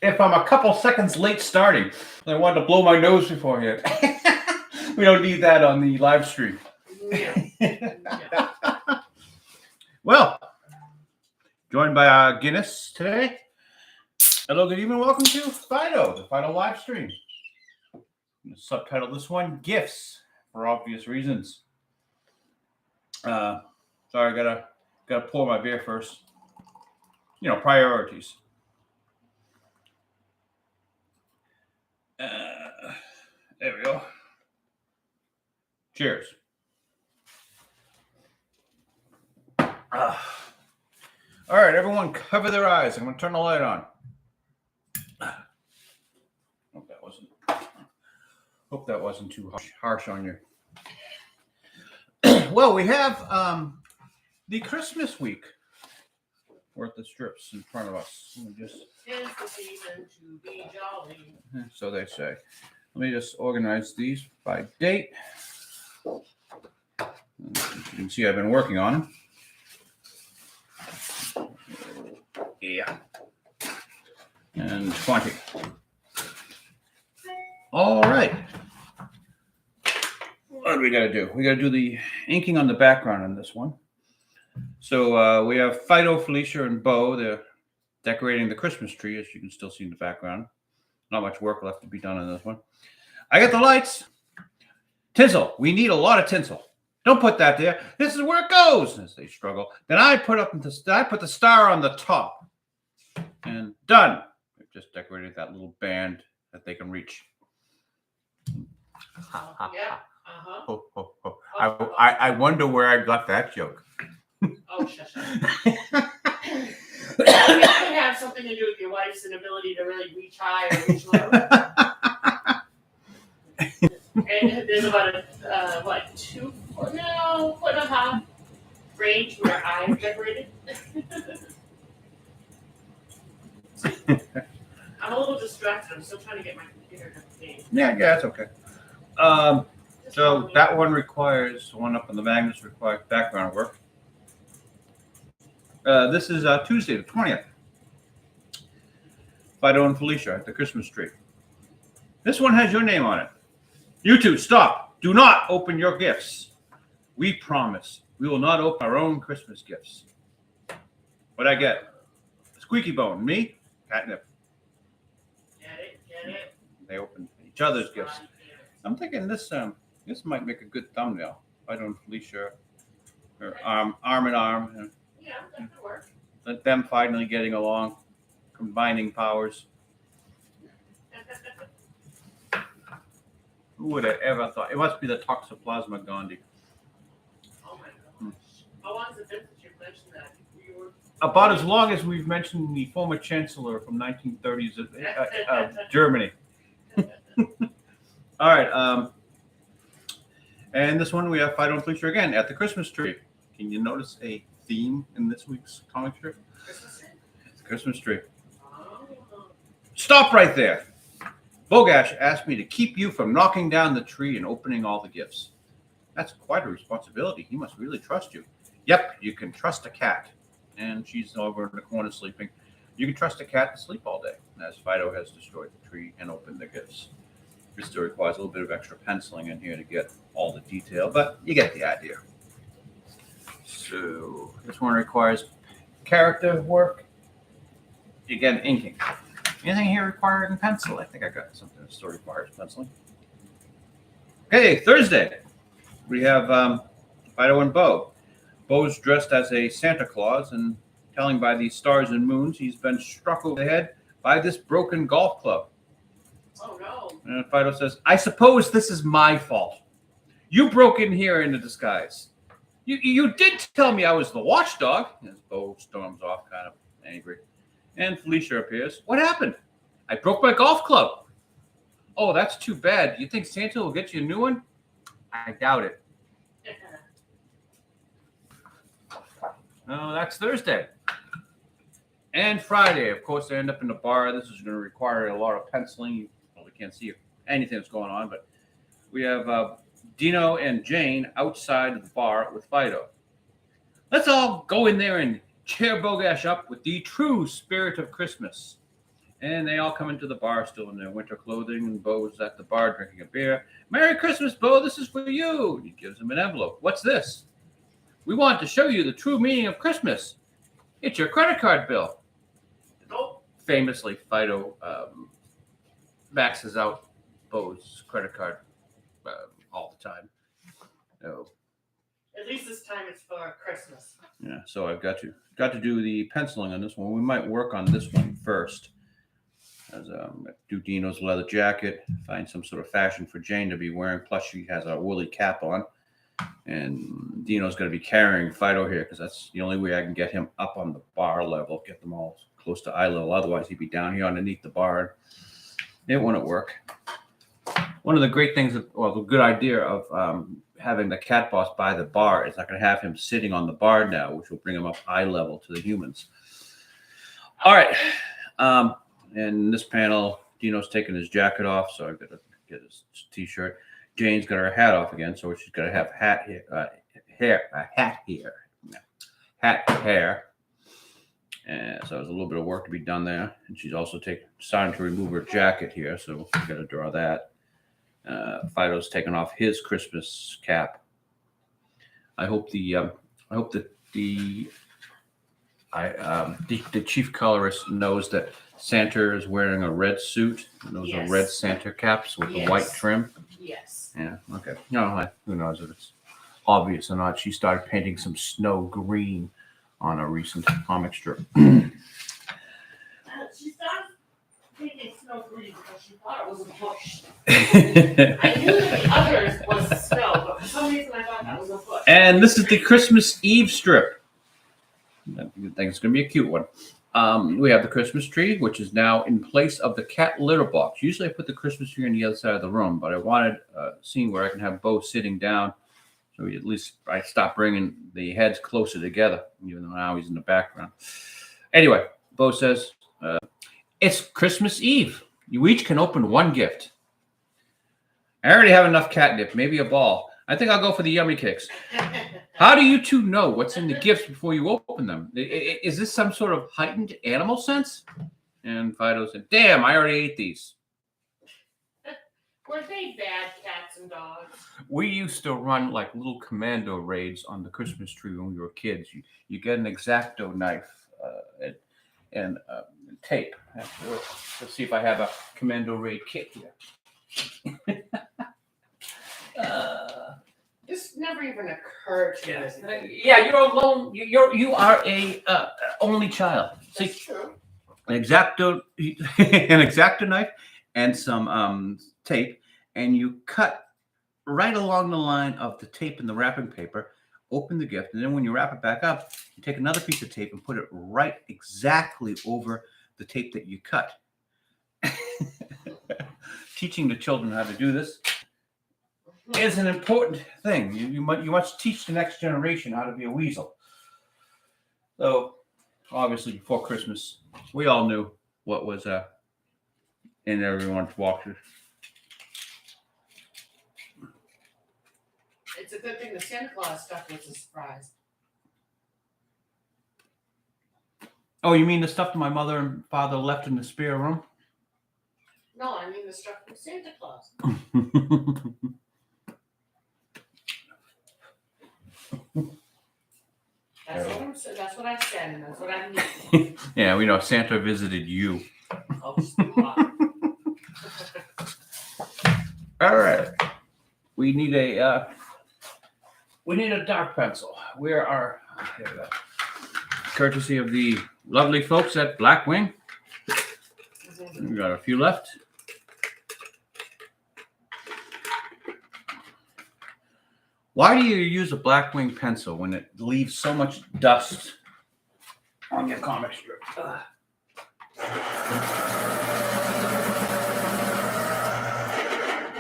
if I'm a couple seconds late starting. I wanted to blow my nose beforehand. We don't need that on the live stream. Yeah. Well, joined by Guinness today. Hello, good evening. Welcome to Phydeaux, the Phydeaux live stream. I'm going to subtitle this one "Gifts" for obvious reasons. Sorry, I gotta pour my beer first. You know, priorities. There we go. Cheers. All right, everyone, cover their eyes. I'm going to turn the light on. Hope that wasn't too harsh on you. Well, we have the Christmas week worth of strips in front of us. Let me just. Tis the season to be jolly. So they say. Let me just organize these by date. As you can see, I've been working on them. Yeah. And 20. All right. What do we got to do? We got to do the inking on the background on this one. So we have Phydeaux, Felicia, and Beau. They're decorating the Christmas tree, as you can still see in the background. Not much work left to be done on this one. I got the lights. Tinsel. We need a lot of tinsel. Don't put that there. This is where it goes, as they struggle. Then I put the star on the top. And done. We've just decorated that little band that they can reach. Yeah. Uh-huh. Ho, ho, ho. I wonder where I got that joke. Oh, shush. It could have something to do with your wife's inability to really reach high or reach low. And there's about a 2.5 range where I've decorated. I'm a little distracted. I'm still trying to get my computer to think. Yeah, that's okay. So that one requires, the one up on the magnets requires background work. This is Tuesday, the 20th. Phydeaux and Felicia at the Christmas tree. This one has your name on it. You two, stop. Do not open your gifts. We promise we will not open our own Christmas gifts. What'd I get? Squeaky Bone. Me? Catnip. Get it? They opened each other's gifts. I'm thinking this might make a good thumbnail. Phydeaux and Felicia are arm in arm. Yeah, that could work. Let them finally getting along, combining powers. Who would have ever thought? It must be the Toxoplasma gondii. Oh my gosh. How long has it been since you've mentioned that? About as long as we've mentioned the former chancellor from 1930s of Germany. All right. And this one we have Phydeaux and Felicia again at the Christmas tree. Can you notice a theme in this week's comic strip? It's the Christmas tree. Oh. Stop right there. Bogash asked me to keep you from knocking down the tree and opening all the gifts. That's quite a responsibility. He must really trust you. Yep, you can trust a cat. And she's over in the corner sleeping. You can trust a cat to sleep all day, as Phydeaux has destroyed the tree and opened the gifts. This still requires a little bit of extra penciling in here to get all the detail, but you get the idea. So this one requires character work. Again, inking. Anything here required in pencil? I think I got something that still requires penciling. Okay, Thursday. We have Phydeaux and Beau. Beau's dressed as a Santa Claus and telling by the stars and moons he's been struck over the head by this broken golf club. Oh no. And Phydeaux says, I suppose this is my fault. You broke in here in a disguise. You did tell me I was the watchdog. As Beau storms off, kind of angry. And Felicia appears. What happened? I broke my golf club. Oh, that's too bad. Do you think Santa will get you a new one? I doubt it. Oh, that's Thursday. And Friday, of course, they end up in the bar. This is going to require a lot of penciling. You probably can't see anything that's going on, but we have Dino and Jane outside of the bar with Phydeaux. Let's all go in there and cheer Bogash up with the true spirit of Christmas. And they all come into the bar still in their winter clothing, and Bo's at the bar drinking a beer. Merry Christmas, Bo, this is for you. He gives him an envelope. What's this? We want to show you the true meaning of Christmas. It's your credit card bill. Nope. Famously, Phydeaux maxes out Bo's credit card all the time. So, At least this time it's for Christmas. yeah, so I've got to do the penciling on this one. We might work on this one first. As do Dino's leather jacket, find some sort of fashion for Jane to be wearing. Plus, she has a woolly cap on, and Dino's going to be carrying Phydeaux here because that's the only way I can get him up on the bar level, get them all close to eye level. Otherwise, he'd be down here underneath the bar. It wouldn't work. One of the great things, the good idea of having the cat boss by the bar is I can have him sitting on the bar now, which will bring him up eye level to the humans. All right. In this panel, Dino's taking his jacket off, so I've got to get his t-shirt. Jane's got her hat off again, so she's got to have hat hair. And so there's a little bit of work to be done there. And she's also starting to remove her jacket here, so we've got to draw that. Phydeaux's taking off his Christmas cap. I hope that the chief colorist knows that Santa is wearing a red suit. And those are red Santa caps with the white trim. Yes. Yeah. Okay. No, who knows if it's obvious or not? She started painting some snow green on a recent comic strip. She started painting snow green because she thought it was a bush. I knew that the others was snow, but for some reason I thought that was a bush. And this is the Christmas Eve strip. I think it's going to be a cute one. We have the Christmas tree, which is now in place of the cat litter box. Usually I put the Christmas tree on the other side of the room, but I wanted a scene where I can have Bo sitting down. So at least I stop bringing the heads closer together, even though now he's in the background. Anyway, Bo says, it's Christmas Eve. You each can open one gift. I already have enough catnip, maybe a ball. I think I'll go for the yummy cakes. How do you two know what's in the gifts before you open them? Is this some sort of heightened animal sense? And Phydeaux said, damn, I already ate these. Were they bad cats and dogs? We used to run like little commando raids on the Christmas tree when we were kids. You get an X-Acto knife and tape. Let's see if I have a commando raid kit here. This never even occurred to me. Yeah, you're alone. You are a only child. See, That's true. an X-Acto knife and some tape, and you cut right along the line of the tape and the wrapping paper. Open the gift, and then when you wrap it back up, you take another piece of tape and put it right exactly over the tape that you cut. Teaching the children how to do this is an important thing. You must teach the next generation how to be a weasel. So, obviously, before Christmas, we all knew what was in everyone's walkthrough. It's a good thing the Santa Claus stuff was a surprise. Oh, you mean the stuff that my mother and father left in the spare room? No, I mean the stuff from Santa Claus. That's what I said, and that's what I mean. Yeah, we know Santa visited you. Oh, stop. All right, we need a dark pencil. Where are here we go. Courtesy of the lovely folks at Blackwing. We got a few left. Why do you use a Blackwing pencil when it leaves so much dust on your comic strip?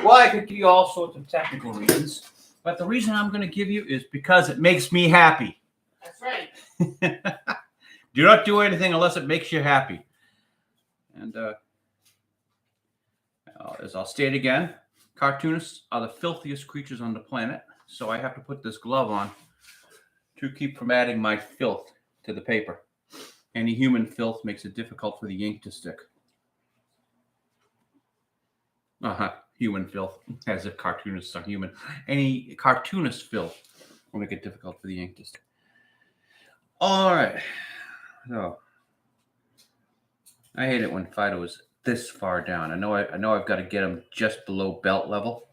Well, I could give you all sorts of technical reasons, but the reason I'm going to give you is because it makes me happy. That's right. Do not do anything unless it makes you happy. And as I'll state again, cartoonists are the filthiest creatures on the planet, so I have to put this glove on to keep from adding my filth to the paper. Any human filth makes it difficult for the ink to stick. Human filth, as if cartoonists are human. Any cartoonist filth will make it difficult for the ink to stay. All right. So I hate it when Phydeaux is this far down. I know I've got to get him just below belt level.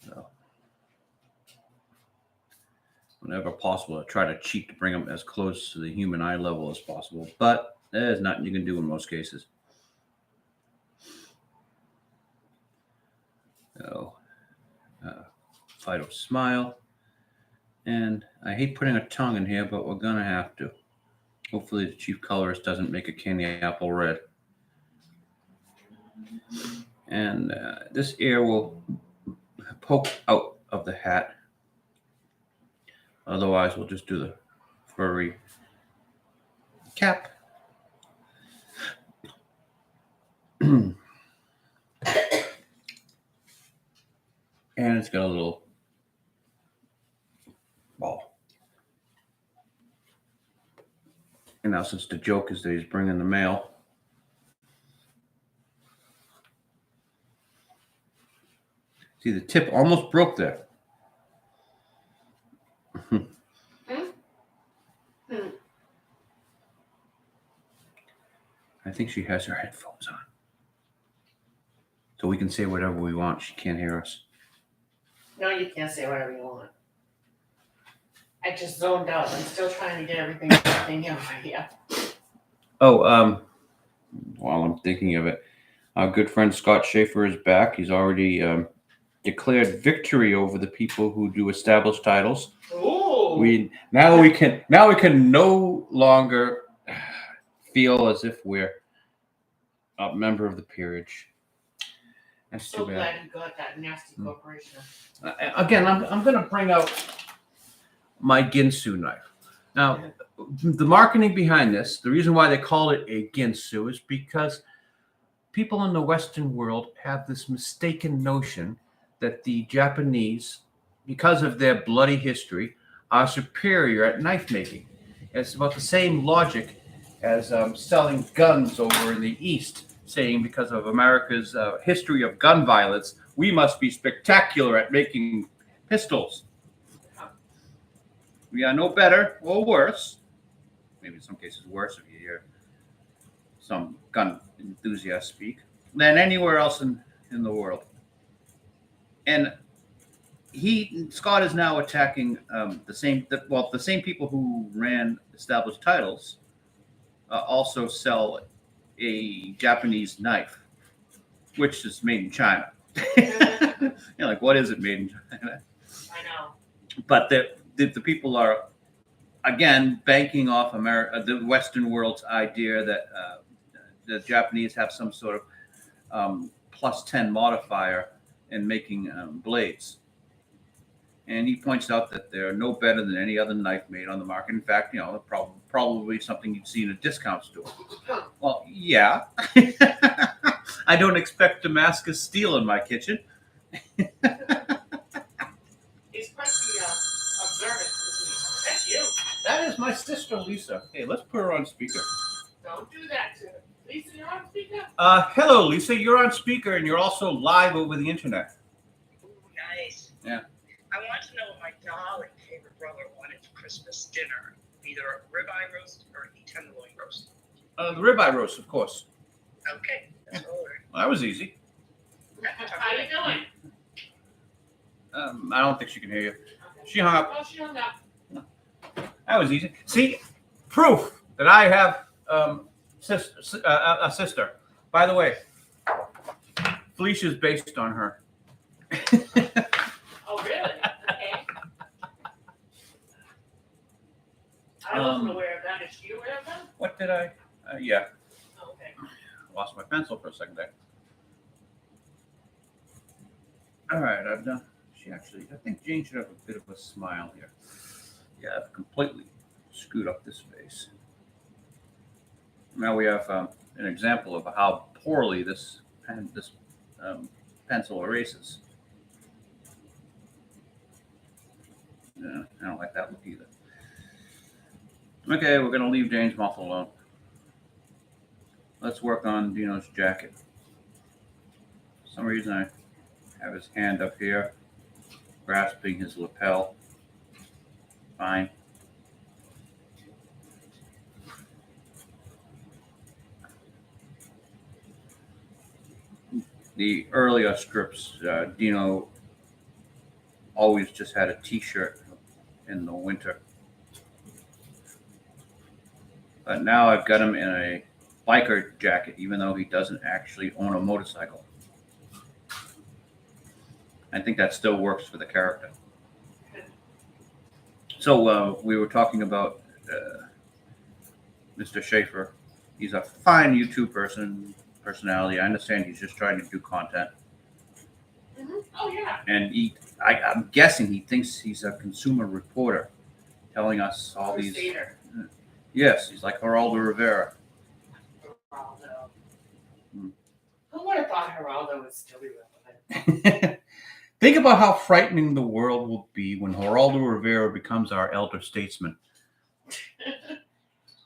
So whenever possible, I try to cheat to bring him as close to the human eye level as possible. But there's nothing you can do in most cases. So Phydeaux smile. And I hate putting a tongue in here, but we're going to have to. Hopefully the chief colorist doesn't make a candy apple red. And this ear will poke out of the hat. Otherwise, we'll just do the furry cap. And it's got a little ball. And now, since the joke is that he's bringing the mail, see, the tip almost broke there. I think she has her headphones on. So we can say whatever we want. She can't hear us. No, you can't say whatever you want. I just zoned out. I'm still trying to get everything over here. Oh, while I'm thinking of it, our good friend Scott Schaefer is back. He's already declared victory over the people who do established titles. Ooh. We can no longer feel as if we're a member of the peerage. That's So too bad. glad you got that nasty corporation. Again, I'm going to bring out my Ginsu knife. Now, the marketing behind this, the reason why they call it a Ginsu is because people in the Western world have this mistaken notion that the Japanese, because of their bloody history, are superior at knife making. It's about the same logic as selling guns over in the East, saying because of America's history of gun violence, we must be spectacular at making pistols. We are no better or worse, maybe in some cases worse if you hear some gun enthusiasts speak, than anywhere else in the world. And Scott is now attacking the same people who ran established titles also sell a Japanese knife, which is made in China. You're like, what is it made in China? I know. But the people are, again, banking off the Western world's idea that the Japanese have some sort of plus 10 modifier in making blades. And he points out that they're no better than any other knife made on the market. In fact, probably something you'd see in a discount store. Well, yeah. I don't expect Damascus steel in my kitchen. He's pretty observant, isn't he? That's you. That is my sister, Lisa. Hey, let's put her on speaker. Don't do that to her. Lisa, you're on speaker? Hello, Lisa. You're on speaker, and you're also live over the internet. Ooh, nice. Yeah. I want to know what my darling favorite brother wanted for Christmas dinner. Either a ribeye roast or a tenderloin roast. The ribeye roast, of course. Okay, that's all right. Well, that was easy. How you doing? I don't think she can hear you. She hung up. Oh, she hung up. That was easy. See, proof that I have a sister. By the way, Felicia's based on her. Oh, really? Okay. I wasn't aware of that. Is she aware of that? What did I? Yeah. Oh, okay. Lost my pencil for a second there. All right, I've done. I think Jane should have a bit of a smile here. Yeah, I've completely screwed up this face. Now we have an example of how poorly this pencil erases. Yeah, I don't like that look either. Okay, we're going to leave Jane's mouth alone. Let's work on Dino's jacket. For some reason I have his hand up here, grasping his lapel. Fine. The earlier strips, Dino always just had a t-shirt in the winter. But now I've got him in a biker jacket, even though he doesn't actually own a motorcycle. I think that still works for the character. So we were talking about Mr. Schaefer. He's a fine YouTube personality. I understand he's just trying to do content. Oh yeah. And I'm guessing he thinks he's a consumer reporter, telling us all these. Crusader. Yes, he's like Geraldo Rivera. Geraldo. Hmm. Who would have thought Geraldo would still be relevant? Think about how frightening the world will be when Geraldo Rivera becomes our elder statesman.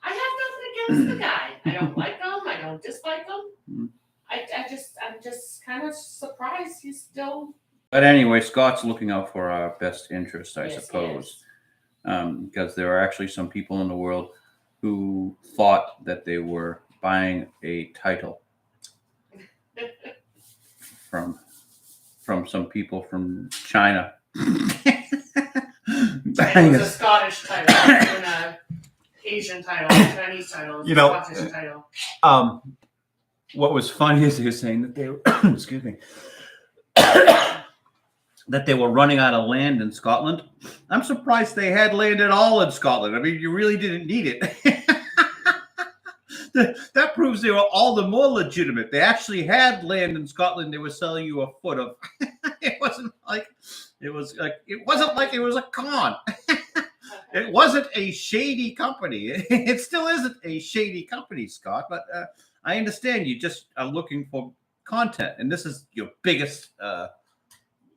I have nothing against the guy. I don't like him. I don't dislike him. I'm just kind of surprised he's still. But anyway, Scott's looking out for our best interest, I Yes, he suppose, because there are actually some people in the world who thought that they were buying a title from some people from China. It was a Scottish title, and an Asian title, a Chinese title, a Scottish title. What was funny is he was saying that they were, excuse me, that they were running out of land in Scotland. I'm surprised they had land at all in Scotland. I mean, you really didn't need it. That proves they were all the more legitimate. They actually had land in Scotland. They were selling you a foot of. It wasn't like it was a con. It wasn't a shady company. It still isn't a shady company, Scott. But I understand you just are looking for content, and this is your biggest.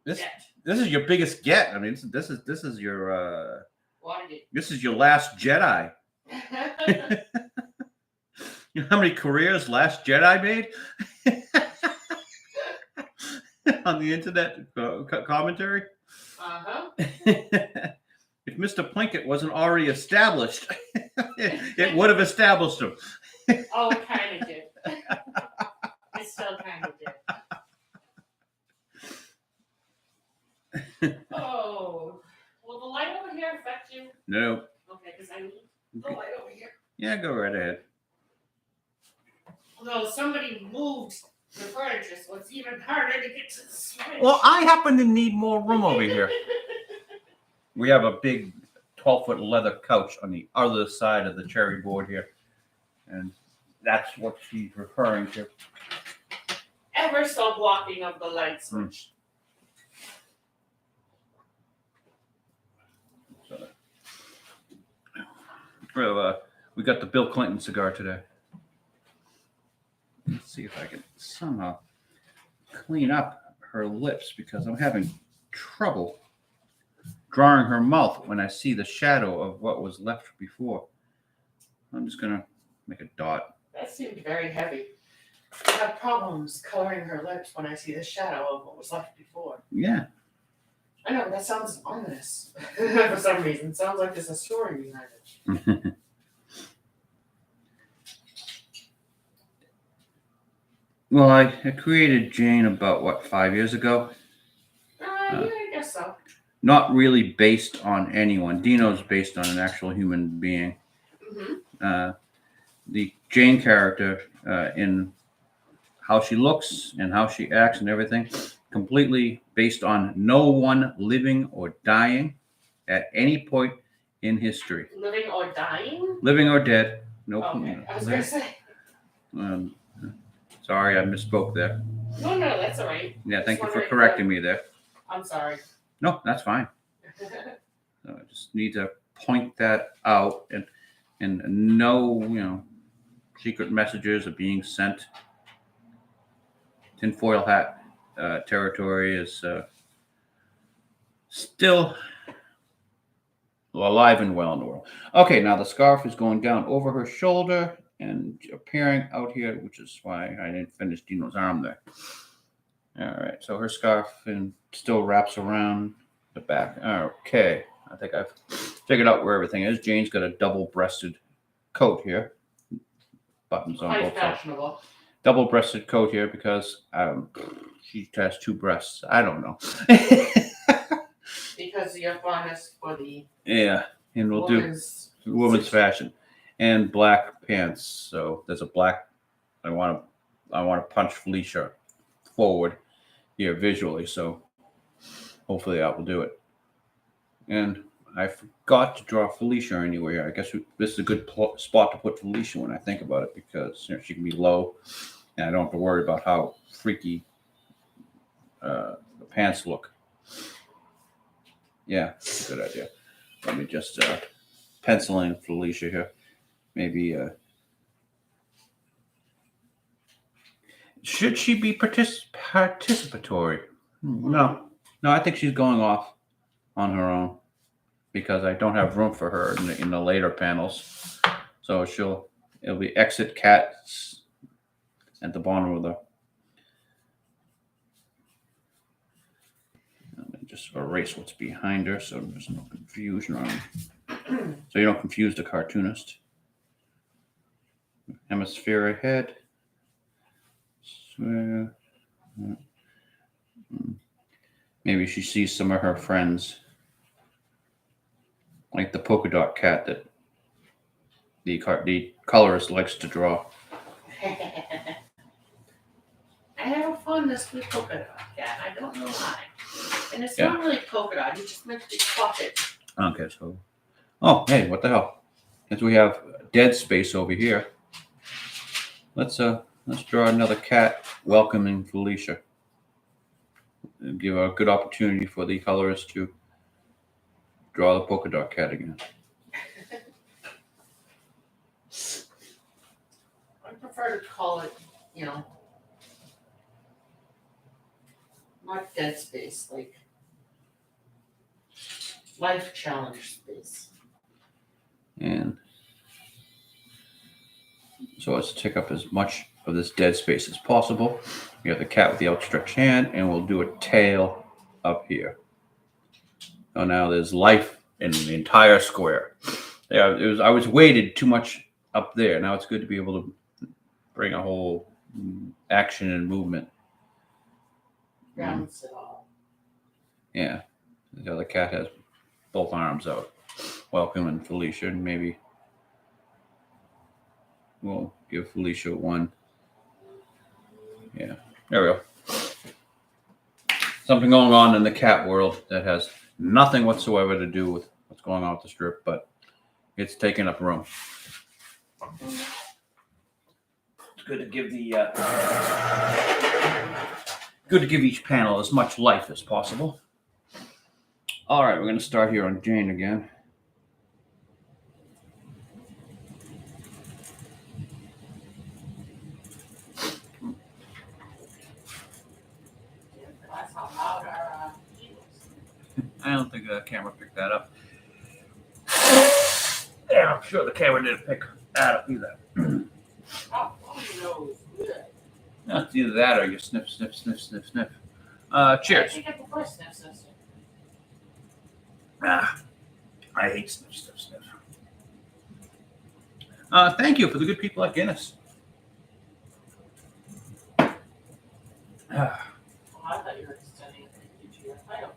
This is your biggest get. I mean, this is your this is your last Jedi. You know how many careers Last Jedi made on the internet commentary? If Mr. Plinkett wasn't already established, it would have established him. Oh, it kind of did. It still kind of did. Oh, will the light over here affect you? No. Okay, because I need the light over here. Yeah, go right ahead. Although somebody moved the furniture, so it's even harder to get to the switch. Well, I happen to need more room over here. We have a big 12-foot leather couch on the other side of the cherry board here. And that's what she's referring to. Ever so blocking of the light switch. So, we got the Bill Clinton cigar today. Let's see if I can somehow clean up her lips because I'm having trouble drawing her mouth when I see the shadow of what was left before. I'm just going to make a dot. That seemed very heavy. I have problems coloring her lips when I see the shadow of what was left before. Yeah. I know, that sounds ominous. For some reason. It sounds like there's a story behind it. Well, I created Jane about, 5 years ago? Yeah, I guess so. Not really based on anyone. Dino's based on an actual human being. Mm-hmm. The Jane character, in how she looks and how she acts and everything, completely based on no one living or dying at any point in history. Living or dying? Living or dead. Nope. Okay, I was going to say. Sorry, I misspoke there. No, that's all right. Yeah, thank you for correcting me there. I'm sorry. No, that's fine. I just need to point that out and no, secret messages are being sent. Tinfoil hat territory is still alive and well in the world. Okay, now the scarf is going down over her shoulder and appearing out here, which is why I didn't finish Dino's arm there. All right, so her scarf and still wraps around the back. Okay, I think I've figured out where everything is. Jane's got a double-breasted coat here, buttons on Quite both sides. fashionable. Double-breasted coat here because she has two breasts. I don't know. Because of your fondness for the Yeah, and we'll do women's fashion and black pants. So there's a black. I want to punch Felicia forward here visually. So hopefully that will do it. And I forgot to draw Felicia anywhere. I guess this is a good spot to put Felicia when I think about it because she can be low, and I don't have to worry about how freaky the pants look. Yeah, that's a good idea. Let me just pencil in Felicia here. Maybe should she be participatory? No, I think she's going off on her own because I don't have room for her in the later panels. So it'll be exit cats at the bottom of the. Let me just erase what's behind her so there's no confusion so you don't confuse the cartoonist. Hemisphere ahead. Maybe she sees some of her friends, like the polka dot cat that the colorist likes to draw. I have a fondness for polka dot cat. I don't know why. And it's not really polka dot. You just meant to be spotted. Okay, so. Oh, hey, what the hell? Since we have dead space over here, let's draw another cat welcoming Felicia. And give a good opportunity for the colorist to draw the polka dot cat again. I prefer to call it, not dead space, like life challenge space. And so let's take up as much of this dead space as possible. We have the cat with the outstretched hand, and we'll do a tail up here. So now there's life in the entire square. Yeah, I was weighted too much up there. Now it's good to be able to bring a whole action and movement. Balance it all. Yeah, the other cat has both arms out, welcoming Felicia, and maybe we'll give Felicia one. Yeah, there we go. Something going on in the cat world that has nothing whatsoever to do with what's going on with the strip, but it's taking up room. It's good to give each panel as much life as possible. All right, we're going to start here on Jane again. That's how loud our I don't think the camera picked that up. Yeah, I'm sure the camera didn't pick that up either. Oh, no, good. No, it's either that or you sniff, sniff, sniff, sniff, sniff. Cheers. I think I prefer sniff, sniff, sniff. I hate sniff, sniff, sniff. Thank you for the good people at Guinness. Oh, I thought you were extending it to your title.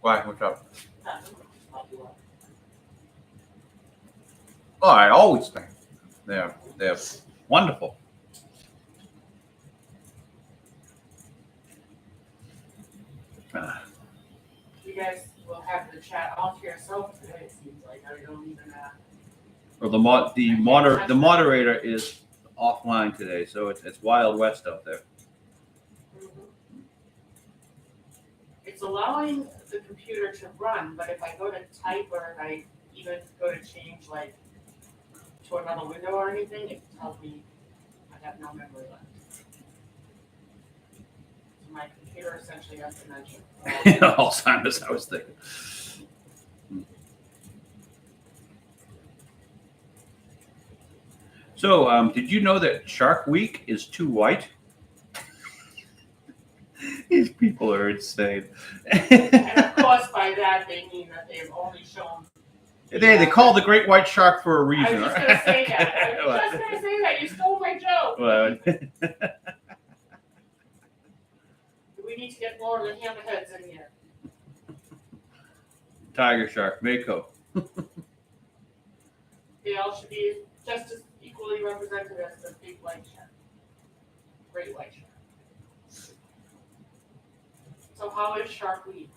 Why? What's up? Oh, Oh, I always think they're wonderful. you guys will have the chat all to yourself today, it seems like. I don't even Well, the moderator is offline today, so it's Wild West out there. It's allowing the computer to run, but if I go to type or if I even go to change like to another window or anything, it tells me I have no memory left. So my computer essentially has dementia. Alzheimer's, I was thinking. So, did you know that Shark Week is too white? These people are insane. And of course, by that they mean that they've only shown. They call the great white shark for a I reason. was just gonna say that. I was just gonna say that. You stole my joke. Well, We need to get more of the hammerheads in here. tiger shark, Mako. They all should be just as equally represented as the big white shark. Great white shark. So how is Shark Week?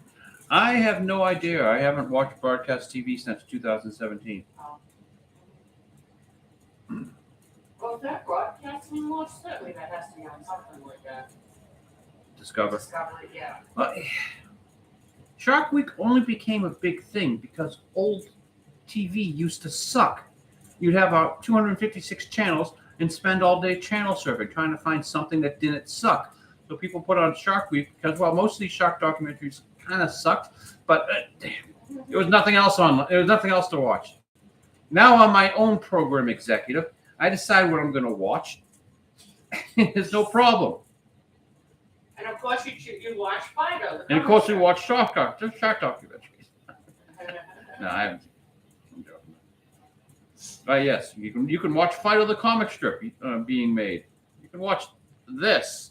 I have no idea. I haven't watched broadcast TV since 2017. Well, if that broadcasting launch, certainly that has to be on something like that. Discover. Discovery, yeah. Well, Shark Week only became a big thing because old TV used to suck. You'd have 256 channels and spend all day channel surfing trying to find something that didn't suck. So people put on Shark Week because, well, most of these shark documentaries kind of sucked, but there was nothing else on. There was nothing else to watch. Now I'm my own program executive. I decide what I'm going to watch. There's no problem. And of course you watch Phydeaux. And of course we watch shark documentaries. No, I haven't. I'm joking. Yes, you can watch Phydeaux the comic strip being made. You can watch this.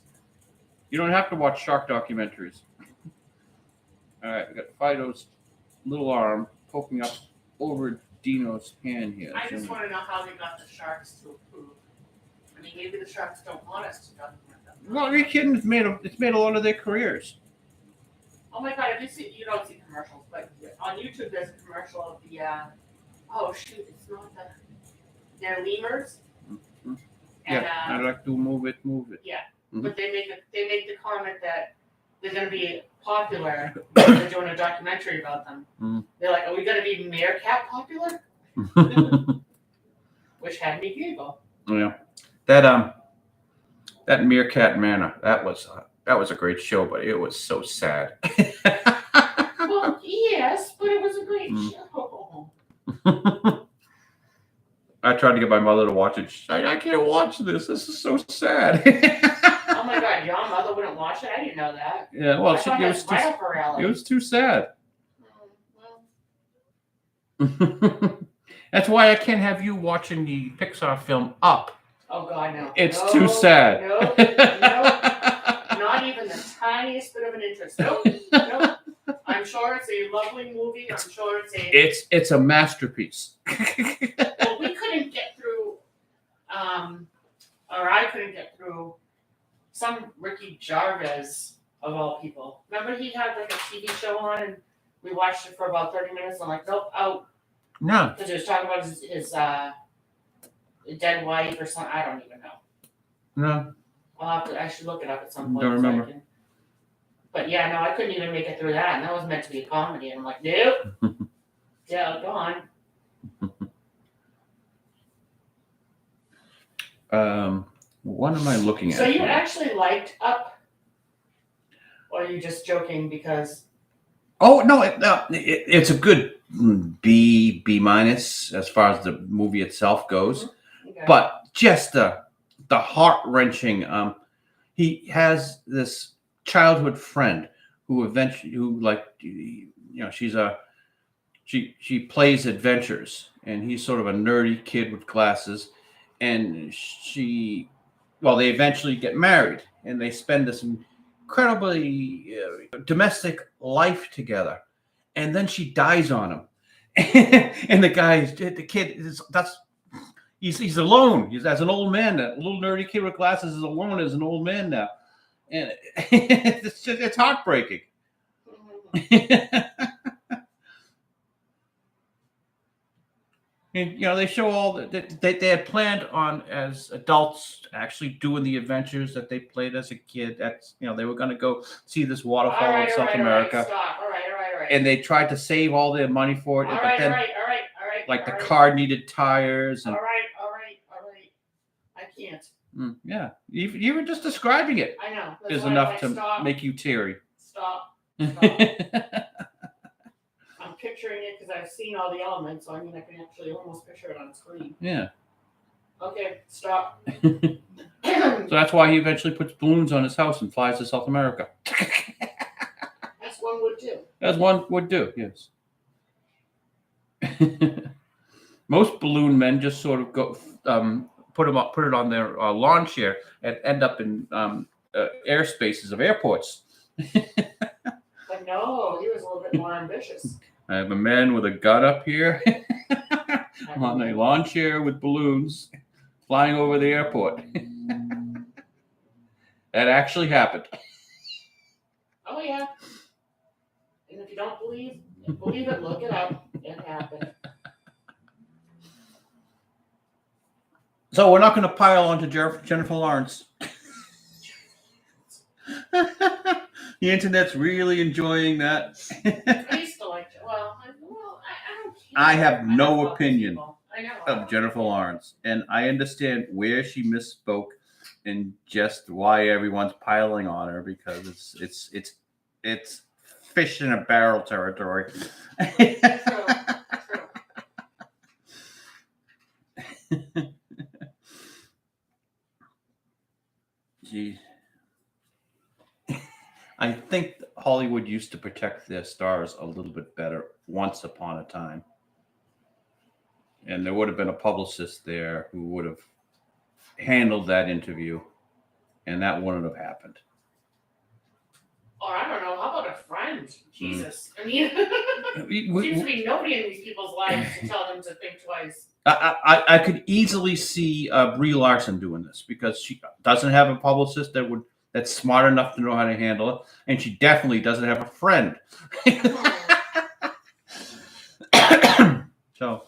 You don't have to watch shark documentaries. All right, we got Phydeaux's little arm poking up over Dino's hand here. I just want to know how they got the sharks to approve. I mean, maybe the sharks don't want us to document them. Well, are you kidding? It's made a lot of their careers. Oh my God! You don't see commercials, but on YouTube there's a commercial of the. Oh shoot! It's not the. They're lemurs. Mm-hmm. And, Yeah, I like to move it. Yeah, Mhm. but they make the comment that they're going to be popular. They're doing a documentary about them. Mhm. They're like, "Are we going to be meerkat popular?" Which had me giggle. Yeah, that Meerkat Manor, that was a great show, but it was so sad. Well, yes, but it was a great show. I tried to get my mother to watch it. She's like, I can't watch this. This is so sad. Oh my God, your mother wouldn't watch it? I didn't know that. Yeah, well, I thought that's right up her alley. it was too sad. Well, That's why I can't have you watching the Pixar film Up. oh God, no. It's No, too sad. No, not even the tiniest bit of an interest. Nope. I'm sure it's a lovely movie. I'm sure it's a. It's a masterpiece. Well, we couldn't get through, or I couldn't get through some Ricky Gervais of all people. Remember he had like a TV show on and we watched it for about 30 minutes. I'm like, nope, out. No. Because he was talking about his dead wife or something. I don't even know. No. I should look it up at some point. Don't remember. But yeah, no, I couldn't even make it through that. And that was meant to be a comedy. And I'm like, nope. Yeah, go on. What am I looking at? So you actually liked Up? Or are you just joking because... Oh, no, it's a good B minus as far as the movie itself goes. Okay. But just the heart-wrenching, he has this childhood friend she plays adventures, and he's sort of a nerdy kid with glasses, and they eventually get married, and they spend this incredibly domestic life together, and then she dies on him, and the kid he's alone. He's as an old man. That little nerdy kid with glasses is alone as an old man now, and it's heartbreaking. And they show all that they had planned on as adults actually doing the adventures that they played as a kid. That's they were going to go see this waterfall in South America. Stop. All right. And they tried to save all their money for it. All but right. then, All right. like the car needed tires. And, All right. I can't. Yeah, you were just describing it. I know. Is enough to make you teary. Stop. I'm picturing it because I've seen all the elements, so I can actually almost picture it on screen. Yeah. Okay, stop. So that's why he eventually puts balloons on his house and flies to South America. That's one would do. As one would do, yes. Most balloon men just sort of go put it on their lawn chair and end up in air spaces of airports. But no, he was a little bit more ambitious. I have a man with a gun up here on a lawn chair with balloons flying over the airport. That actually happened. Oh yeah. And if you don't believe it, look it up. It happened. So we're not going to pile onto Jennifer Lawrence. The internet's really enjoying that. I used to like it. Well, I don't care. I have no love opinion people. I know. of Jennifer Lawrence, and I understand where she misspoke and just why everyone's piling on her, because it's fish in a barrel territory. True. Gee. I think Hollywood used to protect their stars a little bit better once upon a time. And there would have been a publicist there who would have handled that interview, and that wouldn't have happened. Or I don't know. How about a friend? Jesus. I mean, seems to be nobody in these people's lives to tell them to think twice. I could easily see Brie Larson doing this, because she doesn't have a publicist that's smart enough to know how to handle it, and she definitely doesn't have a friend. So,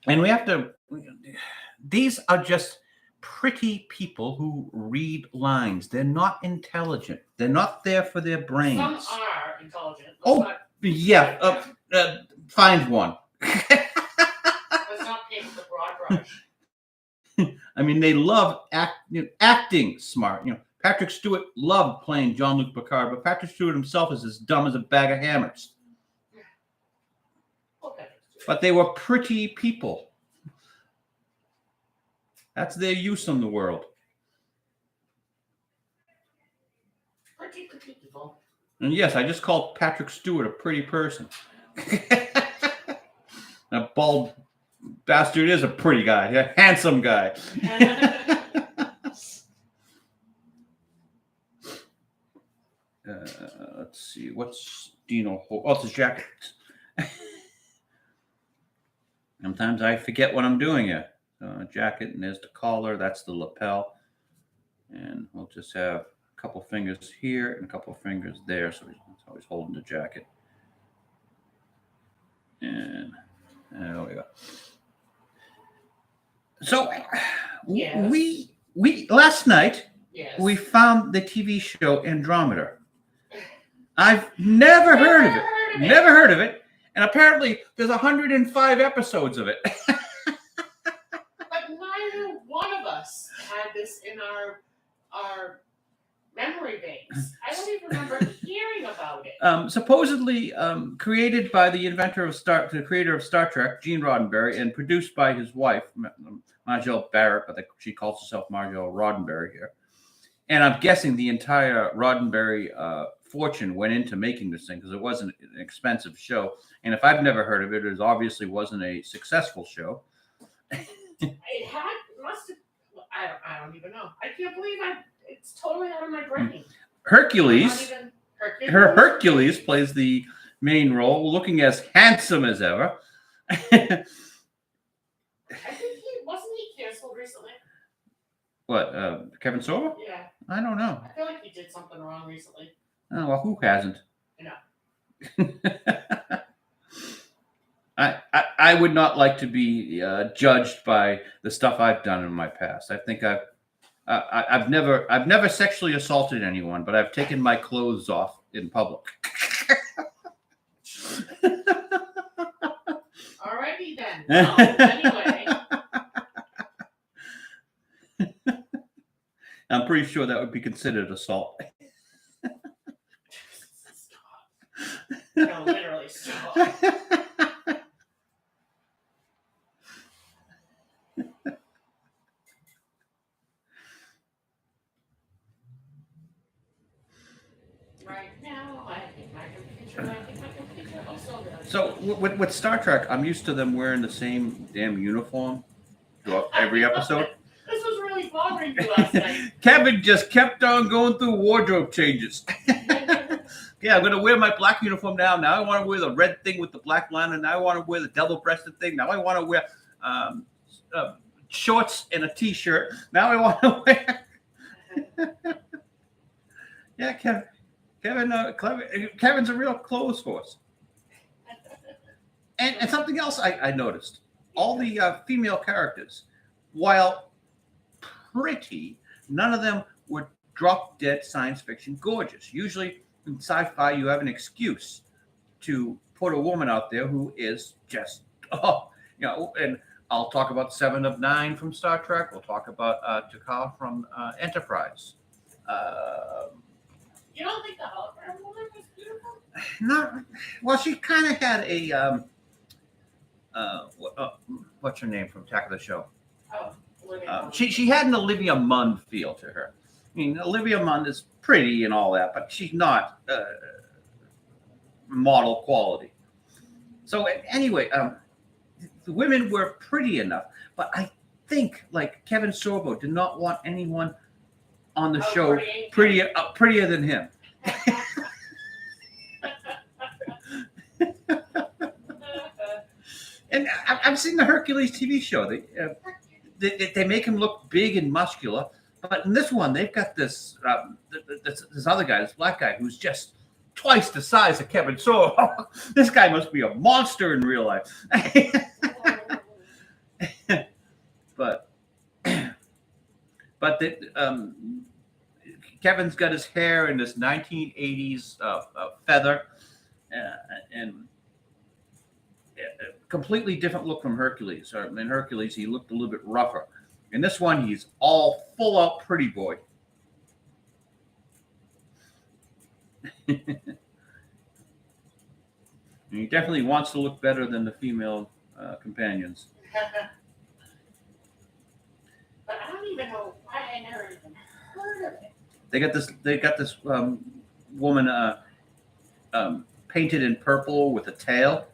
and we have to. These are just pretty people who read lines. They're not intelligent. They're not there for their brains. Some are intelligent. Yeah. Find one. Let's not paint the broad brush. I mean, they love acting smart. Patrick Stewart loved playing Jean-Luc Picard, but Patrick Stewart himself is as dumb as a bag of hammers. Okay. But they were pretty people. That's their use in the world. Pretty people. And yes, I just called Patrick Stewart a pretty person. That bald bastard is a pretty guy, a handsome guy. Let's see, what's Dino? Oh, it's his jacket. Sometimes I forget what I'm doing here. Jacket, and there's the collar. That's the lapel, and we'll just have a couple fingers here and a couple fingers there, so he's always holding the jacket. And there we go. So Yes. we last night Yes. we found the TV show Andromeda. I've never heard of it. Never heard of it. And apparently there's 105 episodes of it. But neither one of us had this in our memory banks. I don't even remember hearing about it. Supposedly created by the creator of Star Trek, Gene Roddenberry, and produced by his wife, Margelle Barrett, but she calls herself Margelle Roddenberry here. And I'm guessing the entire Roddenberry fortune went into making this thing, because it wasn't an expensive show. And if I've never heard of it, it obviously wasn't a successful show. Must have. I don't even know. I can't believe it's totally out of my brain. Hercules plays the main role, looking as handsome as ever. I think wasn't he canceled recently? What, Kevin Sorbo? Yeah. I don't know. I feel like he did something wrong recently. Oh, well, who hasn't? I know. I would not like to be judged by the stuff I've done in my past. I think I've never sexually assaulted anyone, but I've taken my clothes off in public. Alrighty then. Well, anyway. I'm pretty sure that would be considered assault. Stop. No, literally stop. Right now, I think my computer also does. So with Star Trek, I'm used to them wearing the same damn uniform throughout every episode. This was really bothering you last night. Kevin just kept on going through wardrobe changes. Yeah, I'm gonna wear my black uniform now. Now I want to wear the red thing with the black line, and now I want to wear the double-breasted thing. Now I want to wear shorts and a t-shirt. Now I want to wear. Yeah, Kevin's a real clothes horse. And something else I noticed: all the female characters, while pretty, none of them were drop-dead science fiction gorgeous. Usually in sci-fi, you have an excuse to put a woman out there who is just, and I'll talk about Seven of Nine from Star Trek. We'll talk about Takar from Enterprise. You don't think the hologram woman was beautiful? Not well. She kind of had a what's her name from Attack of the Show? Oh, Olivia. She had an Olivia Munn feel to her. I mean, Olivia Munn is pretty and all that, but she's not model quality. So anyway, the women were pretty enough, but I think like Kevin Sorbo did not want anyone on the show prettier than him. And I've seen the Hercules TV show. They make him look big and muscular, but in this one they've got this this other guy, this black guy, who's just twice the size of Kevin Sorbo. This guy must be a monster in real life. But Kevin's got his hair in this 1980s feather, and a completely different look from Hercules. In Hercules, he looked a little bit rougher. In this one, he's all full out pretty boy. And he definitely wants to look better than the female companions. But I don't even know why I never even heard of it. They got this woman painted in purple with a tail.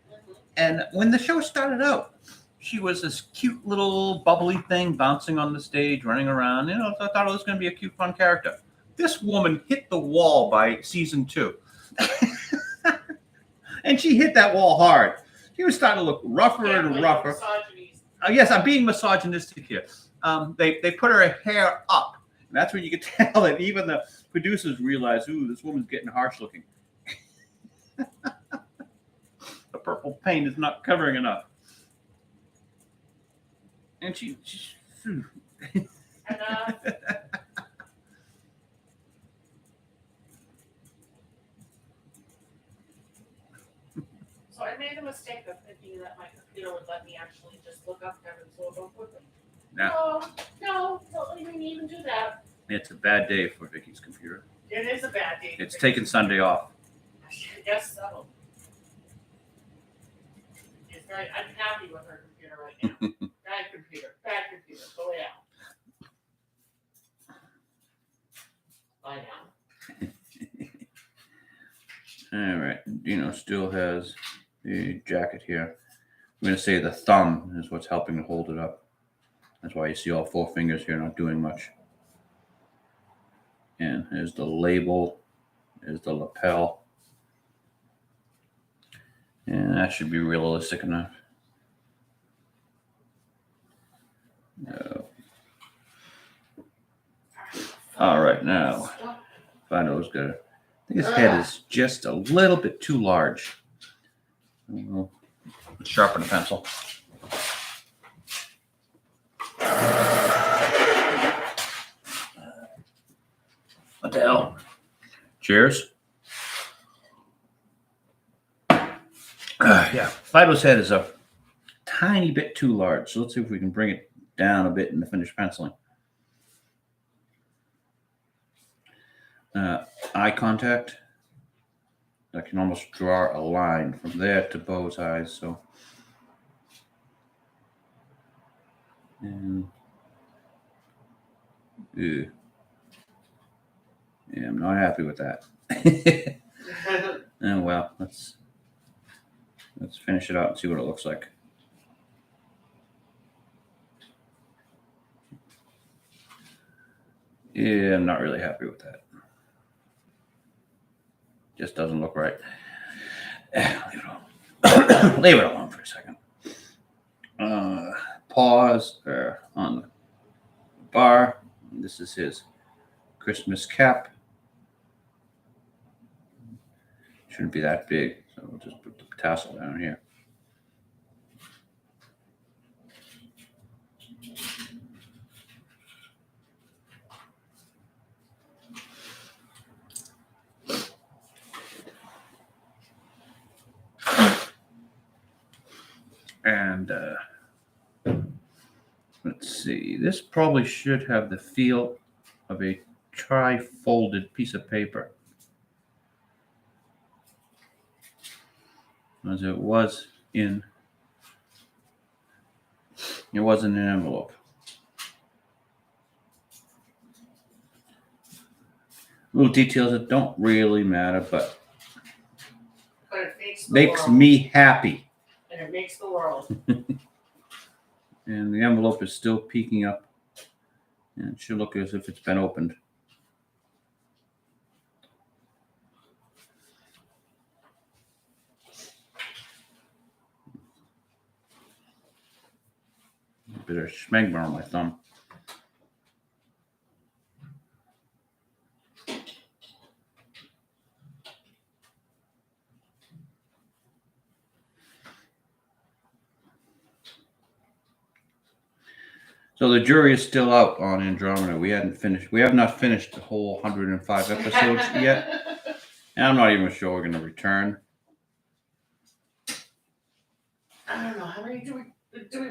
Mm-hmm. And when the show started out, she was this cute little bubbly thing bouncing on the stage, running around. You know, I thought it was going to be a cute, fun character. This woman hit the wall by season 2. And she hit that wall hard. She was starting to look rougher and rougher. Yes, I'm being misogynistic here. They put her hair up. And that's when you could tell that even the producers realized, ooh, this woman's getting harsh looking. The purple paint is not covering enough. And she So I made a mistake of thinking that my computer would let me actually just look up Kevin Sorbo quickly. No, don't let me even do that. It's a bad day for Vicky's computer. It is a bad day. It's taking Sunday off. Yes, so. She's very unhappy with her computer right now. Bad computer, go down. Lie down. All right. Dino still has the jacket here. I'm going to say the thumb is what's helping to hold it up. That's why you see all 4 fingers here not doing much. And here's the label. There's the lapel. And that should be realistic enough. No. All right, now. Phydeaux's got it. I think his head is just a little bit too large. Let's sharpen the pencil. What the hell? Cheers. Yeah, Phydeaux's head is a tiny bit too large. So let's see if we can bring it down a bit in the finished penciling. Eye contact. I can almost draw a line from there to Beau's eyes. So, and Yeah, I'm not happy with that. Oh well, let's finish it out and see what it looks like. Yeah, I'm not really happy with that. Just doesn't look right. Leave it alone. Leave it alone for a second. Pause on the bar. This is his Christmas cap. Shouldn't be that big, so we'll just put the tassel down here. And let's see, this probably should have the feel of a tri-folded piece of paper, as it was in an envelope. Little details that don't really matter, but it makes the makes world. me happy. And it makes the world. And the envelope is still peeking up, and it should look as if it's been opened. A bit of schmegma on my thumb. So the jury is still out on Andromeda. We have not finished the whole 105 episodes yet. And I'm not even sure we're going to return. I don't know. How many do we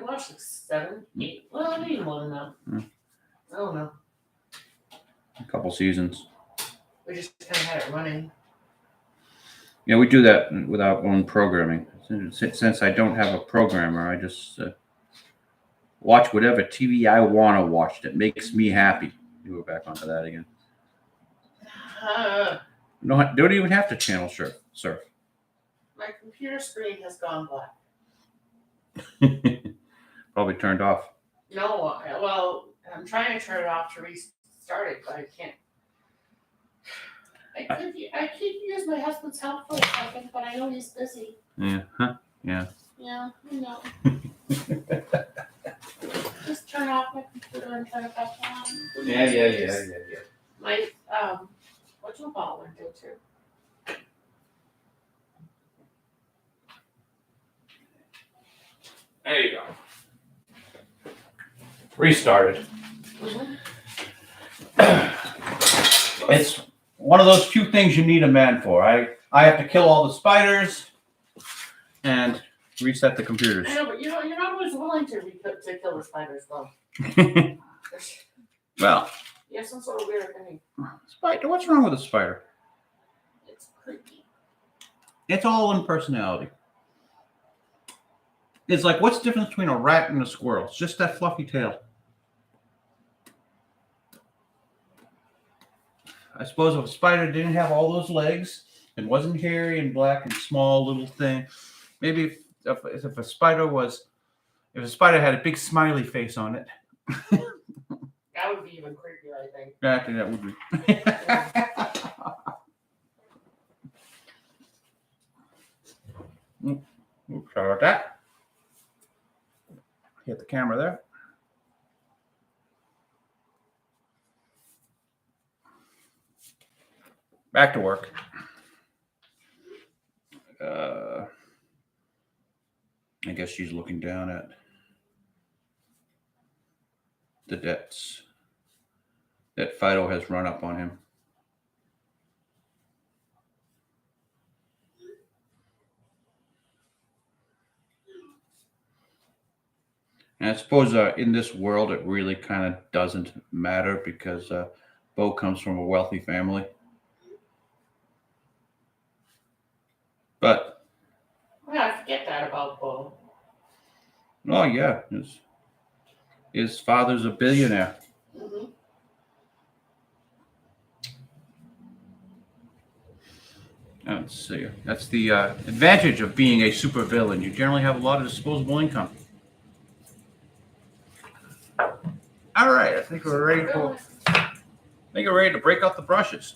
watch? Like 7, 8? Well, maybe more than that. I don't know. A couple seasons. We just kind of had it running. Yeah, we do that with our own programming. Since I don't have a programmer, I just watch whatever TV I want to watch that makes me happy. You go back onto that again. No, don't even have to channel surf. My computer screen has gone black. Probably turned off. No, well, I'm trying to turn it off to restart it, but I can't. I could use my husband's help for a second, but I know he's busy. Yeah. Huh? Yeah. Yeah, I know. Just turn off my computer and turn it back on. Yeah. My whatchamacallit went to too. There you go. Restarted. It's one of those few things you need a man for. I have to kill all the spiders and reset the computers. I know, but you're not always willing to kill the spiders, though. Well, You have some sort of weird thing. spider. What's wrong with a spider? It's creepy. It's all in personality. It's like, what's the difference between a rat and a squirrel? It's just that fluffy tail. I suppose if a spider didn't have all those legs and wasn't hairy and black and small little thing, maybe if a spider had a big smiley face on it. That would be even creepier, I think. Actually, that would be. Oops, sorry about that. Hit the camera there. Back to work. I guess she's looking down at the debts that Phydeaux has run up on him. And I suppose in this world, it really kind of doesn't matter because Beau comes from a wealthy family. But Yeah, I forget that about Beau. oh yeah, his father's a billionaire. Mm-hmm. Let's see. That's the advantage of being a supervillain. You generally have a lot of disposable income. All right, I think we're ready for. I think we're ready to break out the brushes.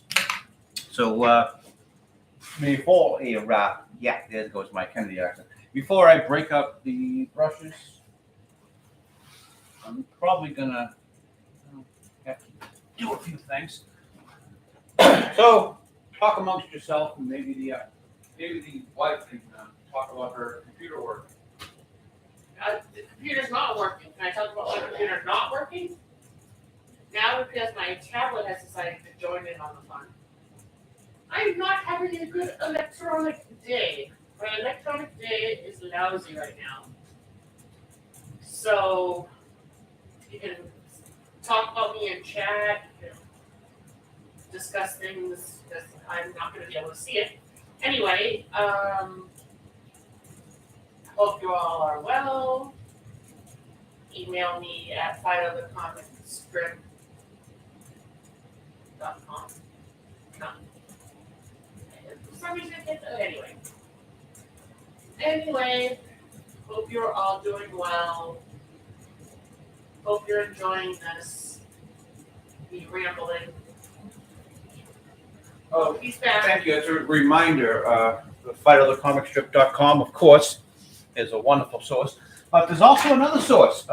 So before yeah, there goes my Kennedy accent. Before I break up the brushes, I'm probably gonna have to do a few things. So talk amongst yourself, and maybe the wife can talk about her computer work. The computer's not working. Can I talk about my computer not working? Now because my tablet has decided to join in on the fun. I'm not having a good electronic day. My electronic day is lousy right now. So you can talk about me in chat, you can discuss things because I'm not going to be able to see it. Anyway, hope you all are well. Email me at fideauthecomicstrip.com. No. For some reason, anyway, hope you're all doing well. Hope you're enjoying this. Me rambling. Oh, He's back. thank you. As a reminder, the Phydeaux.comicstrip.com, of course, is a wonderful source. But there's also another source.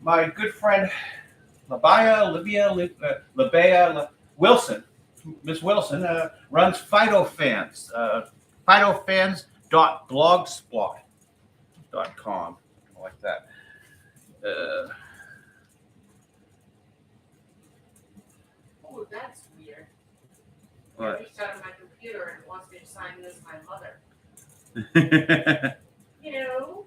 My good friend Labea Wilson, Miss Wilson, runs Phydeaux Fans. PhydeauFans.blogspot.com. Like that. Oh, that's weird. I What? reached out on my computer and it wants me to sign in as my mother. You know?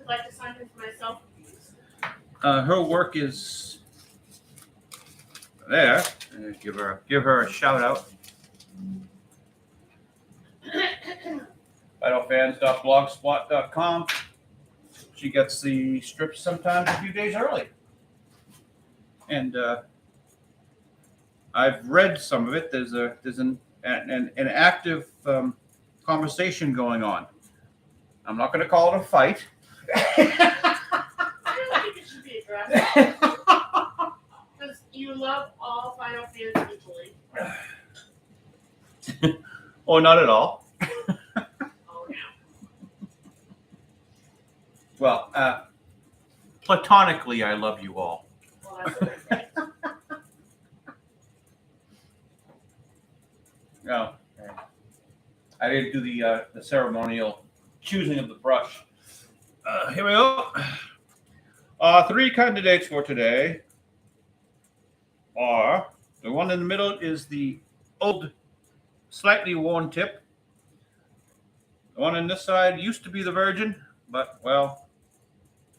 I'd like to sign in for myself, please. Her work is there. Give her a shout out. PhydeauFans.blogspot.com. She gets the strips sometimes a few days early, and I've read some of it. There's an active conversation going on. I'm not going to call it a fight. I don't think it should be addressed. Because you love all Phydeaux fans equally. Or not at all. Oh, no. Well, platonically, I love you all. Well, that's a good thing. No, I didn't do the ceremonial choosing of the brush. Here we go. 3 candidates for today are the one in the middle is the old, slightly worn tip. The one on this side used to be the Virgin, but well,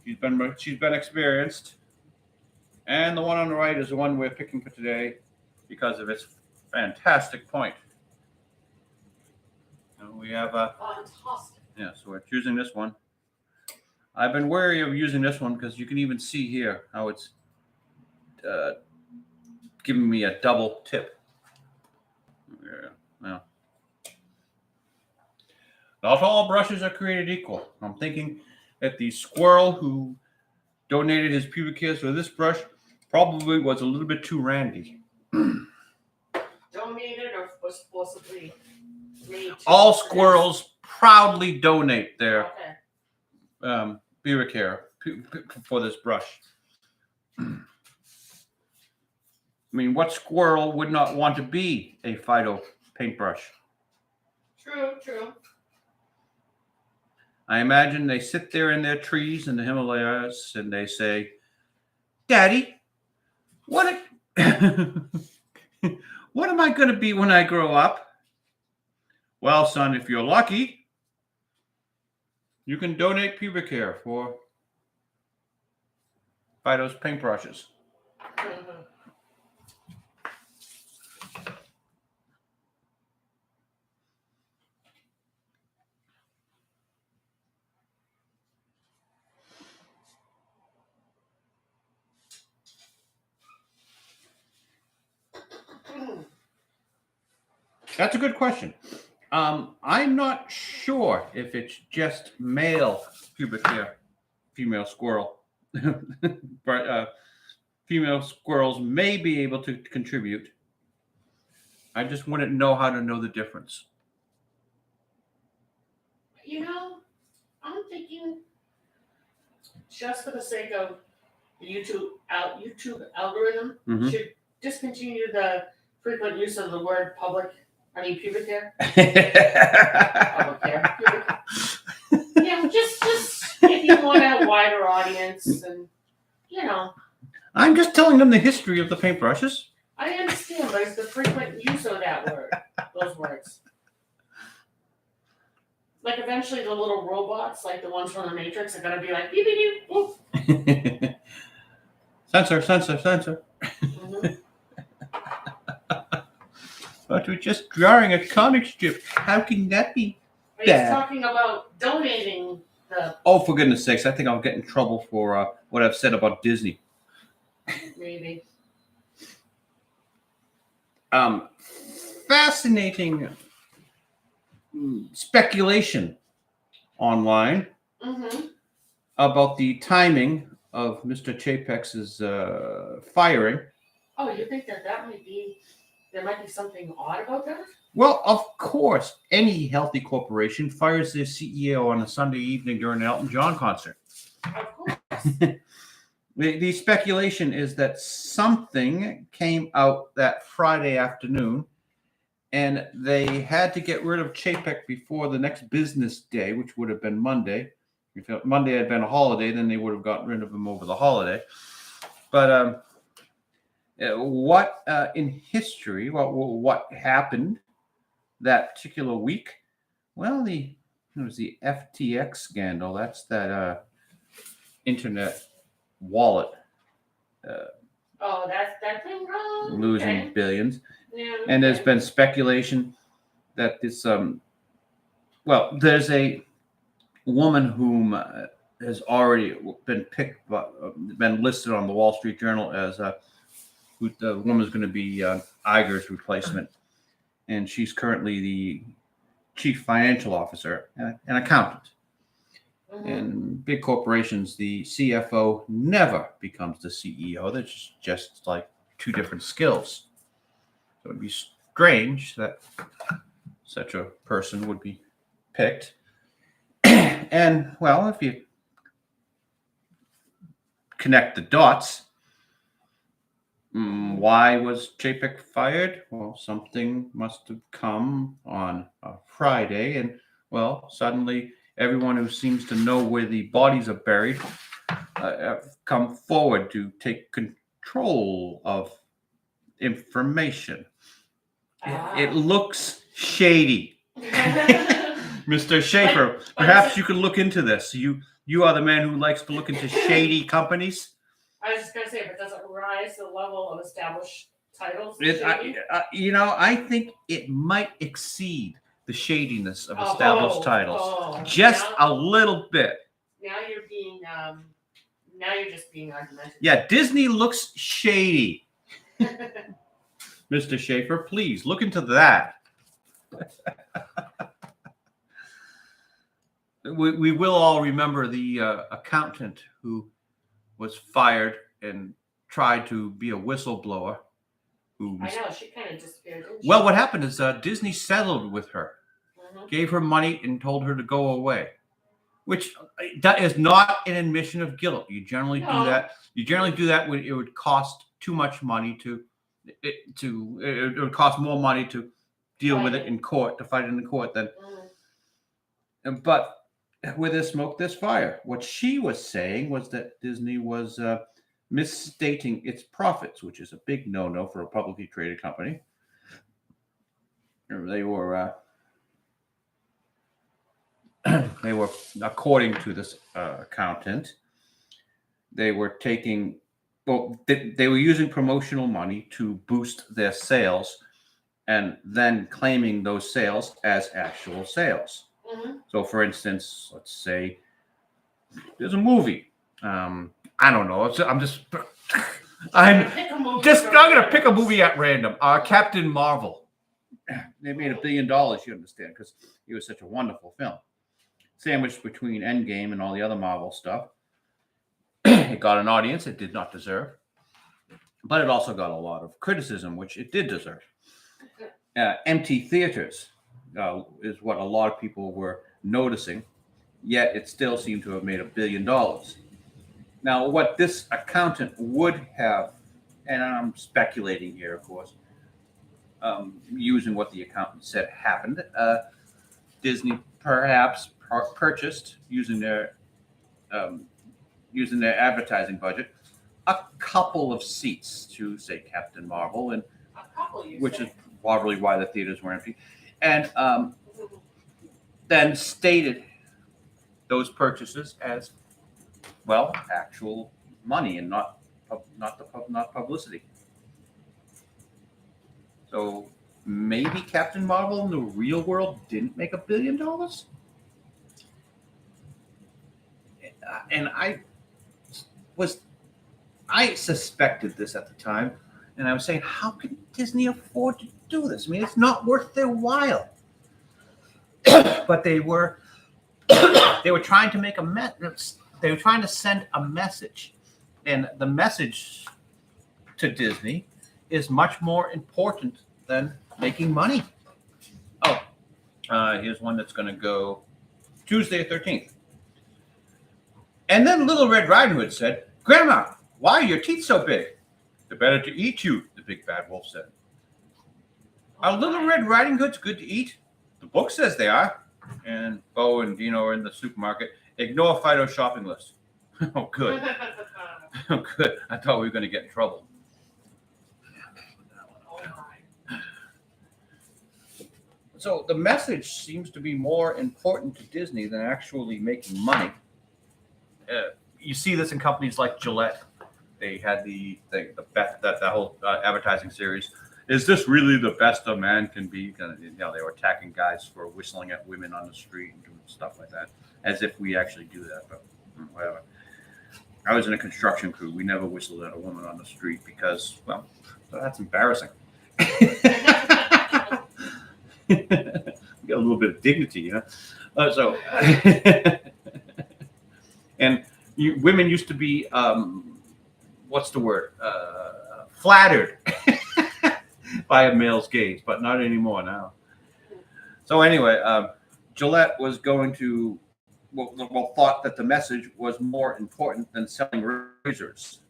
she's been experienced. And the one on the right is the one we're picking for today because of its fantastic point. We have Fantastic. yeah, so we're choosing this one. I've been wary of using this one because you can even see here how it's giving me a double tip. Yeah. Not all brushes are created equal. I'm thinking that the squirrel who donated his pubic hairs for this brush probably was a little bit too randy. Donated or was possibly made to All produce? squirrels proudly donate their Okay. pubic hair for this brush. I mean, what squirrel would not want to be a Phydeaux paintbrush? True. I imagine they sit there in their trees in the Himalayas and they say, "Daddy, what am I going to be when I grow up?" Well, son, if you're lucky, you can donate pubic hair for Phydeaux's paintbrushes. Mm-hmm. That's a good question. I'm not sure if it's just male pubic hair, female squirrel, but female squirrels may be able to contribute. I just wouldn't know how to know the difference. I'm thinking just for the sake of the YouTube algorithm Mhm. should discontinue the frequent use of the word pubic hair. Public hair. Pubic. Just if you want a wider audience and I'm just telling them the history of the paintbrushes. I understand, but it's the frequent use of that word, those words. Like eventually the little robots, like the ones from the Matrix, are gonna be like beep beep beep. Oof. Censor. Mhm. But we're just drawing a comic strip. How can that be? But he's talking about donating the Oh, for goodness sakes. I think I'll get in trouble for what I've said about Disney. maybe. Fascinating speculation online Mm-hmm. about the timing of Mr. Chapex's firing. Oh, you think there might be something odd about that? Well, of course, any healthy corporation fires their CEO on a Sunday evening during an Elton John concert. Of course. The speculation is that something came out that Friday afternoon, and they had to get rid of Chapek before the next business day, which would have been Monday. If Monday had been a holiday, then they would have gotten rid of him over the holiday. But what in history, what happened that particular week? Well, it was the FTX scandal. That's that internet wallet That's that thing wrong. losing Okay. billions. Yeah, And there's okay. been speculation that this there's a woman whom has already been been listed on the Wall Street Journal as who the woman's going to be Iger's replacement, and she's currently the chief financial officer and an accountant. Mhm. In big corporations, the CFO never becomes the CEO. That's just like two different skills. So it'd be strange that such a person would be picked. And, well, if you connect the dots, why was Chapek fired? Well, something must have come on a Friday, and, well, suddenly everyone who seems to know where the bodies are buried have come forward to take control of information. It looks shady. Mr. Schaefer, perhaps you could look into this. You are the man who likes to look into shady companies. I was just gonna say, but does it rise to the level of established titles? I think it might exceed the shadiness of established titles, just a little bit. Now you're just being argumentative. Yeah, Disney looks shady. Mr. Schaefer, please look into that. We will all remember the accountant who was fired and tried to be a whistleblower. I know, she kind of disappeared, didn't she? Well, what happened is Disney settled with her, Mhm. gave her money, and told her to go away, which that is not an admission of guilt. You generally do that. You generally do that when it would cost too much money it would cost more money to deal with it in court, to fight it in court than. But where there's smoke, there's fire. What she was saying was that Disney was misstating its profits, which is a big no-no for a publicly traded company. They were, according to this accountant, they were they were using promotional money to boost their sales, and then claiming those sales as actual sales. Mm-hmm. So, for instance, let's say there's a movie. I don't know. I'm going to pick a movie at random. Captain Marvel. they made $1 billion, you understand, because it was such a wonderful film. Sandwiched between Endgame and all the other Marvel stuff. It got an audience it did not deserve, but it also got a lot of criticism, which it did deserve. Empty theaters is what a lot of people were noticing, yet it still seemed to have made $1 billion. Now, what this accountant would have, and I'm speculating here, of course, using what the accountant said happened, Disney perhaps purchased using their advertising budget a couple of seats to say Captain Marvel, and A couple, you which say. is probably why the theaters were empty, and then stated those purchases as well actual money and not publicity. So maybe Captain Marvel in the real world didn't make $1 billion. And I suspected this at the time, and I was saying, how can Disney afford to do this? I mean, it's not worth their while. But they were trying to make a message. They were trying to send a message, and the message to Disney is much more important than making money. Oh, here's one that's going to go Tuesday 13th. And then Little Red Riding Hood said, "Grandma, why are your teeth so big? They're better to eat you," the big bad wolf said. Are Little Red Riding Hoods good to eat? The book says they are. And Bo and Dino are in the supermarket. Ignore Phydeaux shopping list. Oh, good. Oh, good. I thought we were going to get in trouble. Oh my. So the message seems to be more important to Disney than actually making money. You see this in companies like Gillette. They had the whole advertising series. Is this really the best a man can be? They were attacking guys for whistling at women on the street and doing stuff like that, as if we actually do that. But whatever. I was in a construction crew. We never whistled at a woman on the street because, well, that's embarrassing. We got a little bit of dignity, you know. And women used to be, what's the word? Flattered by a male's gaze, but not anymore now. So anyway, Gillette was going to, thought that the message was more important than selling razors.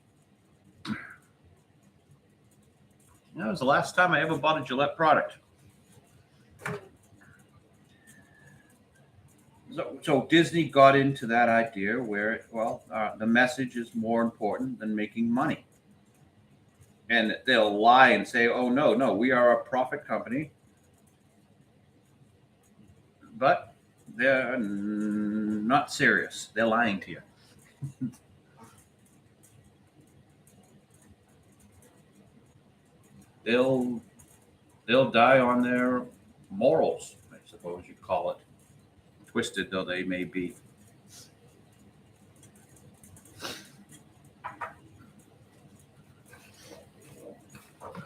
That was the last time I ever bought a Gillette product. So Disney got into that idea where, the message is more important than making money. And they'll lie and say, oh, no, we are a profit company. But they're not serious. They're lying to you. They'll die on their morals, I suppose you'd call it. Twisted though they may be.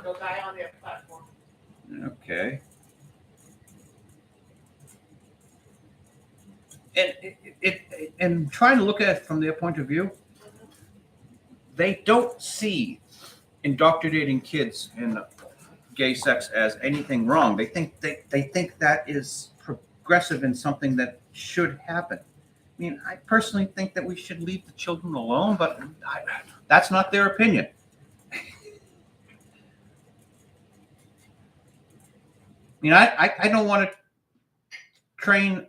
They'll die on their platform. Okay. And trying to look at it from their point of view, they don't see indoctrinating kids in gay sex as anything wrong. They think that is progressive and something that should happen. I mean, I personally think that we should leave the children alone, but that's not their opinion. I mean, I don't want to train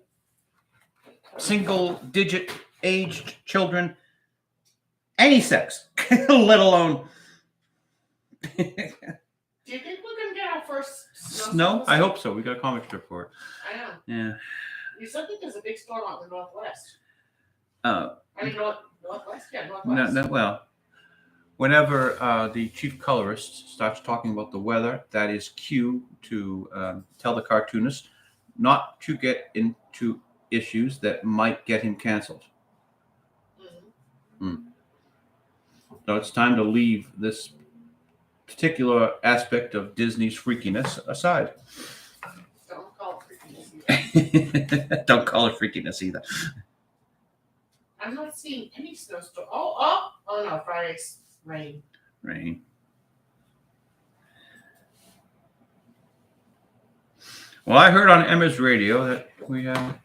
single-digit aged children any sex, let alone. Do you think we're gonna get our first Snow? I hope so. We got a comic strip for it. I know. Yeah. You said that there's a big storm out in the northwest. I mean, northwest? Yeah, northwest. No, well, whenever the chief colorist starts talking about the weather, that is cue to tell the cartoonist not to get into issues that might get him canceled. Mm-hmm. So it's time to leave this particular aspect of Disney's freakiness aside. Don't call it freakiness either. I'm not seeing any snowstorm. Oh no, Friday's rain. Rain. Well, I heard on Emma's radio that we have a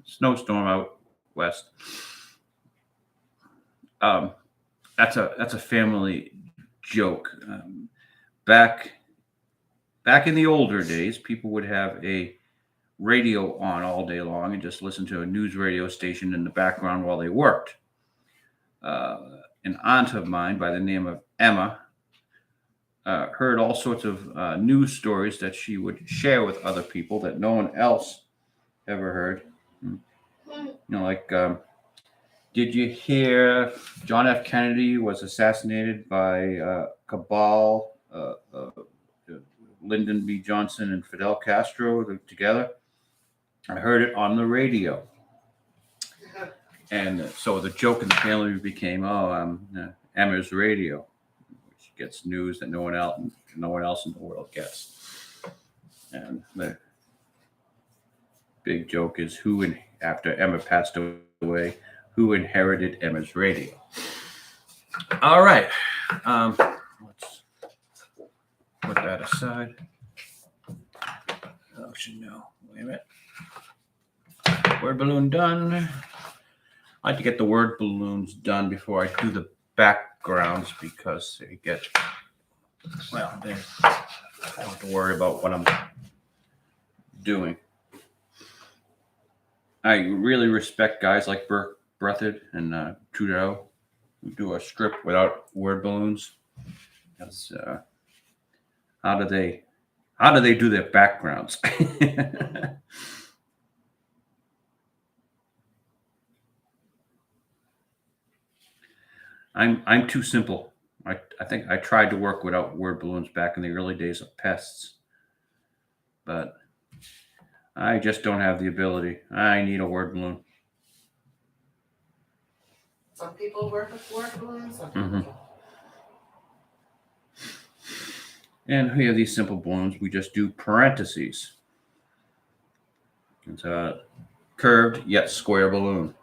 snowstorm out west. That's a family joke. Back in the older days, people would have a radio on all day long and just listen to a news radio station in the background while they worked. An aunt of mine by the name of Emma heard all sorts of news stories that she would share with other people that no one else ever heard. Like, did you hear John F. Kennedy was assassinated by cabal, Lyndon B. Johnson and Fidel Castro together? I heard it on the radio. And so the joke in the family became, Emma's radio, which gets news that no one else in the world gets. And the big joke is after Emma passed away, who inherited Emma's radio? All right, let's put that aside. Actually, no. Wait a minute. Word balloon done. I like to get the word balloons done before I do the backgrounds because they get, I don't have to worry about what I'm doing. I really respect guys like Breathed and Trudeau who do a strip without word balloons. Because how do they do their backgrounds? I'm too simple. I think I tried to work without word balloons back in the early days of pests, but I just don't have the ability. I need a word balloon. Some people work with word balloons. Some people don't. And we have these simple balloons. We just do parentheses. It's a curved yet square balloon.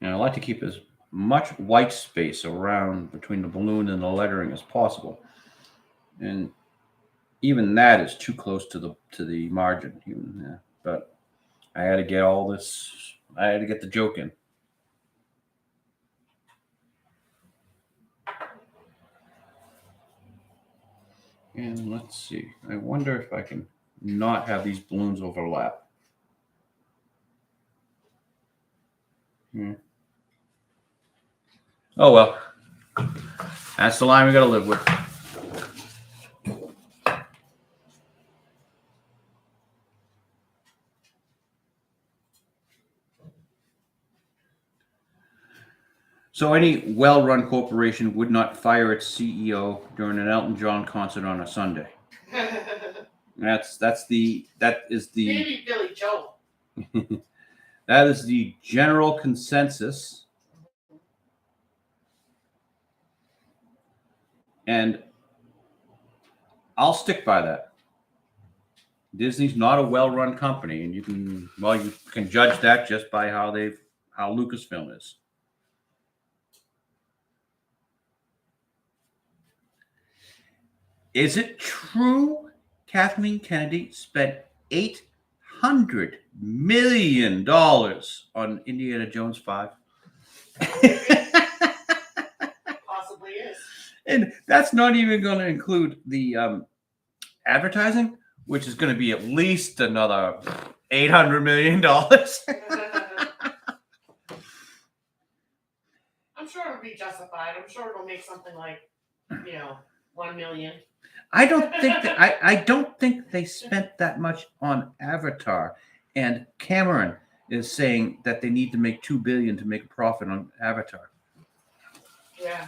And I like to keep as much white space around between the balloon and the lettering as possible. And even that is too close to the margin. But I had to get all this. I had to get the joke in. And let's see. I wonder if I can not have these balloons overlap. Oh well, that's the line we got to live with. So any well-run corporation would not fire its CEO during an Elton John concert on a Sunday. That is the Maybe Billy Joel. that is the general consensus. And I'll stick by that. Disney's not a well-run company, and you can judge that just by how Lucasfilm is. Is it true Kathleen Kennedy spent $800 million on Indiana Jones 5? Possibly is. And that's not even going to include the advertising, which is going to be at least another $800 million. I'm sure it'll be justified. I'm sure it'll make something like, 1 million. I don't think they spent that much on Avatar. And Cameron is saying that they need to make $2 billion to make a profit on Avatar. Yeah.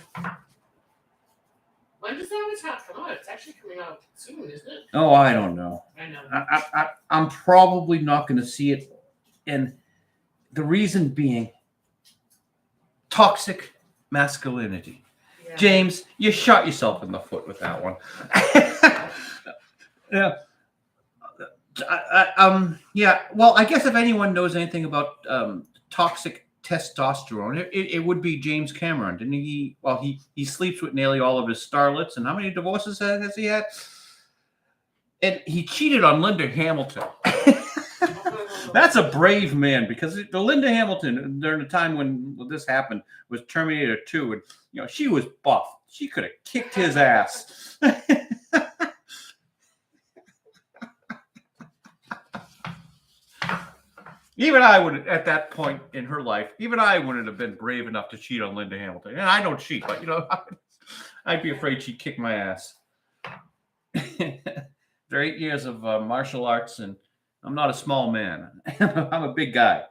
When does Avatar come out? It's actually coming out soon, isn't it? Oh, I don't know. I know. I'm probably not going to see it. And the reason being, toxic masculinity. Yeah. James, you shot yourself in the foot with that one. Yeah. Yeah. Well, I guess if anyone knows anything about toxic testosterone, it would be James Cameron, didn't he? Well, he sleeps with nearly all of his starlets, and how many divorces has he had? And he cheated on Linda Hamilton. That's a brave man, because the Linda Hamilton during the time when this happened was Terminator 2, and she was buff. She could have kicked his ass. Even I would, at that point in her life, even I wouldn't have been brave enough to cheat on Linda Hamilton. And I don't cheat, but I'd be afraid she'd kick my ass. There are 8 years of martial arts, and I'm not a small man. I'm a big guy.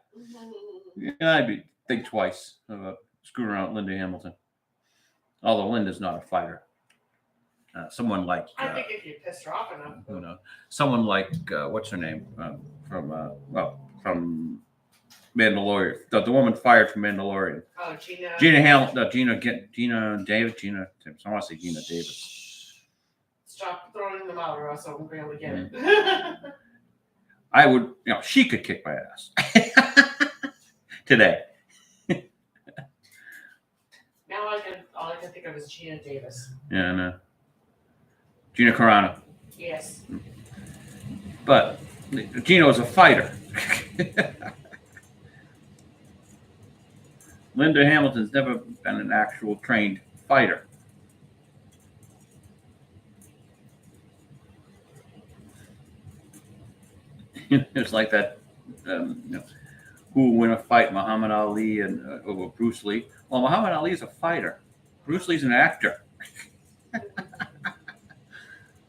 I'd think twice about screwing around with Linda Hamilton. Although Linda's not a fighter. Someone like I think if you pissed her off enough. who knows? Someone like what's her name from Mandalorian. The woman fired from Mandalorian. Oh, Gina. Gina Hamilton. No, Gina Davis. Gina. I want to say Gina Davis. Stop throwing them out, or else I won't be able to get it. I would. She could kick my ass today. Now all I can think of is Gina Davis. Yeah, I know. Gina Carano. Yes. But Gina was a fighter. Linda Hamilton's never been an actual trained fighter. It's like that. Who will win a fight, Muhammad Ali and over Bruce Lee? Well, Muhammad Ali is a fighter. Bruce Lee's an actor.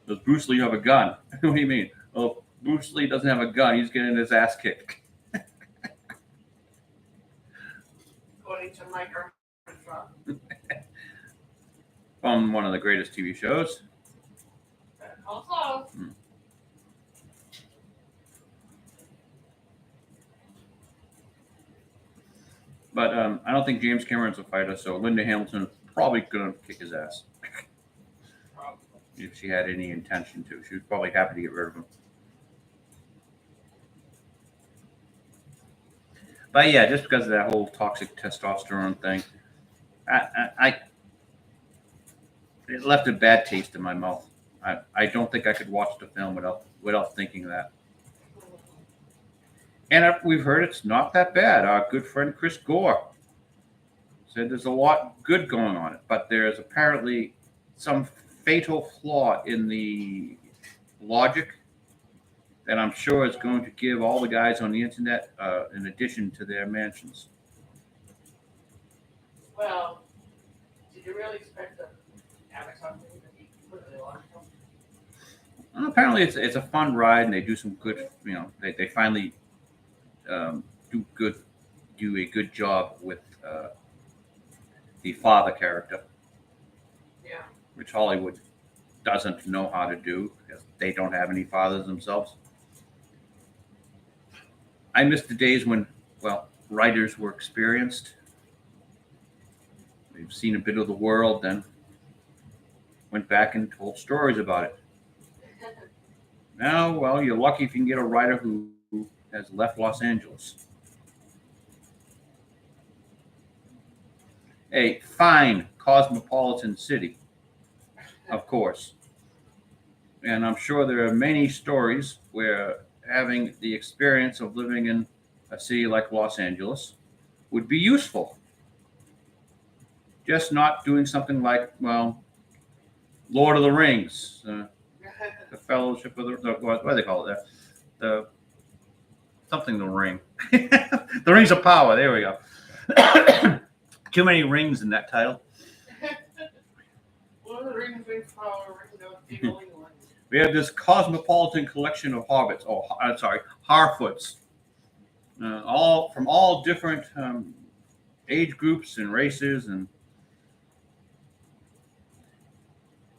Does Bruce Lee have a gun? What do you mean? Oh, Bruce Lee doesn't have a gun. He's getting his ass kicked. According to Mike Armstrong. From one of the greatest TV shows. Also. But I don't think James Cameron's a fighter, so Linda Hamilton is probably going to kick his ass. If she had any intention to. She was probably happy to get rid of him. But yeah, just because of that whole toxic testosterone thing, it left a bad taste in my mouth. I don't think I could watch the film without thinking that. And we've heard it's not that bad. Our good friend Chris Gore said there's a lot good going on it, but there's apparently some fatal flaw in the logic that I'm sure is going to give all the guys on the internet an addition to their mansions. Well, did you really expect the Avatar movie to be completely logical? Well, apparently, it's a fun ride, and they do some good. They finally do a good job with the father character. Yeah. Which Hollywood doesn't know how to do because they don't have any fathers themselves. I miss the days when, writers were experienced. They've seen a bit of the world, then went back and told stories about it. Now, you're lucky if you can get a writer who has left Los Angeles. A fine cosmopolitan city, of course. And I'm sure there are many stories where having the experience of living in a city like Los Angeles would be useful. Just not doing something like, Lord of the Rings, the Fellowship of what do they call it? The something the ring. The Rings of Power. There we go. Too many rings in that title. Lord of the Rings, Power, England. We have this cosmopolitan collection of hobbits. Harfoots. All from all different age groups and races, and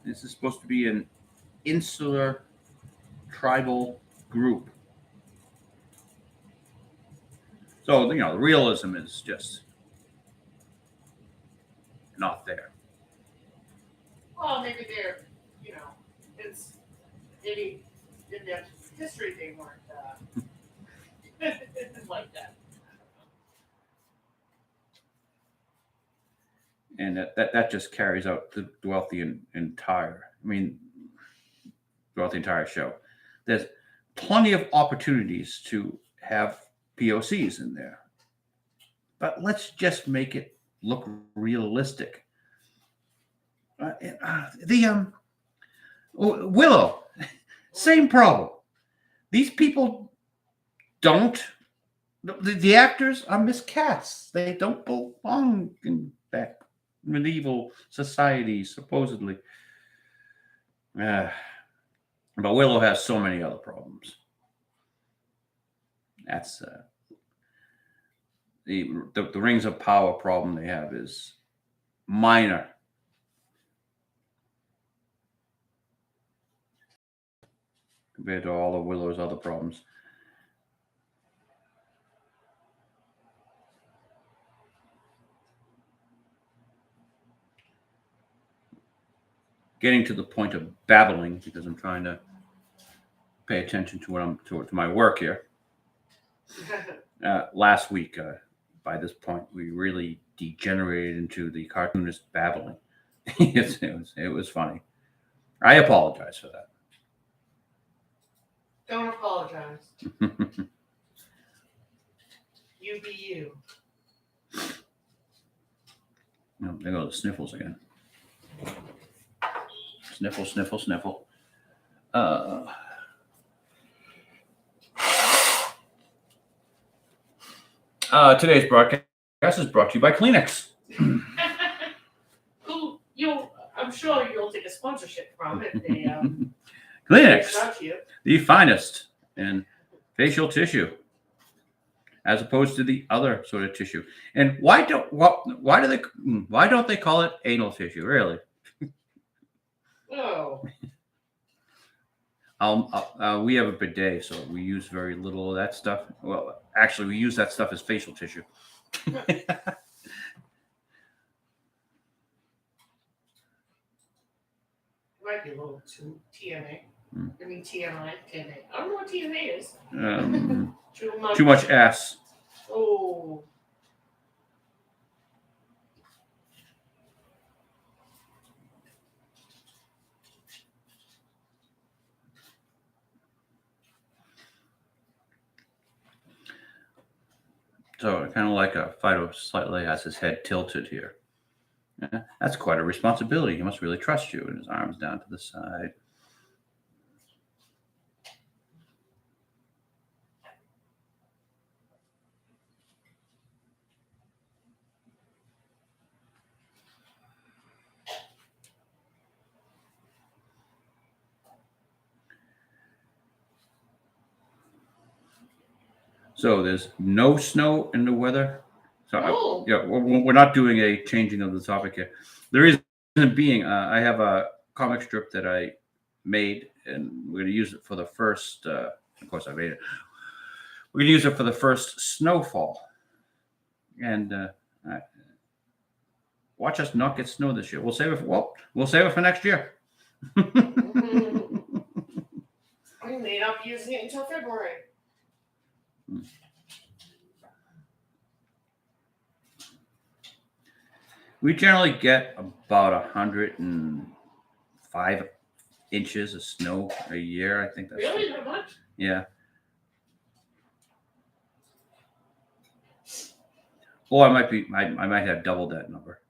this is supposed to be an insular tribal group. So the realism is just not there. Well, maybe they're, it's maybe in their history they weren't like that. And that just carries out throughout the entire. I mean, throughout the entire show, there's plenty of opportunities to have POCs in there, but let's just make it look realistic. Willow, same problem. These people don't. The actors are miscast. They don't belong in that medieval society, supposedly. But Willow has so many other problems. That's the Rings of Power problem they have is minor. Compared to all of Willow's other problems. Getting to the point of babbling because I'm trying to pay attention to what to my work here. Last week, by this point, we really degenerated into the cartoonist babbling. it was funny. I apologize for that. Don't apologize. You be you. Oh, there go the sniffles again. Sniffle, sniffle, sniffle. Today's broadcast is brought to you by Kleenex. Who I'm sure you'll take a sponsorship from if they reach Kleenex, out to you. the finest in facial tissue, as opposed to the other sort of tissue. And why don't they call it anal tissue? Really? Oh. We have a bidet, so we use very little of that stuff. Well, actually, we use that stuff as facial tissue. Might be a little too TNA. I mean TMI, TNA. I don't know what TNA is. Too much ass. Oh. So kind of like a Phydeaux slightly has his head tilted here. That's quite a responsibility. He must really trust you. And his arms down to the side. So there's no snow in the weather. So we're not doing a changing of the topic here. There is being. I have a comic strip that I made, and we're going to use it for the first. Of course, I made it. We're going to use it for the first snowfall, and watch us not get snow this year. We'll save it. We'll save it for next year. We may not be using it until February. We generally get about 105 inches of snow a year. I think that's Really that much? Yeah. Or I might have doubled that number.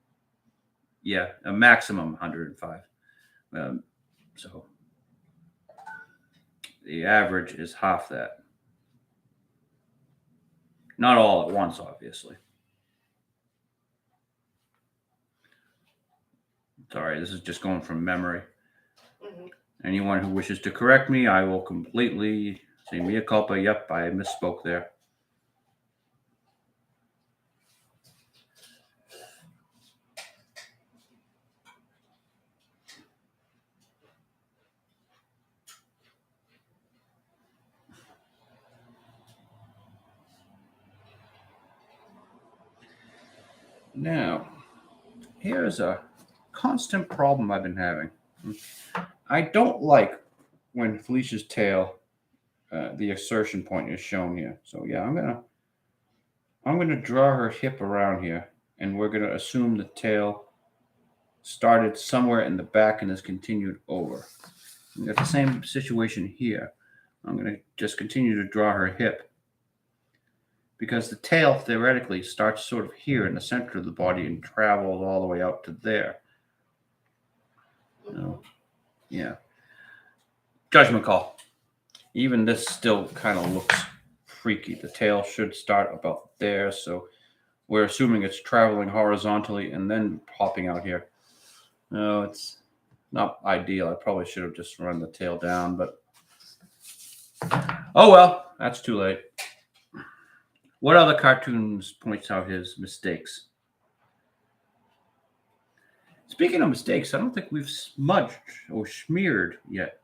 Yeah, a maximum 105. So the average is half that. Not all at once, obviously. Sorry, this is just going from memory. Mm-hmm. Anyone who wishes to correct me, I will completely say mea culpa. Yep, I misspoke there. Now, here's a constant problem I've been having. I don't like when Felicia's tail, the assertion point is shown here. So yeah, I'm gonna draw her hip around here, and we're gonna assume the tail started somewhere in the back and has continued over. We got the same situation here. I'm gonna just continue to draw her hip, because the tail theoretically starts sort of here in the center of the body and travels all the way out to there. No. Yeah. Judgment call. Even this still kind of looks freaky. The tail should start about there, so we're assuming it's traveling horizontally and then popping out here. No, it's not ideal. I probably should have just run the tail down, but oh well, that's too late. What other cartoons points out his mistakes? Speaking of mistakes, I don't think we've smudged or smeared yet.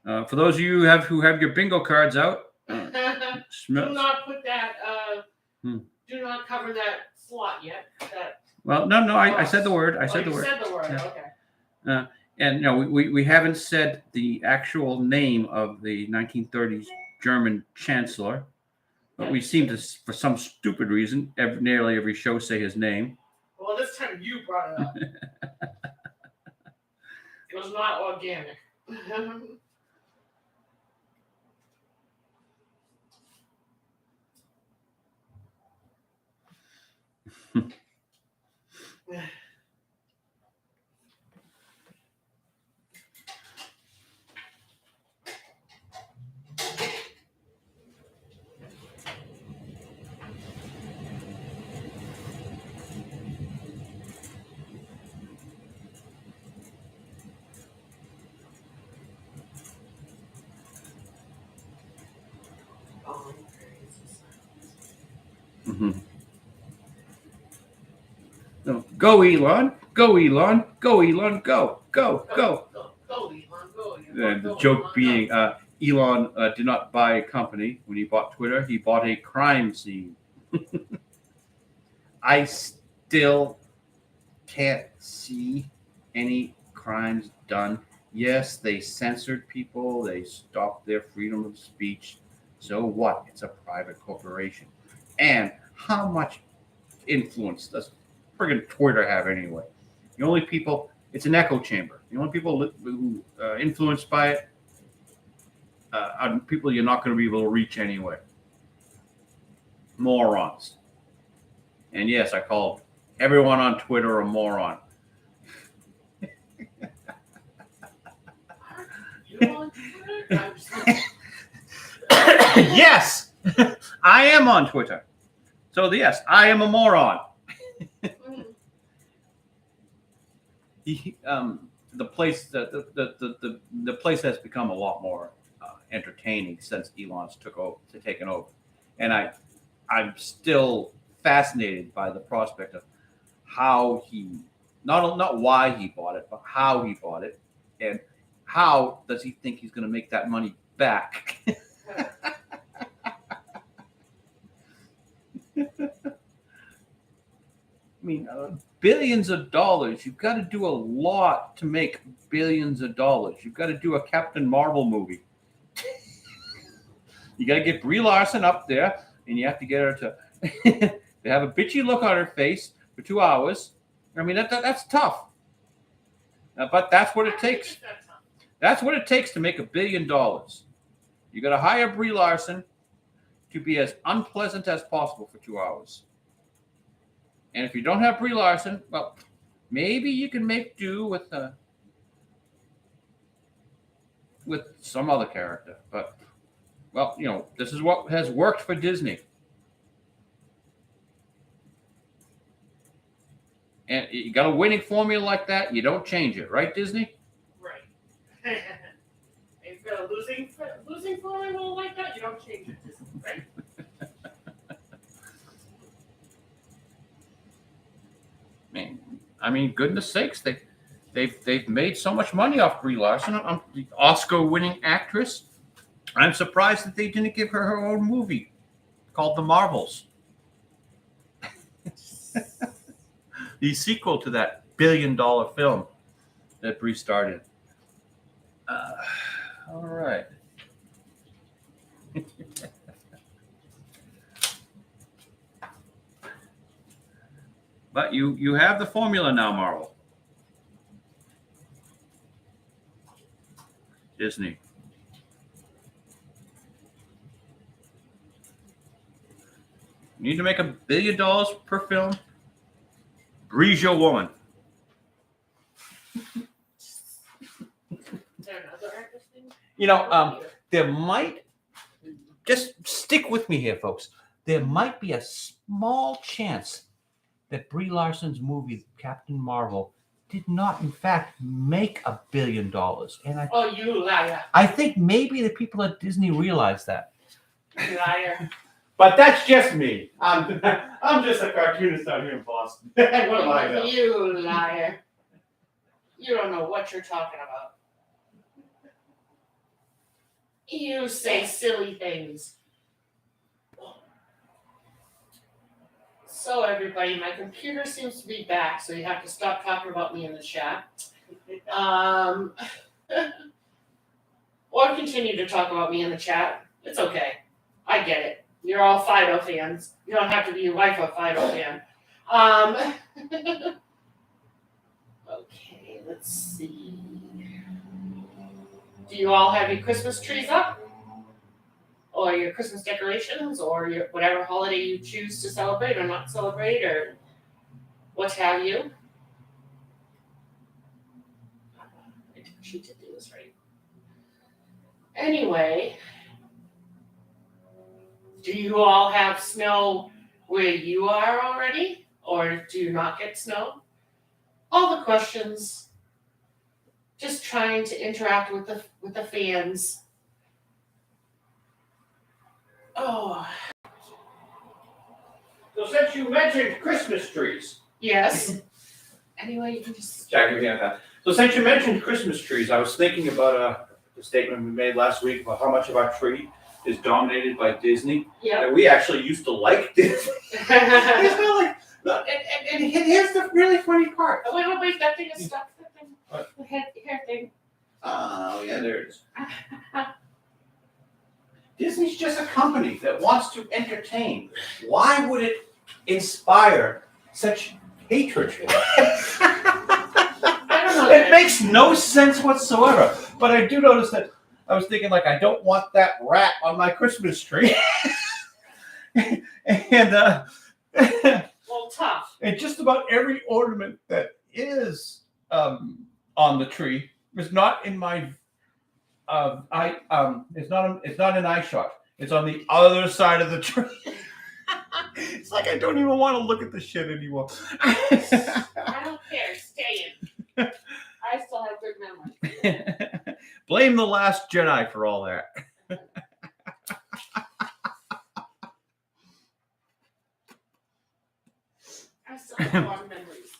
For those of you who have your bingo cards out, Do not put that. Do not cover that slot yet. Well, no, I said the word. I said the word. Said the word. Yeah. Okay. And no, we haven't said the actual name of the 1930s German chancellor, but we seem to, for some stupid reason, nearly every show say his name. Well, this time you brought it up. It was not organic. Mm-hmm. No, go Elon, go Elon, go Elon, go, go, go. Go, Elon, go. And the joke being, Elon did not buy a company when he bought Twitter. He bought a crime scene. I still can't see any crimes done. Yes, they censored people. They stopped their freedom of speech. So what? It's a private corporation. And how much influence does friggin' Twitter have anyway? The only people, it's an echo chamber. The only people who influenced by it are people you're not going to be able to reach anyway. Morons. And yes, I call everyone on Twitter a moron. You on Twitter? Yes, I am on Twitter. So yes, I am a moron. The place the place has become a lot more entertaining since Elon's taken over, and I'm still fascinated by the prospect of how he not why he bought it, but how he bought it, and how does he think he's going to make that money back. I mean, billions of dollars. You've got to do a lot to make billions of dollars. You've got to do a Captain Marvel movie. You got to get Brie Larson up there, and you have to get her to have a bitchy look on her face for 2 hours. I mean, that's tough. But that's what it takes. That's what it takes to make $1 billion. You got to hire Brie Larson to be as unpleasant as possible for 2 hours. And if you don't have Brie Larson, well, maybe you can make do with some other character. But, well, you know, this is what has worked for Disney. And you got a winning formula like that, you don't change it, right, Disney? Right. If you've got a losing formula like that, you don't change it, right? I mean, goodness sakes, they've made so much money off Brie Larson, the Oscar-winning actress. I'm surprised that they didn't give her own movie called The Marvels. the sequel to that $1 billion film that Bree started. All right. But you have the formula now, Marvel. Disney. You need to make $1 billion per film. Breeze your woman. Is there another artist thing? You know, there might, just stick with me here, folks. There might be a small chance that Brie Larson's movie Captain Marvel did not, in fact, make $1 billion. And Oh, you liar. I think maybe the people at Disney realize that. You liar. But that's just me. I'm just a cartoonist out here in Boston. What am I now? You liar. You don't know what you're talking about. You say silly things. So everybody, my computer seems to be back, so you have to stop talking about me in the chat. Or continue to talk about me in the chat. It's okay. I get it. You're all Phydeaux fans. You don't have to be a wife of Phydeaux fan. Okay, let's see. Do you all have your Christmas trees up? Or your Christmas decorations? Or your whatever holiday you choose to celebrate or not celebrate or what have you? She did do this right. Anyway, do you all have snow where you are already? Or do you not get snow? All the questions. Just trying to interact with the fans. Oh. So since you mentioned Christmas trees. Yes. Anyway, you can just. Jack, give me that. So since you mentioned Christmas trees, I was thinking about the statement we made last week about how much of our tree is dominated by Disney. Yeah. And we actually used to like Disney. It's not like, and here's the really funny part. Wait, that thing is stuck. That thing. What? The hair thing. Oh, yeah, there it is. Disney's just a company that wants to entertain. Why would it inspire such hatred? I don't know. It makes no sense whatsoever. But I do notice that I was thinking, like, I don't want that rat on my Christmas tree. And Well, tough. and just about every ornament that is on the tree is not in my it's not in eye shot. It's on the other side of the tree. It's like I don't even want to look at the shit anymore. I don't care. Stay in. I still have good memories. Blame The Last Jedi for all that. I still have a lot of memories.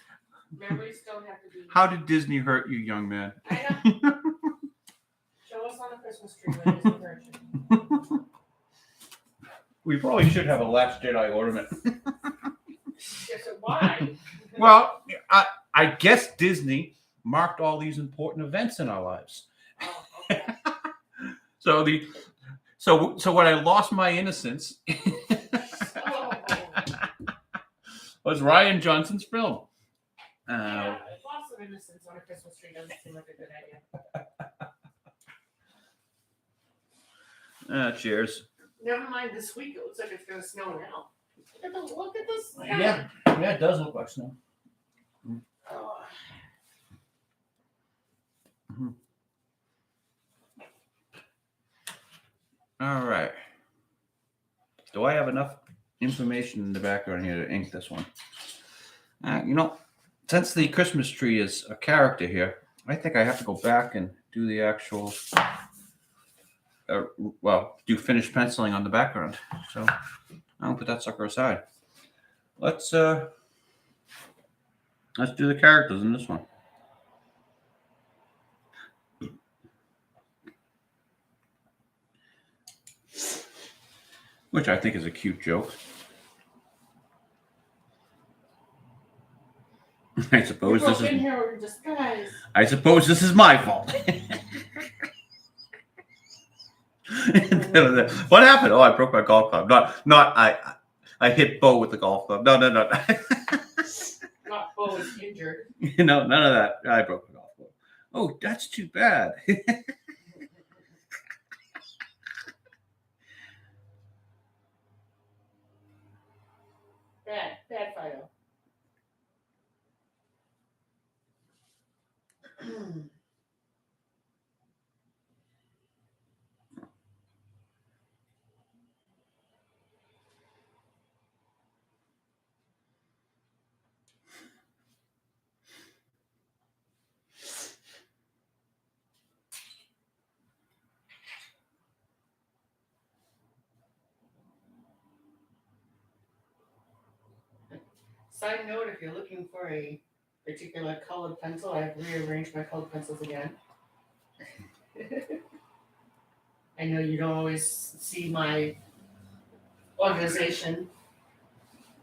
Memories don't have to be. How did Disney hurt you, young man? I know. Show us on a Christmas tree when it's virgin. We probably should have a Last Jedi ornament. Yes, so why? Well, I guess Disney marked all these important events in our lives. Oh, okay. So when I lost my innocence Oh. was Ryan Johnson's film. Yeah, lots of innocence on a Christmas tree doesn't seem like a good idea. Cheers. Never mind this week. It looks like it's gonna snow now. Look at this. Yeah, it does look like snow. Oh. All right. Do I have enough information in the background here to ink this one? Since the Christmas tree is a character here, I think I have to go back and do the actual, do finished penciling on the background. So I'll put that sucker aside. Let's do the characters in this one. Which I think is a cute joke. I You suppose broke this in is. here in disguise. I suppose this is my fault. What happened? Oh, I broke my golf club. Not. I hit Bo with the golf club. No. Not Bo is injured. No, none of that. I broke the golf club. Oh, that's too bad. Bad Phydeaux. Side note, if you're looking for a particular colored pencil, I've rearranged my colored pencils again. I know you don't always see my organization.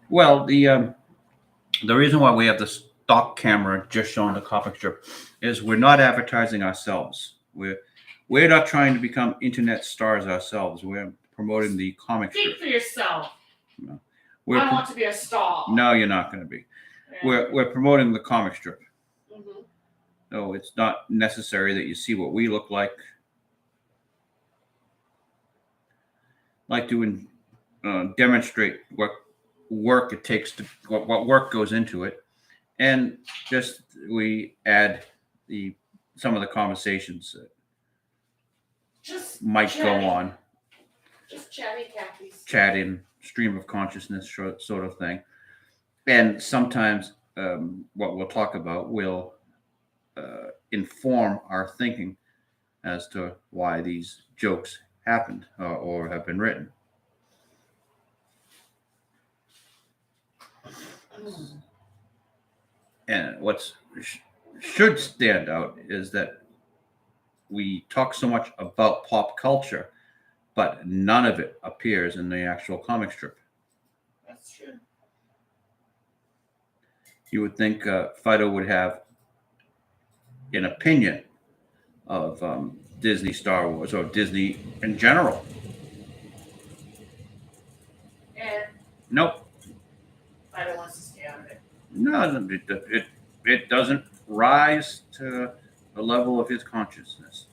Well, the reason why we have the stock camera just showing the comic strip is we're not advertising ourselves. We're not trying to become internet stars ourselves. We're promoting the comic Speak strip. for yourself. No. I want to be a star. No, you're not going to be. Yeah. We're promoting the comic strip. Mhm. No, it's not necessary that you see what we look like. Like to demonstrate what work it takes to what work goes into it, and just we add some of the conversations that Just might chatty. go on, Just chatty Cathy's. chatting, stream of consciousness sort of thing, and sometimes what we'll talk about will inform our thinking as to why these jokes happened or have been written. And what should stand out is that we talk so much about pop culture, but none of it appears in the actual comic strip. That's true. You would think Phydeaux would have an opinion of Disney Star Wars or Disney in general. And Nope. Phydeaux wants to stay out of it. No, it doesn't rise to the level of his consciousness.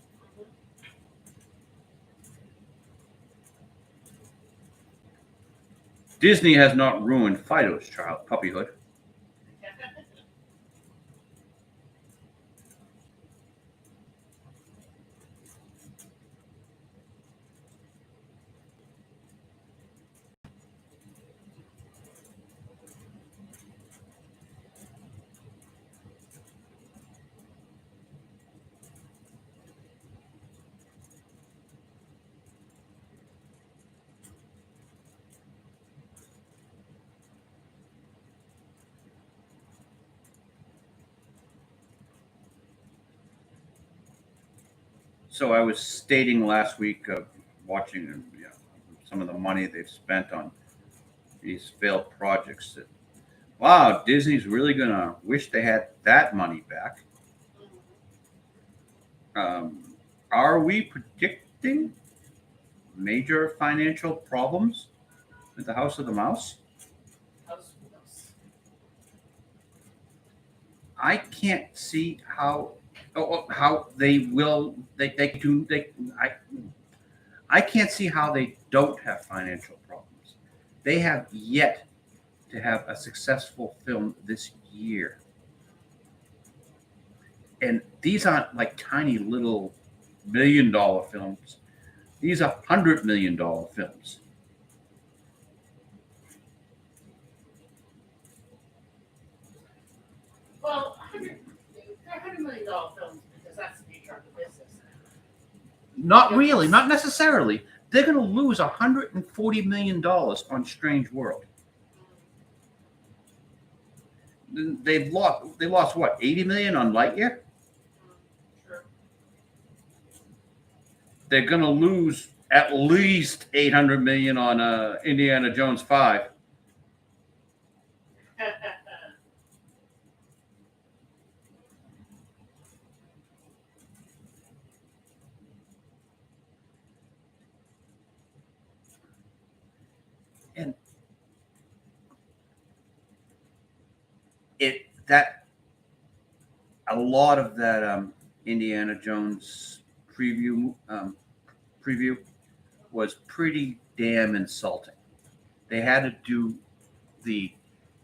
Disney has not ruined Phydeaux's puppyhood. So I was stating last week of watching some of the money they've spent on these failed projects that, wow, Disney's really going to wish they had that money back. Are we predicting major financial problems with the House of the Mouse? I can't see how they will. I can't see how they don't have financial problems. They have yet to have a successful film this year. And these aren't like tiny little $1 million films. These are $100 million films. Well, they're $100 million films because that's the nature of the business. Not really, not necessarily. They're going to lose $140 million on Strange World. They lost what, 80 million on Lightyear? Sure. They're going to lose at least 800 million on Indiana Jones 5. And a lot of that Indiana Jones preview was pretty damn insulting. They had to do the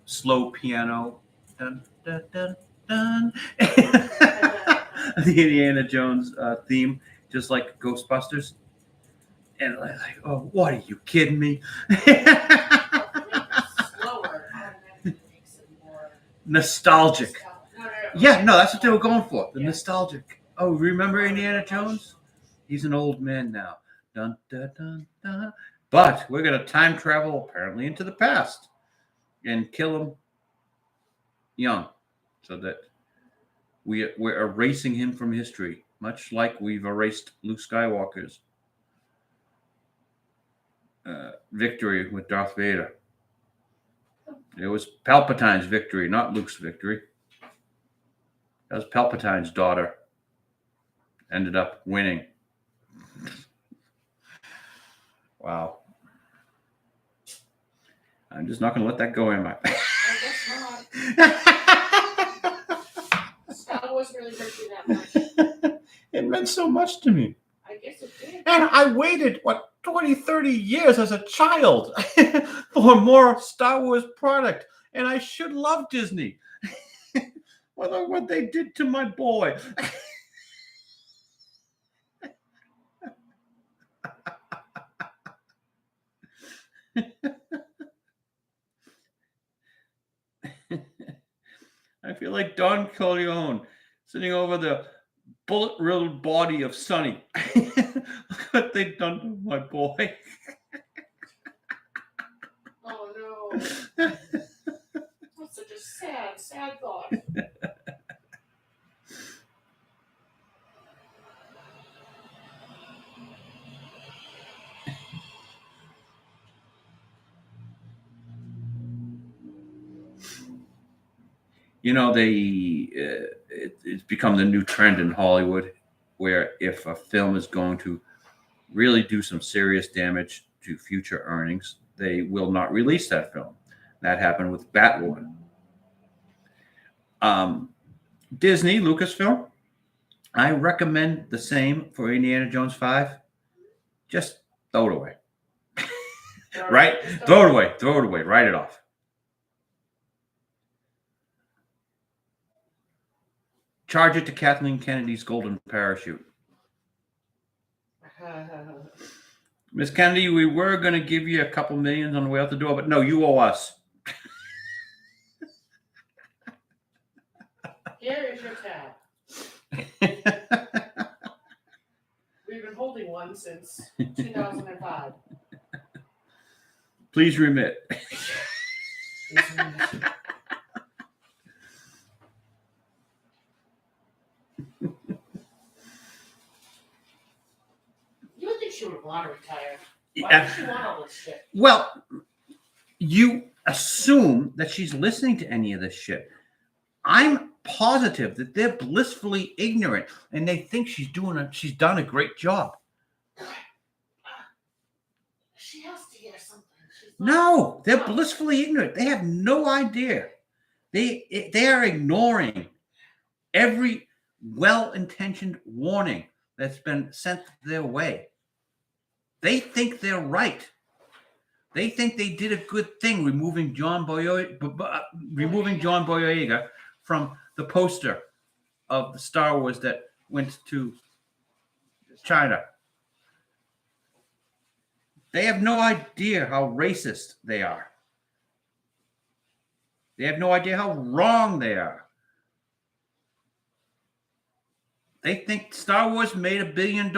slow piano, dun dun dun dun, the Indiana Jones theme, just like Ghostbusters. And like, oh, what are you kidding me? Slower, automatically makes it more Nostalgic. nostalgic. Yeah, no, that's what they were going for. The Yeah. nostalgic. Oh, remember Indiana Jones? He's an old man now. Dun, dun, dun, dun. But we're going to time travel apparently into the past and kill him young so that we're erasing him from history, much like we've erased Luke Skywalker's victory with Darth Vader. It was Palpatine's victory, not Luke's victory. That was Palpatine's daughter. Ended up winning. Wow. I'm just not going to let that go in my. I guess not. Star Wars really hurt you that much. It meant so much to me. I guess it did. And I waited, 20, 30 years as a child for more Star Wars product. And I should love Disney. What they did to my boy. I feel like Don Corleone sitting over the bullet-riddled body of Sonny. Look what they've done to my boy. Oh no. That's such a sad thought. You know, it's become the new trend in Hollywood, where if a film is going to really do some serious damage to future earnings, they will not release that film. That happened with Batwoman. Disney, Lucasfilm, I recommend the same for Indiana Jones 5. Just throw it away. Right? Throw it away. Write it off. Charge it to Kathleen Kennedy's golden parachute. Miss Kennedy, we were going to give you a couple millions on the way out the door, but no, you owe us. Here is your tab. We've been holding one since 2005. Please remit. You would think she would want to retire. Why Yeah. does she want all this shit? Well, you assume that she's listening to any of this shit. I'm positive that they're blissfully ignorant and they think she's done a great job. She has to hear something. She's No, they're blissfully ignorant. They have no idea. They are ignoring every well-intentioned warning that's been sent their way. They think they're right. They think they did a good thing removing John Boyega from the poster of the Star Wars that went to China. They have no idea how racist they are. They have no idea how wrong they are. They think Star Wars made $1 billion.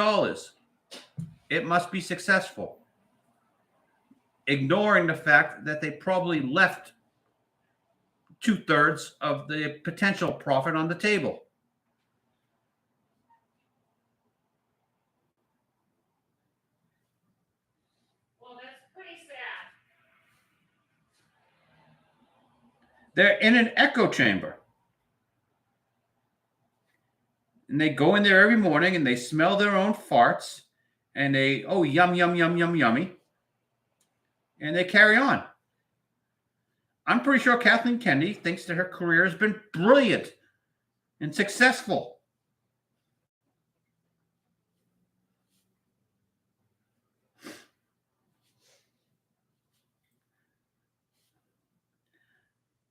It must be successful. Ignoring the fact that they probably left 2/3 of the potential profit on the table. Well, that's pretty sad. They're in an echo chamber. And they go in there every morning and they smell their own farts and they, oh, yum, yum, yum, yum, yummy. and they carry on. I'm pretty sure Kathleen Kennedy thinks that her career has been brilliant and successful.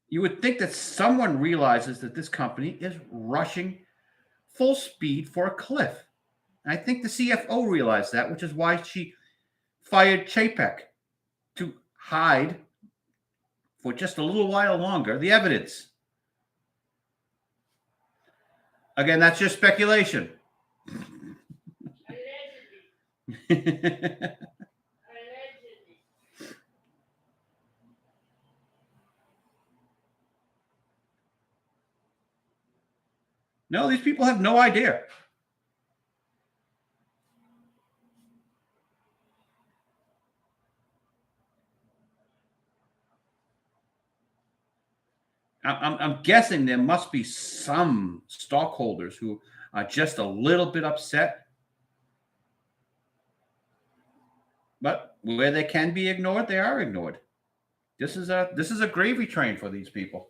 You would think that someone realizes that this company is rushing full speed for a cliff. And I think the CFO realized that, which is why she fired Chapek to hide for just a little while longer the evidence. Again, that's just speculation. No, these people have no idea. I'm guessing there must be some stockholders who are just a little bit upset. But where they can be ignored, they are ignored. This is a gravy train for these people.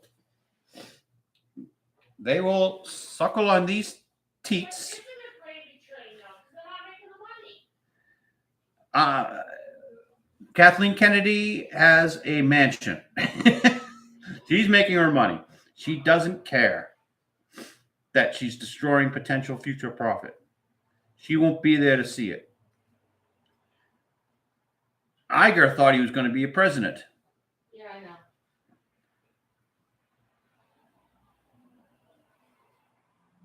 They will suckle on these teats. Kathleen Kennedy has a mansion. She's making her money. She doesn't care that she's destroying potential future profit. She won't be there to see it. Iger thought he was going to be a president. Yeah, I know.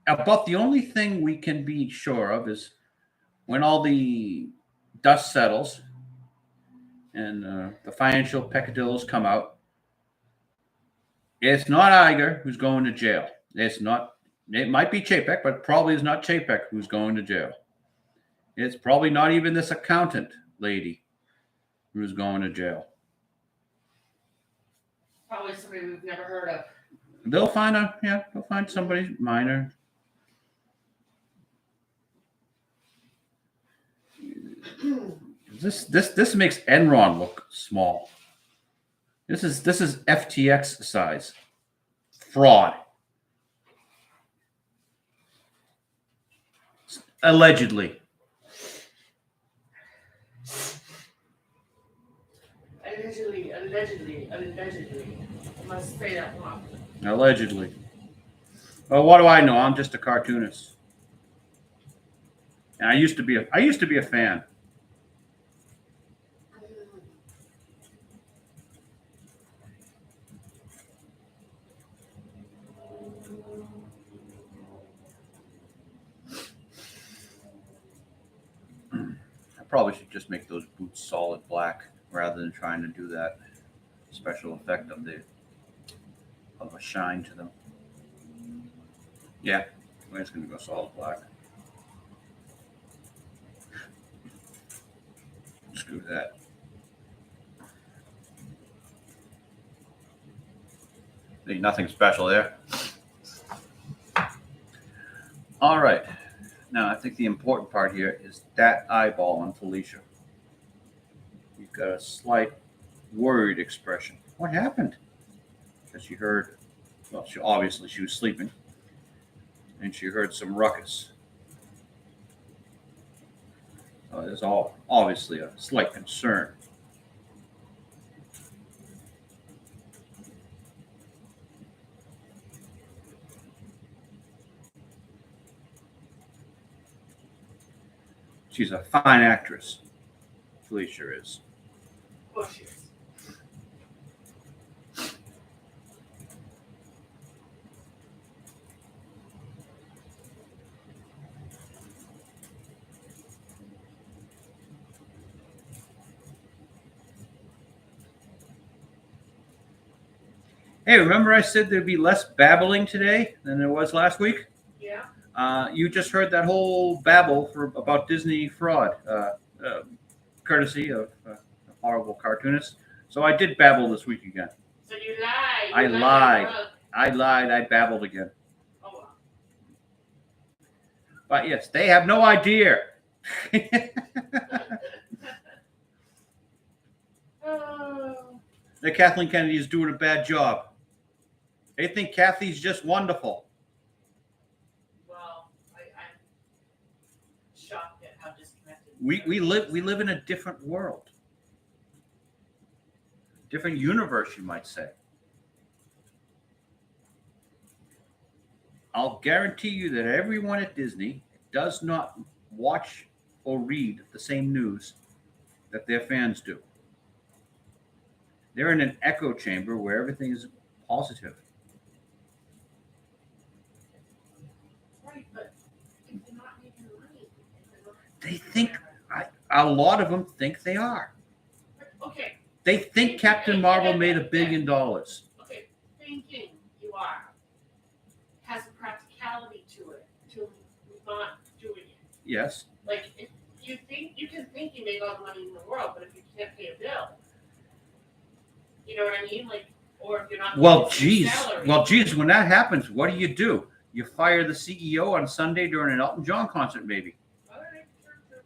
About the only thing we can be sure of is when all the dust settles and the financial peccadillos come out, it's not Iger who's going to jail. It's not. It might be Chapek, but probably is not Chapek who's going to jail. It's probably not even this accountant lady who's going to jail. Probably somebody we've never heard of. They'll find somebody minor. This makes Enron look small. This is FTX size. Fraud. Allegedly. Allegedly. I must say that one. Allegedly. Well, what do I know? I'm just a cartoonist. And I used to be a fan. I probably should just make those boots solid black rather than trying to do that special effect of a shine to them. Yeah, we're just gonna go solid black. Screw that. Ain't nothing special there. All right. Now, I think the important part here is that eyeball on Felicia. You've got a slight worried expression. What happened? Because she heard, well, she was sleeping, and she heard some ruckus. There's obviously a slight concern. She's a fine actress. Felicia is. Of course she is. Hey, remember I said there'd be less babbling today than there was last week? Yeah. You just heard that whole babble about Disney fraud, courtesy of a horrible cartoonist. So I did babble this week again. So you lied. I lied. I lied. I babbled again. Oh, well. But yes, they have no idea. that Kathleen Kennedy is doing a bad job. They think Kathy's just wonderful. Well, I'm shocked at how disconnected. We live in a different world, different universe, you might say. I'll guarantee you that everyone at Disney does not watch or read the same news that their fans do. They're in an echo chamber where everything is positive. Right, but if they're not making money, They think, a lot of them think they are. okay, They think Captain Marvel made $1 billion. okay, thinking you are has a practicality to it, to not doing it. Yes. Like, if you think you can think you make all the money in the world, but if you can't pay a bill, you know what I mean? Like, or if you're not Well, getting your geez. salary. Well, geez. When that happens, what do? You fire the CEO on Sunday during an Elton John concert, maybe. All right, sure.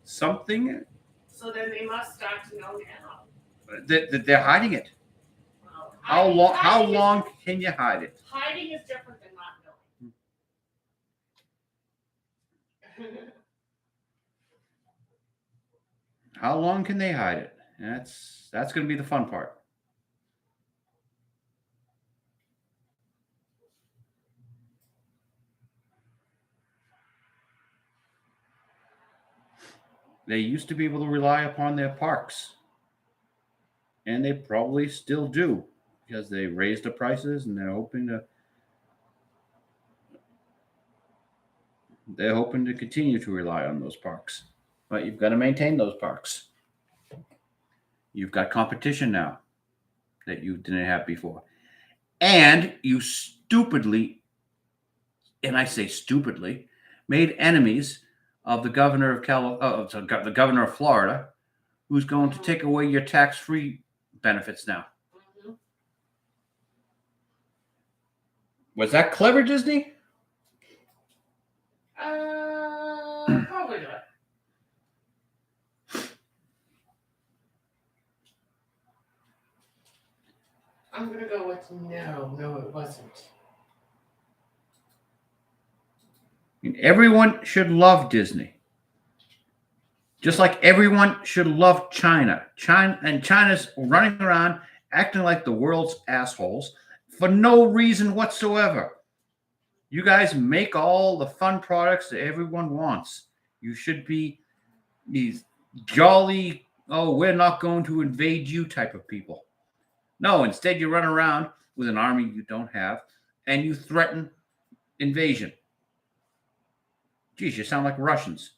Something So then they must start to know now. that they're hiding it. Well, How long? How hiding is- long can you hide it? Hiding is different than not knowing. How long can they hide it? That's going to be the fun part. They used to be able to rely upon their parks, and they probably still do because they raised the prices and they're hoping to continue to rely on those parks. But you've got to maintain those parks. You've got competition now that you didn't have before. And you stupidly, and I say stupidly, made enemies of the governor of the governor of Florida, who's going to take away your tax-free benefits now. Mhm. Was that clever, Disney? Probably not. I'm gonna go with no, it wasn't. Everyone should love Disney. Just like everyone should love China. China's running around acting like the world's assholes for no reason whatsoever. You guys make all the fun products that everyone wants. You should be these jolly, oh, we're not going to invade you type of people. No, instead you run around with an army you don't have and you threaten invasion. Geez, you sound like Russians.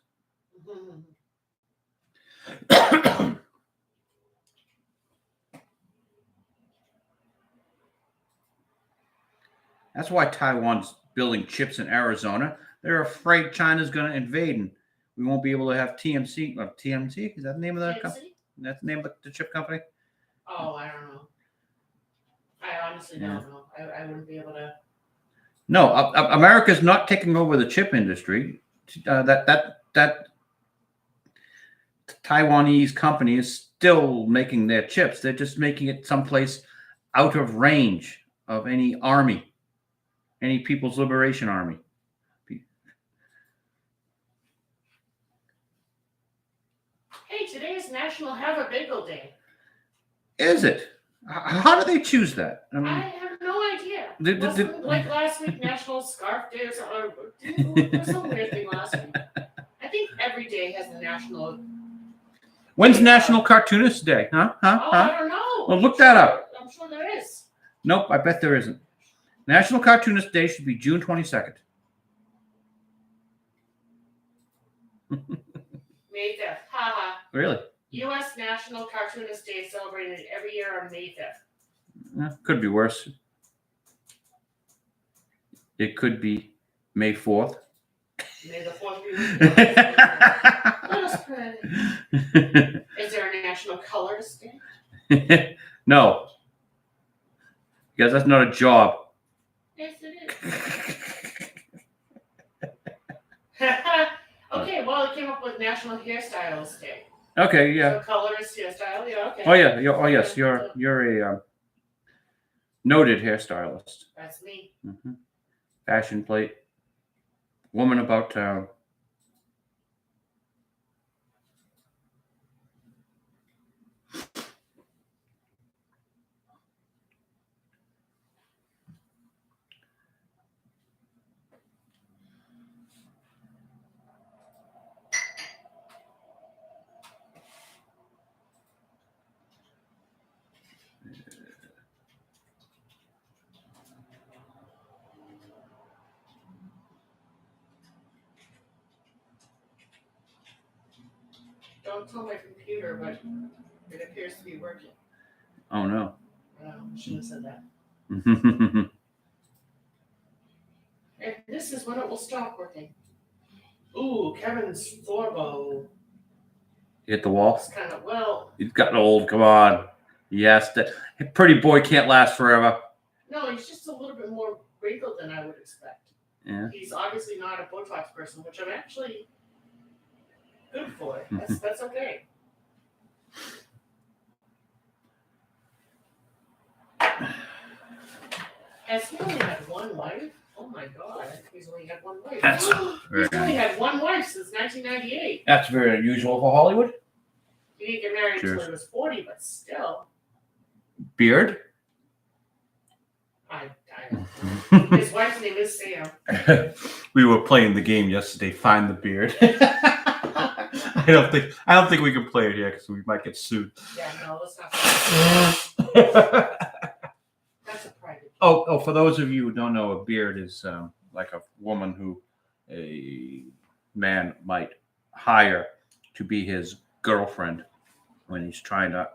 That's why Taiwan's building chips in Arizona. They're afraid China's going to invade and we won't be able to have TMC. TMC? Is that the name of the company? That's the name of the chip company? Oh, I don't know. I honestly don't know. I wouldn't be able to. No, America's not taking over the chip industry. That Taiwanese company is still making their chips. They're just making it someplace out of range of any army, any People's Liberation Army. Hey, today is National Have a Bagel Day. Is it? How do they choose that? I have no idea. Did- Wasn't like last week National Scarf Day or something? There was some weird thing last week. I think every day has a national. When's National Cartoonist Day? Huh? I don't know. Well, look that up. I'm sure there is. Nope, I bet there isn't. National Cartoonist Day should be June 22nd. May 5th. Haha. Really? U.S. National Cartoonist Day celebrated every year on May 5th. Could be worse. It could be May 4th. May the 4th be with you. Let us pray. Is there a National Colorist Day? No. Because that's not a job. Yes, it is. Okay, well, it came up with National Hairstylist Day. Okay, yeah. So colorist hairstyle, yeah, okay. Oh yeah. Oh yes. You're a noted hairstylist. That's me. Mm-hmm. Fashion plate. Woman about town. Don't tell my computer, but it appears to be working. Oh no. I shouldn't have said that. And this is when it will stop working. Ooh, Kevin's Thorbo. Hit the wall. It's kind of, well, He's gotten old. Come on. Yes, that pretty boy can't last forever. no, he's just a little bit more wrinkled than I would expect. Yeah. He's obviously not a Botox person, which I'm actually good for. That's okay. Has he only had one wife? Oh my god, I think he's only had one wife. That's He's only had one wife since 1998. That's very unusual for Hollywood. He didn't get married until Cheers. he was 40, but still. Beard. I don't know. His wife's name is Sam. We were playing the game yesterday. Find the beard. I don't think we can play it here because we might get sued. Yeah, no, let's not. That's a private game. Oh, for those of you who don't know, a beard is like a woman who a man might hire to be his girlfriend when he's trying to,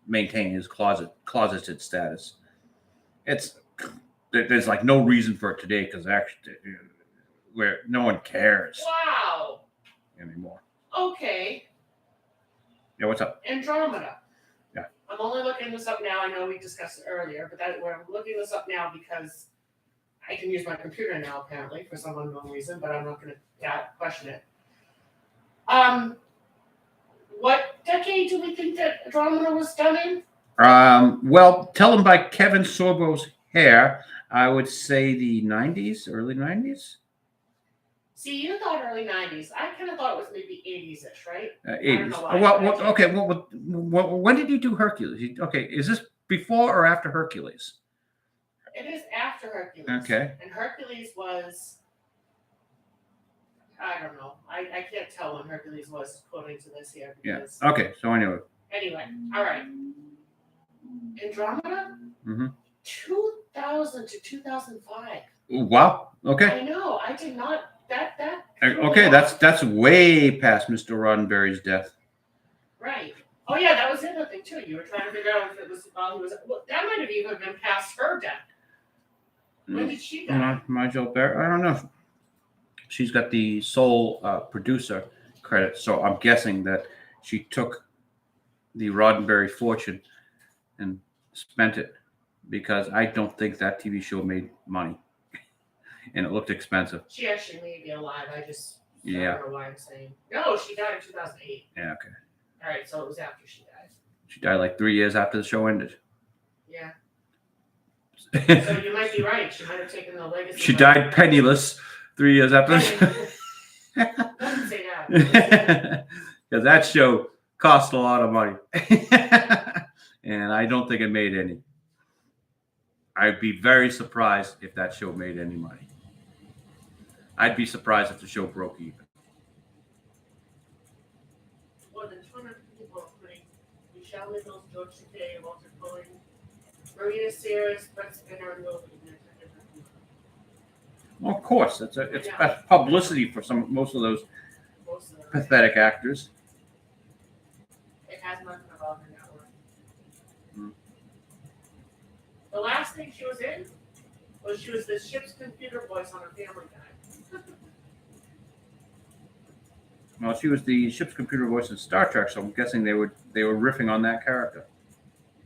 maintain his closeted status. There's like no reason for it today because actually, where no one cares Wow. anymore. Okay. Yeah, what's up? Andromeda. Yeah. I'm only looking this up now. I know we discussed it earlier, but we're looking this up now because I can use my computer now, apparently, for some unknown reason, but I'm not going to question it. What decade do we think that Andromeda was done in? Well, tell them by Kevin Sorbo's hair, I would say the 90s, early 90s. See, you thought early 90s. I kind of thought it was maybe 80s-ish, right? 80s. know why, Well, but I okay. Well, when did you do Hercules? Okay, is this before or after Hercules? It is after Hercules. Okay. And Hercules was, I don't know. I can't tell when Hercules was according to this here. Yeah. Because, Okay. So anyway. all right. Andromeda? Mm-hmm. 2000 to 2005. Wow. Okay. I know. I did not. That. Okay. That's way past Mr. Roddenberry's death. Right. Oh yeah, that was the other thing too. You were trying to figure out if it was while he was. Well, that might have even been past her death. When did she die? Marjorie Barrett. I don't know. She's got the sole producer credit, so I'm guessing that she took the Roddenberry fortune and spent it because I don't think that TV show made money, and it looked expensive. She actually may be alive. I Yeah. don't know why I'm saying. No, she died in 2008. Yeah. Okay. All right, so it was after she died. She died like 3 years after the show ended. Yeah. So you might be right. She might have taken the legacy. She died penniless 3 years after the show. Don't say that. Because that show cost a lot of money. And I don't think it made any. I'd be very surprised if that show made any money. I'd be surprised if the show broke even. More than 200 people, including Michelle Nichols, George Takei, Walter Cohen, Maria Sears, Brett Spinner, and Will Wheaton. Well, of course, it's publicity for most of those Most of them. pathetic actors. It has nothing about her network. Hmm. The last thing she was in was she was the ship's computer voice on a Family Guy. Well, she was the ship's computer voice in Star Trek, so I'm guessing they were riffing on that character.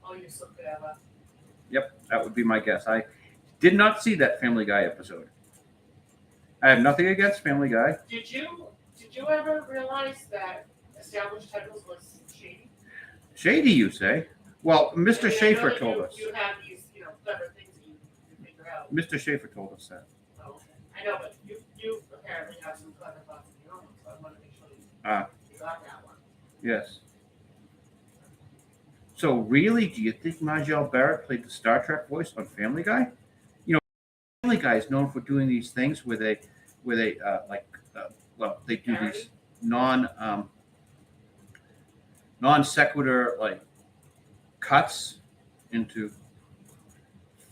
Oh, you so could have a. Yep, that would be my guess. I did not see that Family Guy episode. I have nothing against Family Guy. Did you ever realize that established titles was shady? Shady, you say? Well, I mean, Mr. I know Schaefer that told you- us. You have these, clever things that you figure out. Mr. Schaefer told us that. Oh, okay. I know, but you apparently have some clever thoughts of your own, so I want to make sure you got that one. Yes. So really, do you think Majel Barrett played the Star Trek voice on Family Guy? Family Guy is known for doing these things where they they do these non sequitur like cuts into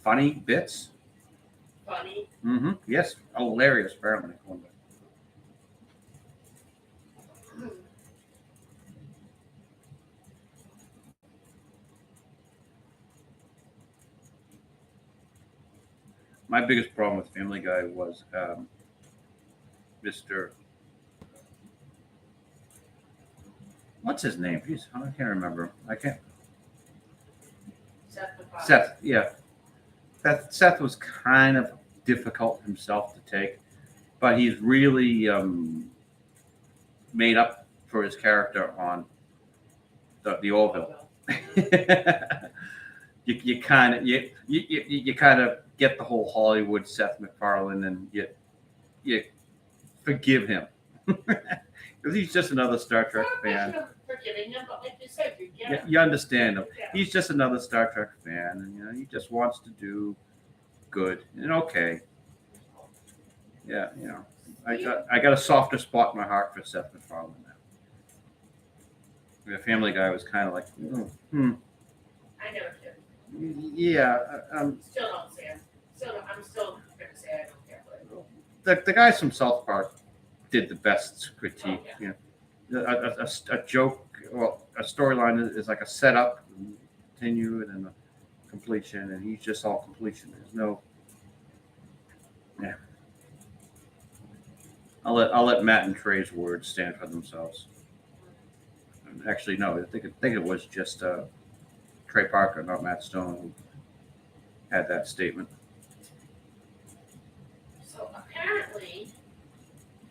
funny bits. Funny. Mm-hmm. Yes, hilarious. Apparently. My biggest problem with Family Guy was Mr. What's his name? Jeez, I can't remember. I can't. Seth. Yeah. Seth was kind of difficult himself to take, but he's really made up for his character on the Orville. you kind of you kind of get the whole Hollywood Seth MacFarlane, and you forgive him because he's just another Star Trek fan. Forgiving him, but like you said, you get him. You understand him. Yeah. He's just another Star Trek fan, and he just wants to do good and okay. Yeah, I got a softer spot in my heart for Seth MacFarlane now. The Family Guy was kind of like, I never did. yeah. Still don't say it. I'm still gonna say I don't care. But The guys from South Park did the best critique. Oh, A joke, well, a storyline is like a setup, and continue, and then a completion, and he's just all completion. There's no, yeah. I'll let Matt and Trey's words stand for themselves. Actually, no, I think it was just Trey Parker, not Matt Stone, who had that statement. So apparently,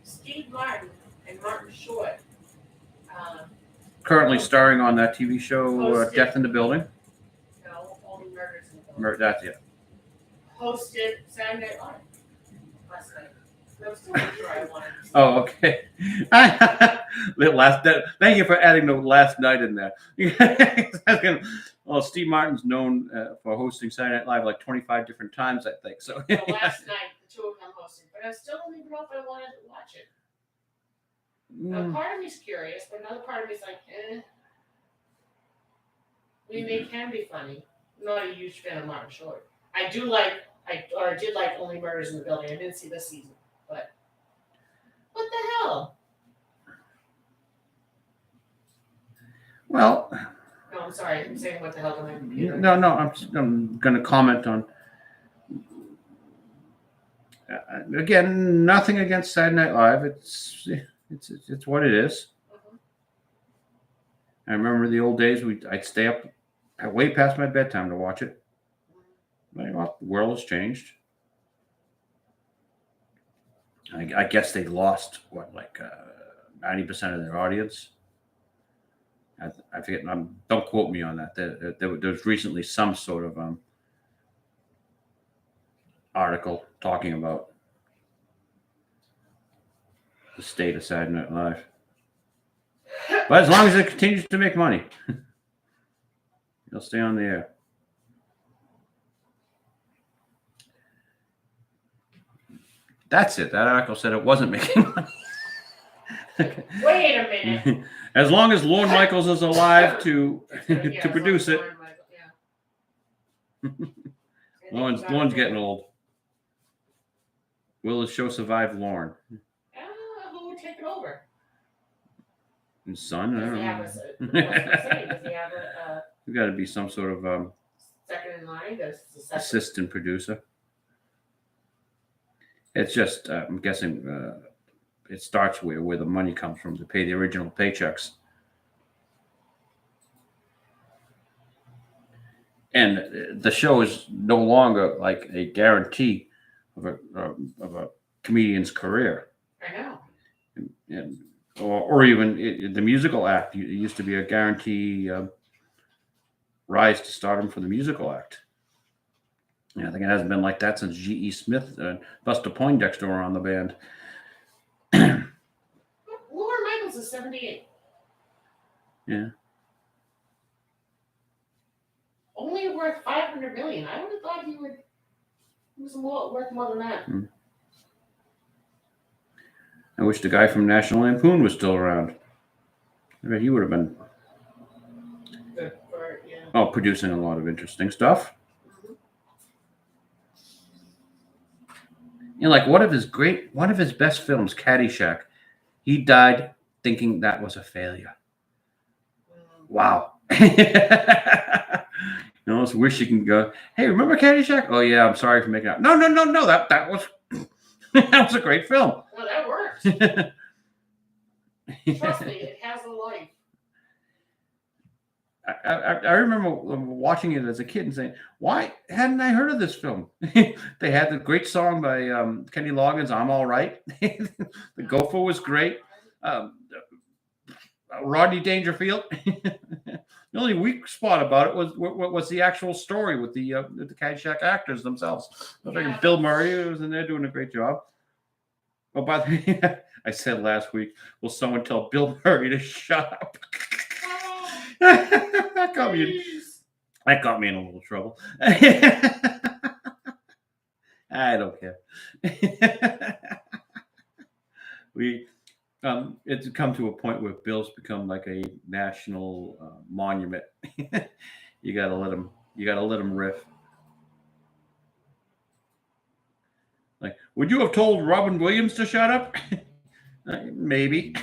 Steve Martin and Martin Short. Currently starring on that TV show, Hosted. Death in the Building. No, Only Murders in the Building. That's it. Hosted Saturday Night Live last night. That was still sure I wanted to see. Oh, okay. Thank you for adding the last night in there. Well, Steve Martin's known for hosting Saturday Night Live like 25 different times, I think. So So last night, the two of them hosted, but I still don't even know if I wanted to watch it. Now, part of me's curious, but another part of me's like, I mean, they can be funny. I'm not a huge fan of Martin Short. I did like Only Murders in the Building. I didn't see this season, but what the hell? Well, No, I'm sorry. I'm saying what the hell to my computer. no, I'm going to comment on. Again, nothing against Saturday Night Live. It's what it is. Mhm. I remember the old days. I'd stay up way past my bedtime to watch it. Well, the world has changed. I guess they lost 90% of their audience. I forget. Don't quote me on that. There was recently some sort of article talking about the state of Saturday Night Live. But as long as it continues to make money, it'll stay on the air. That's it. That article said it wasn't making money. Wait a minute. As long as Lorne Michaels is alive to Yeah, produce it. Lauren, yeah. Lorne's getting old. Will the show survive Lorne? Who would take it over? His son? I Does don't he have know. a, does he have a There's got to be some sort of second in line? Does the second? assistant producer. It's just, I'm guessing it starts where the money comes from to pay the original paychecks. And the show is no longer like a guarantee of a comedian's career. I know. And or even the musical act. It used to be a guarantee rise to stardom for the musical act. Yeah, I think it hasn't been like that since G.E. Smith and Buster Poindexter were on the band. Lorne Michaels is 78. Yeah. Only worth 500 million. I would have thought he was worth more than that. I wish the guy from National Lampoon was still around. I bet he would have been Good for yeah. producing a lot of interesting stuff. You know, like one of his best films, Caddyshack, he died thinking that was a failure. Wow. You almost wish you can go, hey, remember Caddyshack? Oh yeah, I'm sorry for making it up. No. That was that was a great film. Well, that works. Trust me, it has a life. I remember watching it as a kid and saying, why hadn't I heard of this film? They had the great song by Kenny Loggins, I'm All Right. The Gopher was great. Rodney Dangerfield. The only weak spot about it was the actual story with the Caddyshack actors themselves. I think Bill Murray was in there doing a great job. Oh, by the way, I said last week, will someone tell Bill Murray to shut up? That got me in a little trouble. I don't care. It's come to a point where Bill's become like a national monument. You gotta let him riff. Like, would you have told Robin Williams to shut up? Maybe.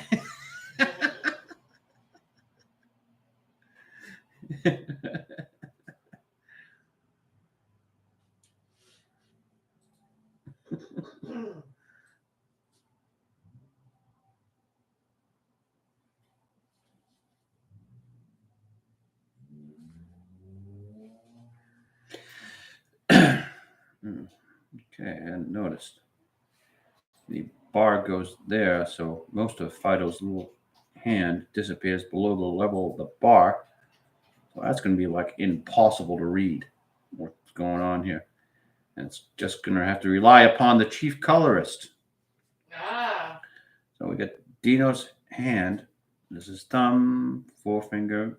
Okay, and notice the bar goes there, so most of Phydeaux's little hand disappears below the level of the bar. So that's going to be like impossible to read what's going on here. And it's just going to have to rely upon the chief colorist. Ah. So we get Dino's hand. This is thumb, forefinger,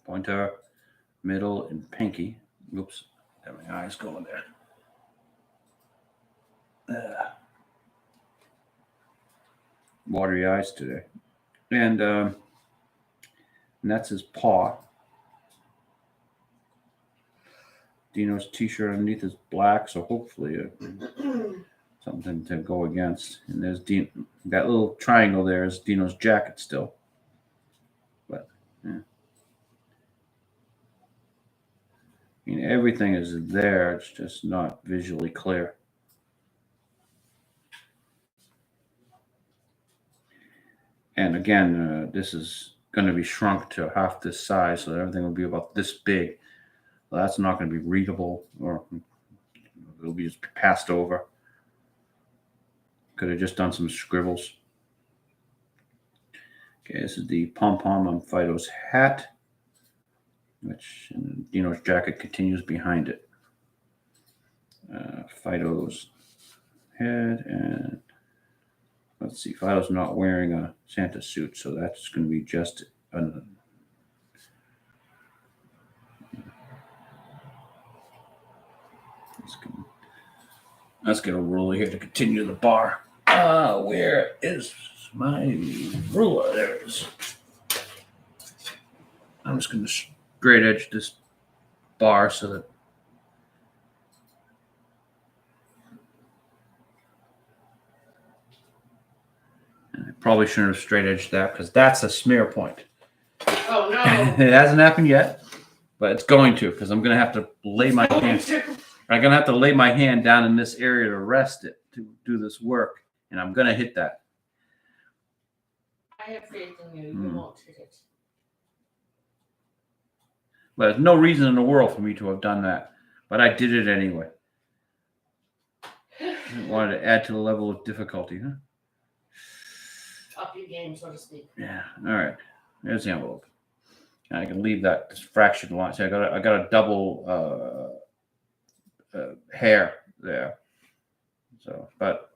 pointer, middle, and pinky. Oops, got my eyes going there. Watery eyes today. And that's his paw. Dino's t-shirt underneath is black, so hopefully something to go against. And there's that little triangle there is Dino's jacket still. But yeah. I mean, everything is there. It's just not visually clear. And again, this is going to be shrunk to half this size, so everything will be about this big. Well, that's not going to be readable, or it'll be just passed over. Could have just done some scribbles. Okay, this is the pom-pom on Phydeaux's hat, which Dino's jacket continues behind it. Phydeaux's head, and let's see, Phydeaux's not wearing a Santa suit, so that's going to be just let's get a ruler here to continue the bar. Where is my ruler? There it is. I'm just going to straight edge this bar so that I probably shouldn't have straight edged that because that's a smear point. Oh no! It hasn't happened yet, but it's going to because I'm going to have to lay my hand. I'm going to have to lay my hand down in this area to rest it to do this work, and I'm going to hit that. I have faith in you. You won't hit it. But there's no reason in the world for me to have done that, but I did it anyway. I wanted to add to the level of difficulty, huh? you game, so to speak. Yeah. All right. There's the envelope. And I can leave that this fraction line. See, I got a double hair there. So, but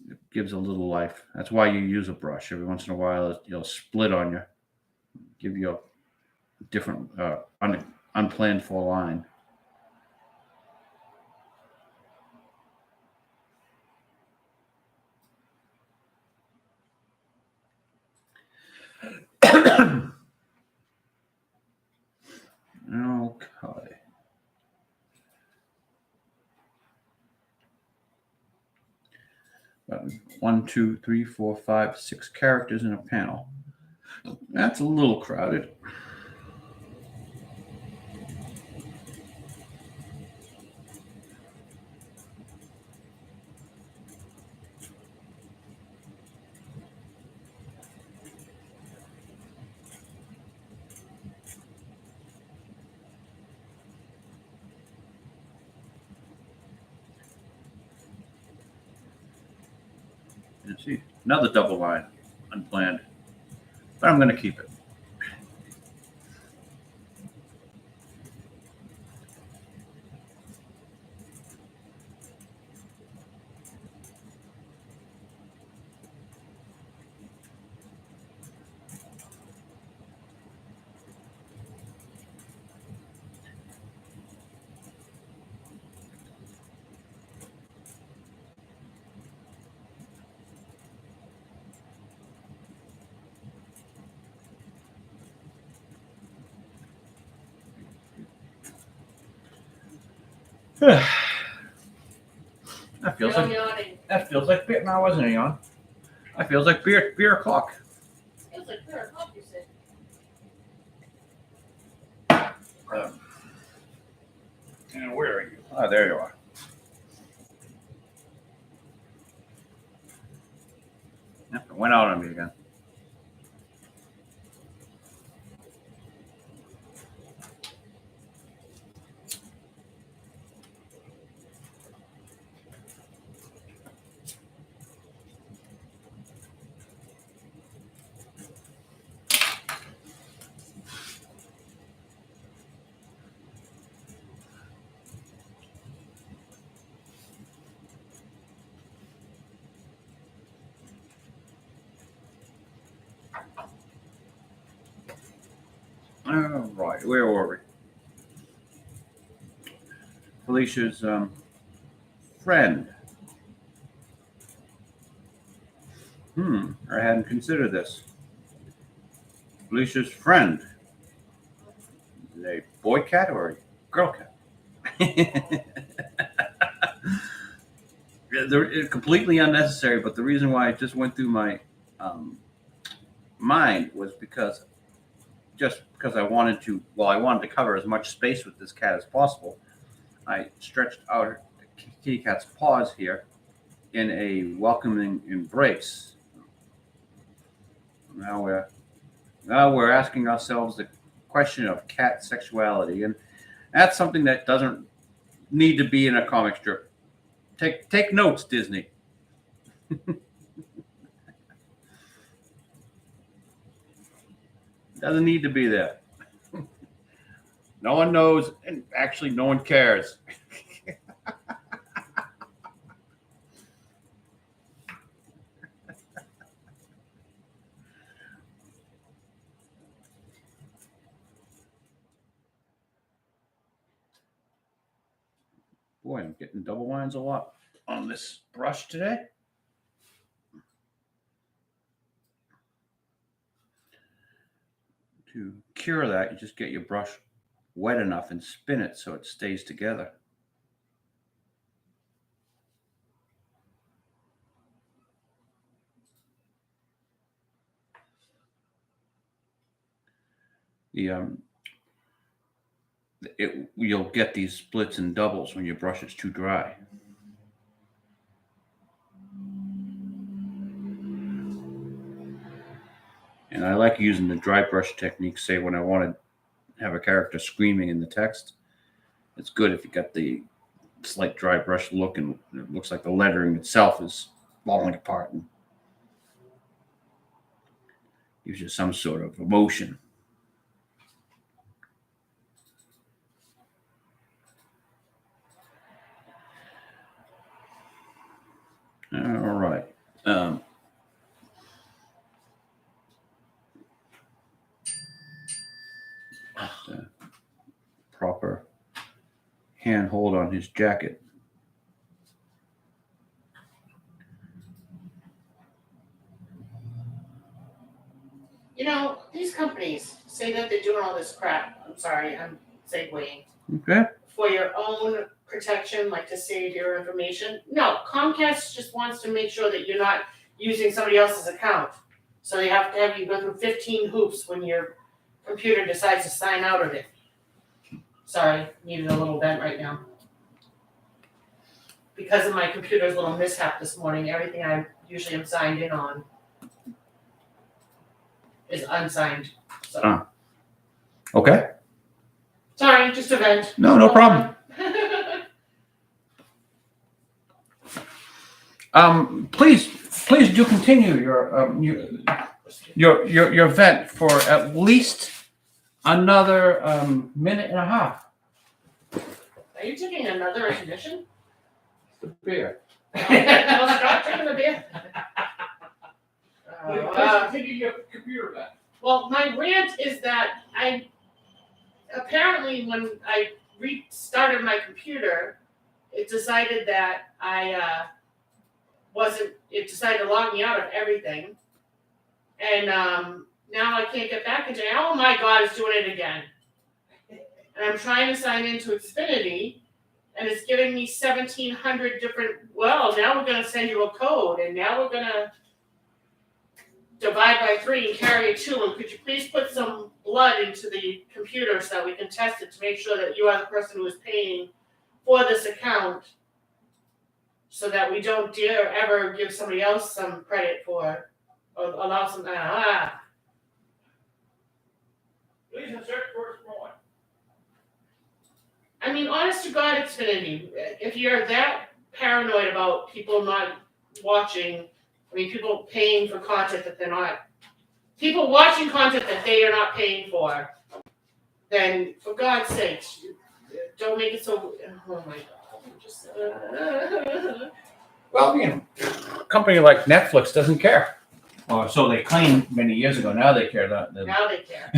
it gives a little life. That's why you use a brush. Every once in a while, you'll split on you, give you a different unplanned for line. Okay. About 1, 2, 3, 4, 5, 6 characters in a panel. That's a little crowded. And see, another double line, unplanned, but I'm going to keep it. That feels Real like yawning. beer. No, I wasn't a yawn. That feels like beer o'clock. Feels like 4 o'clock, you said. And where are you? Oh, there you are. Yep, it went out on me again. All right, where were we? Felicia's friend. I hadn't considered this. Felicia's friend. Is it a boy cat or a girl cat? They're completely unnecessary, but the reason why it just went through my mind was because I wanted to cover as much space with this cat as possible. I stretched out the kitty cat's paws here in a welcoming embrace. Now we're asking ourselves the question of cat sexuality, and that's something that doesn't need to be in a comic strip. Take notes, Disney. Doesn't need to be there. No one knows, and actually no one cares. Boy, I'm getting double lines a lot on this brush today. To cure that, you just get your brush wet enough and spin it so it stays together. You'll get these splits and doubles when your brush is too dry. And I like using the dry brush technique, say when I want to have a character screaming in the text. It's good if you got the slight dry brush look and it looks like the lettering itself is falling apart. And gives you some sort of emotion. All right. Proper hand hold on his jacket. You know, these companies say that they're doing all this crap. I'm sorry, I'm segueing. Okay. For your own protection, like to save your information. No, Comcast just wants to make sure that you're not using somebody else's account. So they have to have you go through 15 hoops when your computer decides to sign out of it. Sorry, needed a little vent right now. Because of my computer's little mishap this morning, everything I usually am signed in on is unsigned. So Okay. sorry, just a vent. No problem. Please do continue your vent for at least another minute and a half. Are you taking another intermission? The beer. Well, stop drinking the beer. Continue your computer vent. Well, my rant is that I apparently when I restarted my computer, it decided that it decided to log me out of everything. And now I can't get back into it. Oh my God, it's doing it again. And I'm trying to sign into Xfinity, and it's giving me 1,700 different, well, now we're going to send you a code, and now we're going to divide by 3 and carry a 2, and could you please put some blood into the computer so that we can test it to make sure that you are the person who is paying for this account so that we don't dare ever give somebody else some credit for or allow some, Please insert first one. I mean, honest to God, Xfinity, if you're that paranoid about people not watching, I mean, people paying for content that they're not, people watching content that they are not paying for, then for God's sakes, don't make it so, oh my God, just, Well, a company like Netflix doesn't care. Or so they claimed many years ago. Now they care. now they care.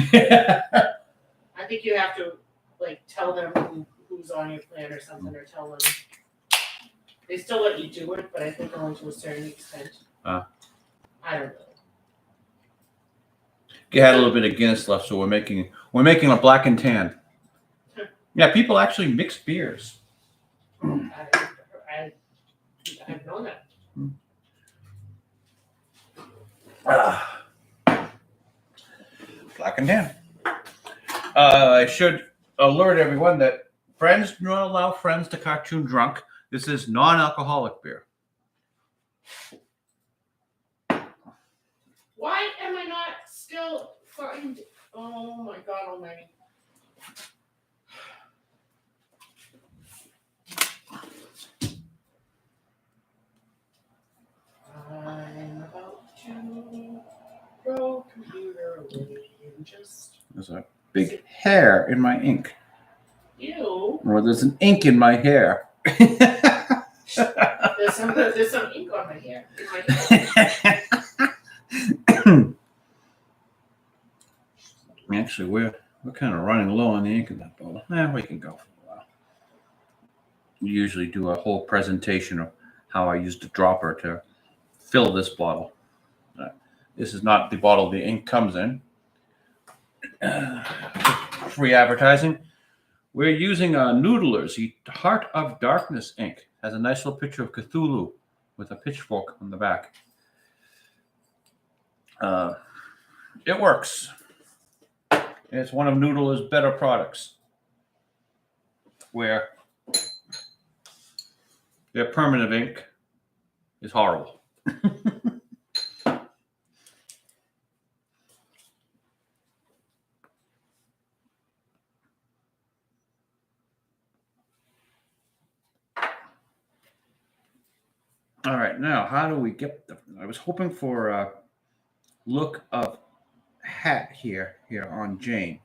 I think you have to, like, tell them who's on your plan or something, or tell them. They still let you do it, but I think only to a certain extent. I don't know. You had a little bit of Guinness left, so we're making a black and tan. Yeah, people actually mix beers. I've known that. Black and tan. I should alert everyone that friends do not allow friends to cartoon drunk. This is non-alcoholic beer. Why am I not still find? Oh my God Almighty! I'm about to throw computer away and just. There's a big hair in my ink. Ew. Or there's an ink in my hair. There's some ink on my hair. In my hair. Actually, we're kind of running low on the ink in that bottle. We can go for a while. We usually do a whole presentation of how I used a dropper to fill this bottle. This is not the bottle the ink comes in. Free advertising. We're using Noodler's Heart of Darkness ink. Has a nice little picture of Cthulhu with a pitchfork on the back. It works. It's one of Noodler's better products, where their permanent ink is horrible. All right, now how do we get I was hoping for a look of hat here on Jane.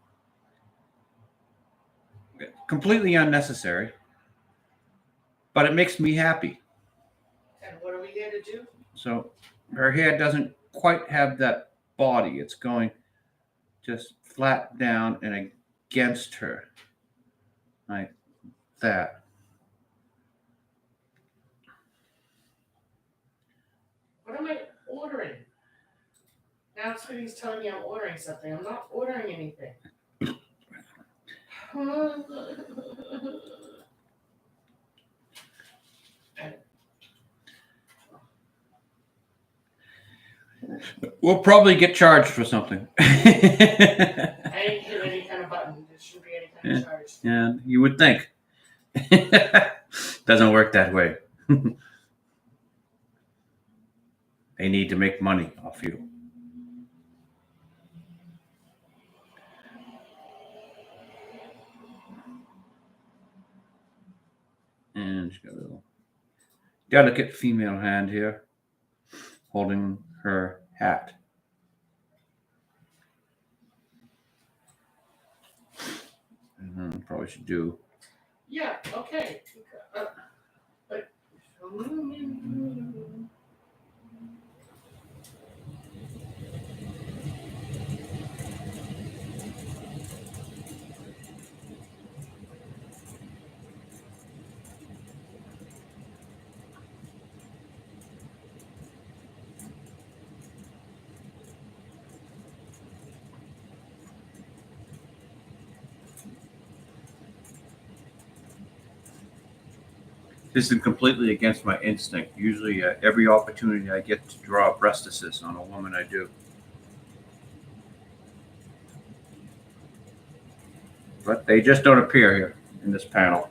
Completely unnecessary, but it makes me happy. And what are we here to do? So her hair doesn't quite have that body. It's going just flat down and against her like that. What am I ordering? Now Sweetie's telling me I'm ordering something. I'm not ordering anything. We'll probably get charged for something. I ain't hit any kind of button. There shouldn't be any kind of charge. Yeah, you would think. Doesn't work that way. They need to make money off you. And she's got a little delicate female hand here holding her hat. And probably should do. Yeah, okay. But This is completely against my instinct. Usually, every opportunity I get to draw a breastises on a woman, I do. But they just don't appear here in this panel.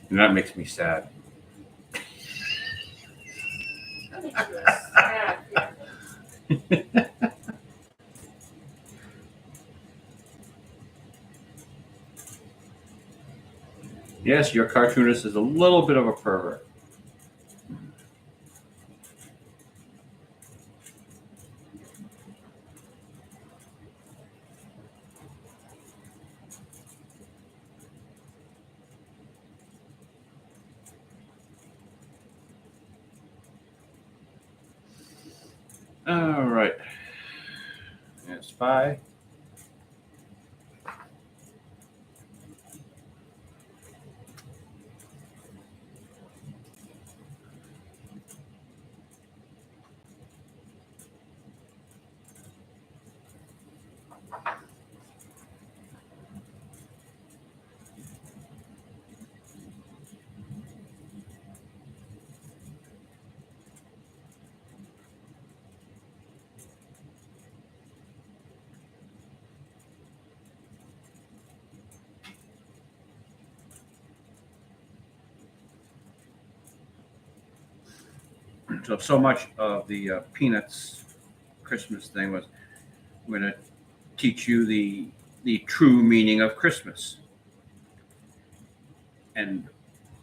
And that makes me sad. that makes you sad. Yes, your cartoonist is a little bit of a pervert. All right. There's Spy. So much of the Peanuts Christmas thing was, we're going to teach you the true meaning of Christmas. And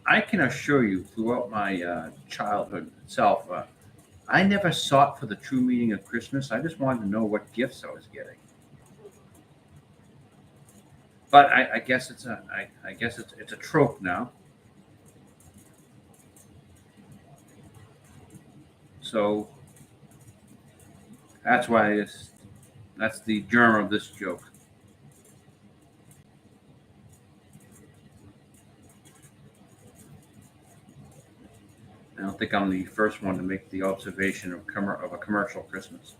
I can assure you, throughout my childhood itself, I never sought for the true meaning of Christmas. I just wanted to know what gifts I was getting. But I guess it's a trope now. So that's why that's the germ of this joke. I don't think I'm the first one to make the observation of a commercial Christmas.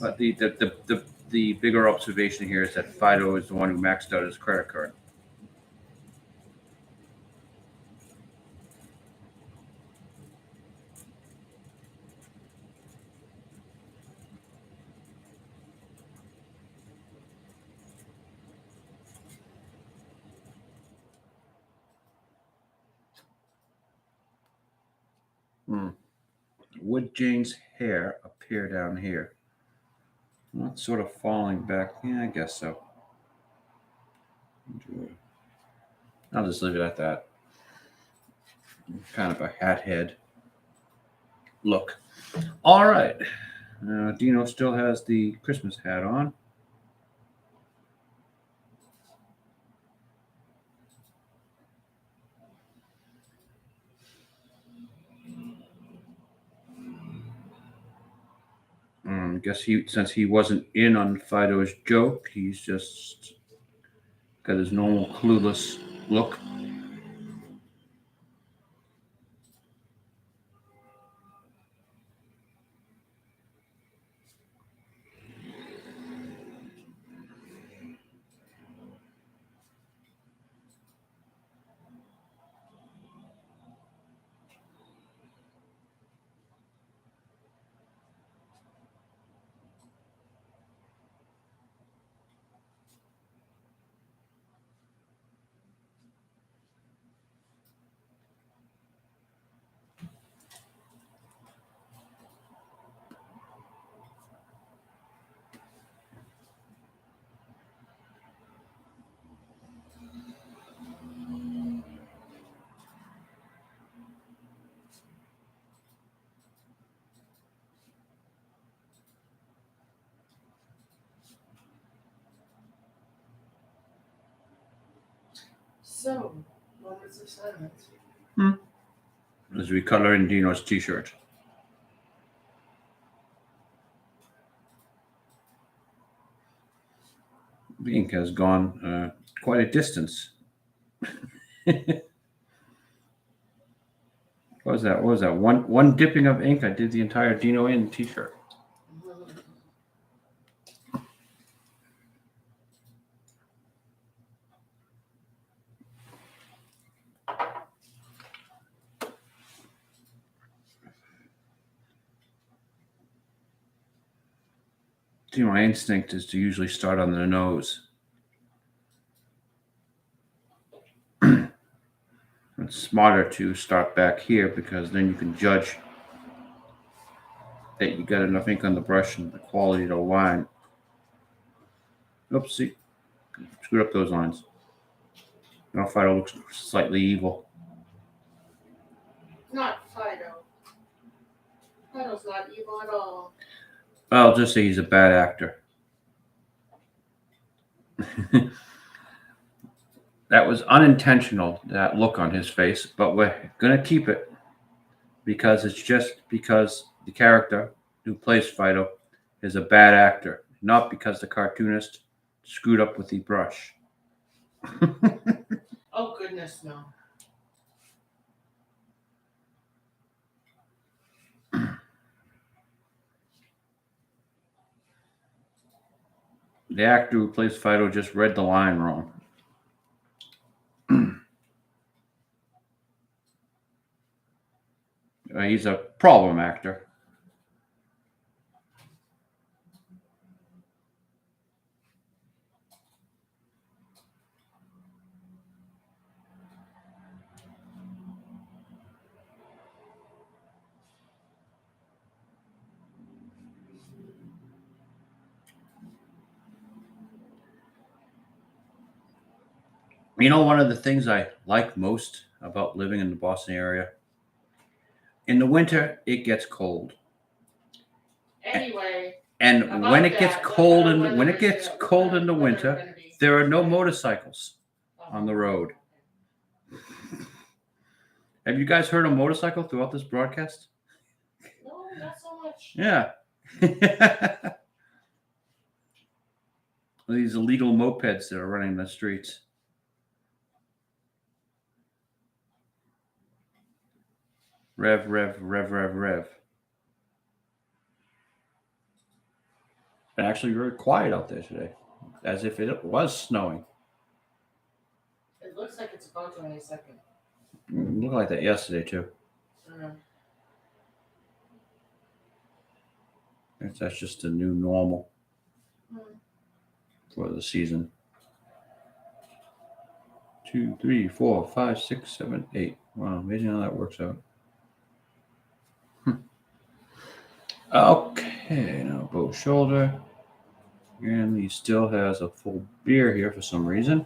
But the bigger observation here is that Phydeaux is the one who maxed out his credit card. Would Jane's hair appear down here? Well, it's sort of falling back. Yeah, I guess so. I'll just leave it at that. kind of a hat head look. All right. Dino still has the Christmas hat on. I guess since he wasn't in on Fido's joke, he's just got his normal clueless look. So, moments of silence. As we color in Dino's t-shirt. The ink has gone quite a distance. What was that? What was that? One dipping of ink, I did the entire Dino in t-shirt. See, my instinct is to usually start on the nose. It's smarter to start back here because then you can judge that you got enough ink on the brush and the quality of the line. Oops, see, screwed up those lines. Now Fido looks slightly evil. Not Fido. Fido's not evil at all. I'll just say he's a bad actor. That was unintentional, that look on his face, but we're going to keep it because it's just because the character who plays Fido is a bad actor, not because the cartoonist screwed up with the brush. Oh, goodness, no. The actor who plays Fido just read the line wrong. He's a problem actor. You know, one of the things I like most about living in the Boston area? In the winter, it gets cold. Anyway, And about when it gets that, cold what and weather when it is gets it? cold What in the weather winter, gonna be? there are no motorcycles on the road. Have you guys heard a motorcycle throughout this broadcast? No, not so much. Yeah. These illegal mopeds that are running the streets. Rev, rev, rev, rev, rev. It's actually very quiet out there today, as if it was snowing. It looks like it's about to any second. It looked like that yesterday too. That's just the new normal for the season. 2, 3, 4, 5, 6, 7, 8. Wow, amazing how that works out. Okay, now bow shoulder. And he still has a full beer here for some reason.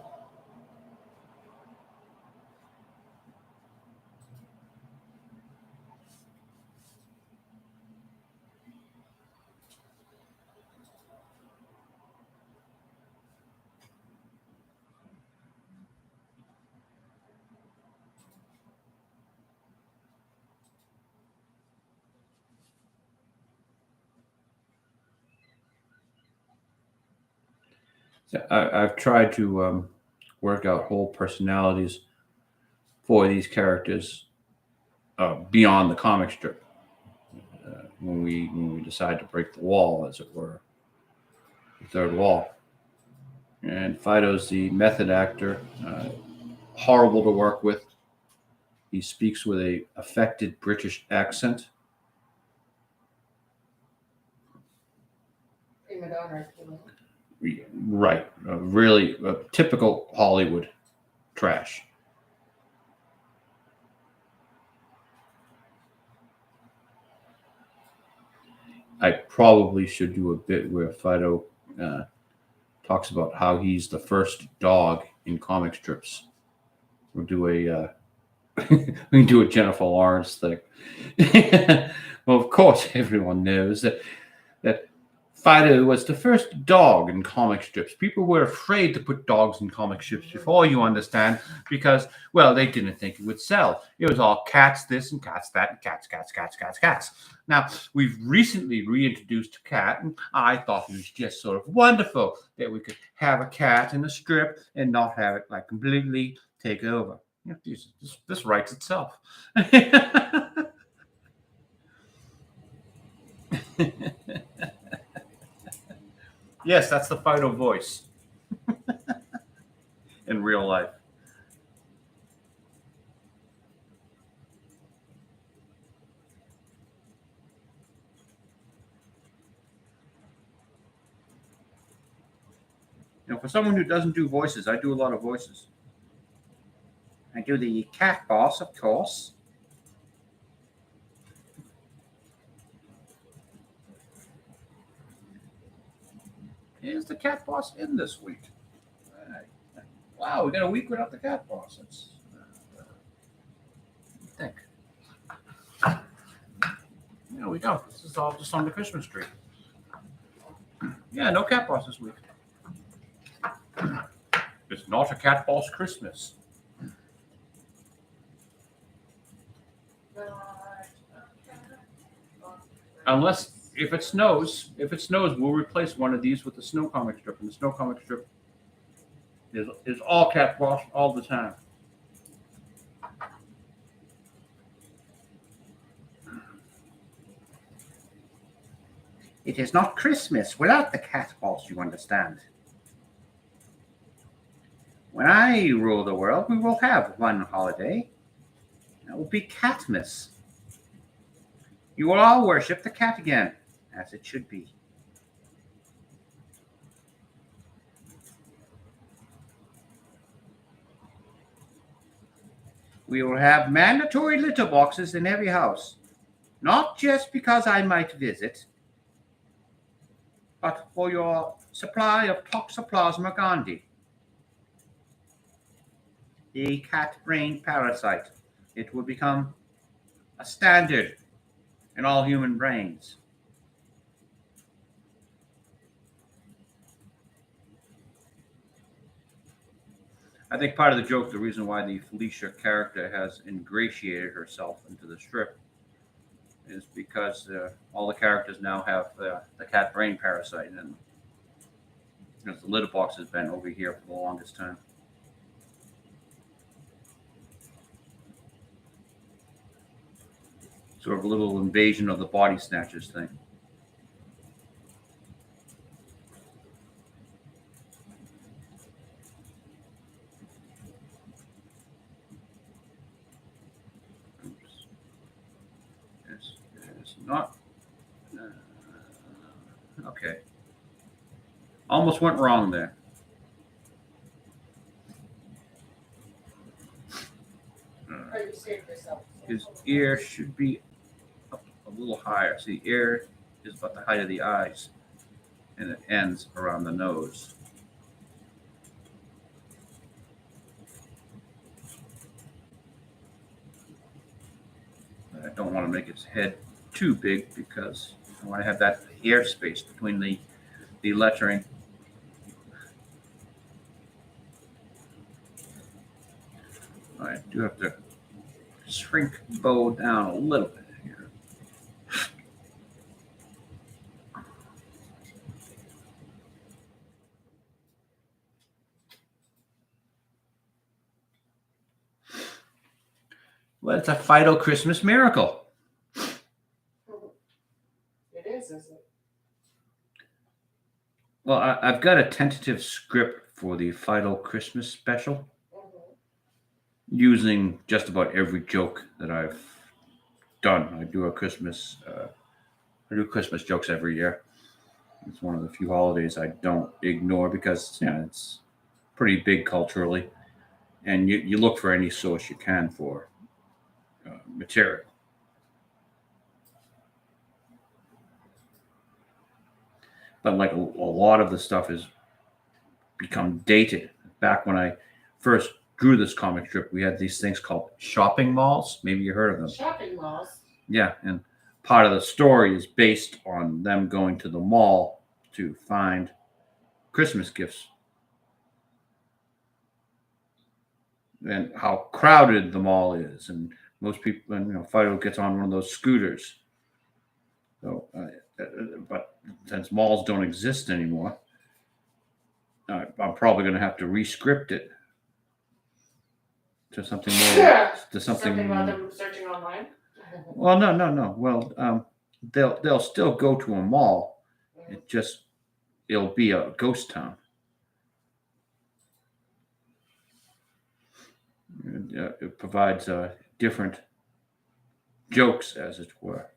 I've tried to work out whole personalities for these characters beyond the comic strip. When we decide to break the wall, as it were, the third wall. And Phydeaux's the method actor, horrible to work with. He speaks with a affected British accent. Prima donna, Right, really typical Hollywood trash. I probably should do a bit where Phydeaux talks about how he's the first dog in comic strips. We'll do a we can do a Jennifer Lawrence thing. Well, of course, everyone knows that Phydeaux was the first dog in comic strips. People were afraid to put dogs in comic strips before, you understand, because, well, they didn't think it would sell. It was all cats this and cats that and cats. Now, we've recently reintroduced a cat, and I thought it was just sort of wonderful that we could have a cat in a strip and not have it like completely take over. You know, this writes itself. Yes, that's the Phydeaux voice in real life. You know, for someone who doesn't do voices, I do a lot of voices. I do the cat boss, of course. Is the cat boss in this week? Wow, we got a week without the cat boss. That's I think. There we go. This is all just on the Christmas tree. Yeah, no cat boss this week. It's not a cat boss Christmas. Unless if it snows, we'll replace one of these with the snow comic strip, and the snow comic strip is all cat boss all the time. It is not Christmas without the cat boss, you understand. When I rule the world, we will have one holiday. It will be Catmas. You will all worship the cat again, as it should be. We will have mandatory litter boxes in every house, not just because I might visit, but for your supply of Toxoplasma gondii, the cat brain parasite. It will become a standard in all human brains. I think part of the joke, the reason why the Felicia character has ingratiated herself into the strip, is because all the characters now have the cat brain parasite, and because the litter box has been over here for the longest time. Sort of a little invasion of the body snatchers thing. Oops. This is not. Okay. Almost went wrong there. you saved yourself. His ear should be up a little higher. See, the ear is about the height of the eyes, and it ends around the nose. I don't want to make its head too big because I want to have that air space between the lettering. I do have to shrink Bo down a little bit here. Well, it's a Phydeaux Christmas miracle. It is, isn't it? Well, I've got a tentative script for the Phydeaux Christmas special, using just about every joke that I've done. I do Christmas jokes every year. It's one of the few holidays I don't ignore because it's pretty big culturally, and you look for any source you can for material. But like a lot of the stuff has become dated. Back when I first drew this comic strip, we had these things called shopping malls. Maybe you heard of them. Shopping malls. Yeah, and part of the story is based on them going to the mall to find Christmas gifts and how crowded the mall is, and most people, and Fido gets on one of those scooters. So, but since malls don't exist anymore, I'm probably going to have to re-script it to something more, to something. Something about them searching online. Well, no. Well, they'll still go to a mall. It'll be a ghost town. It provides different jokes, as it were.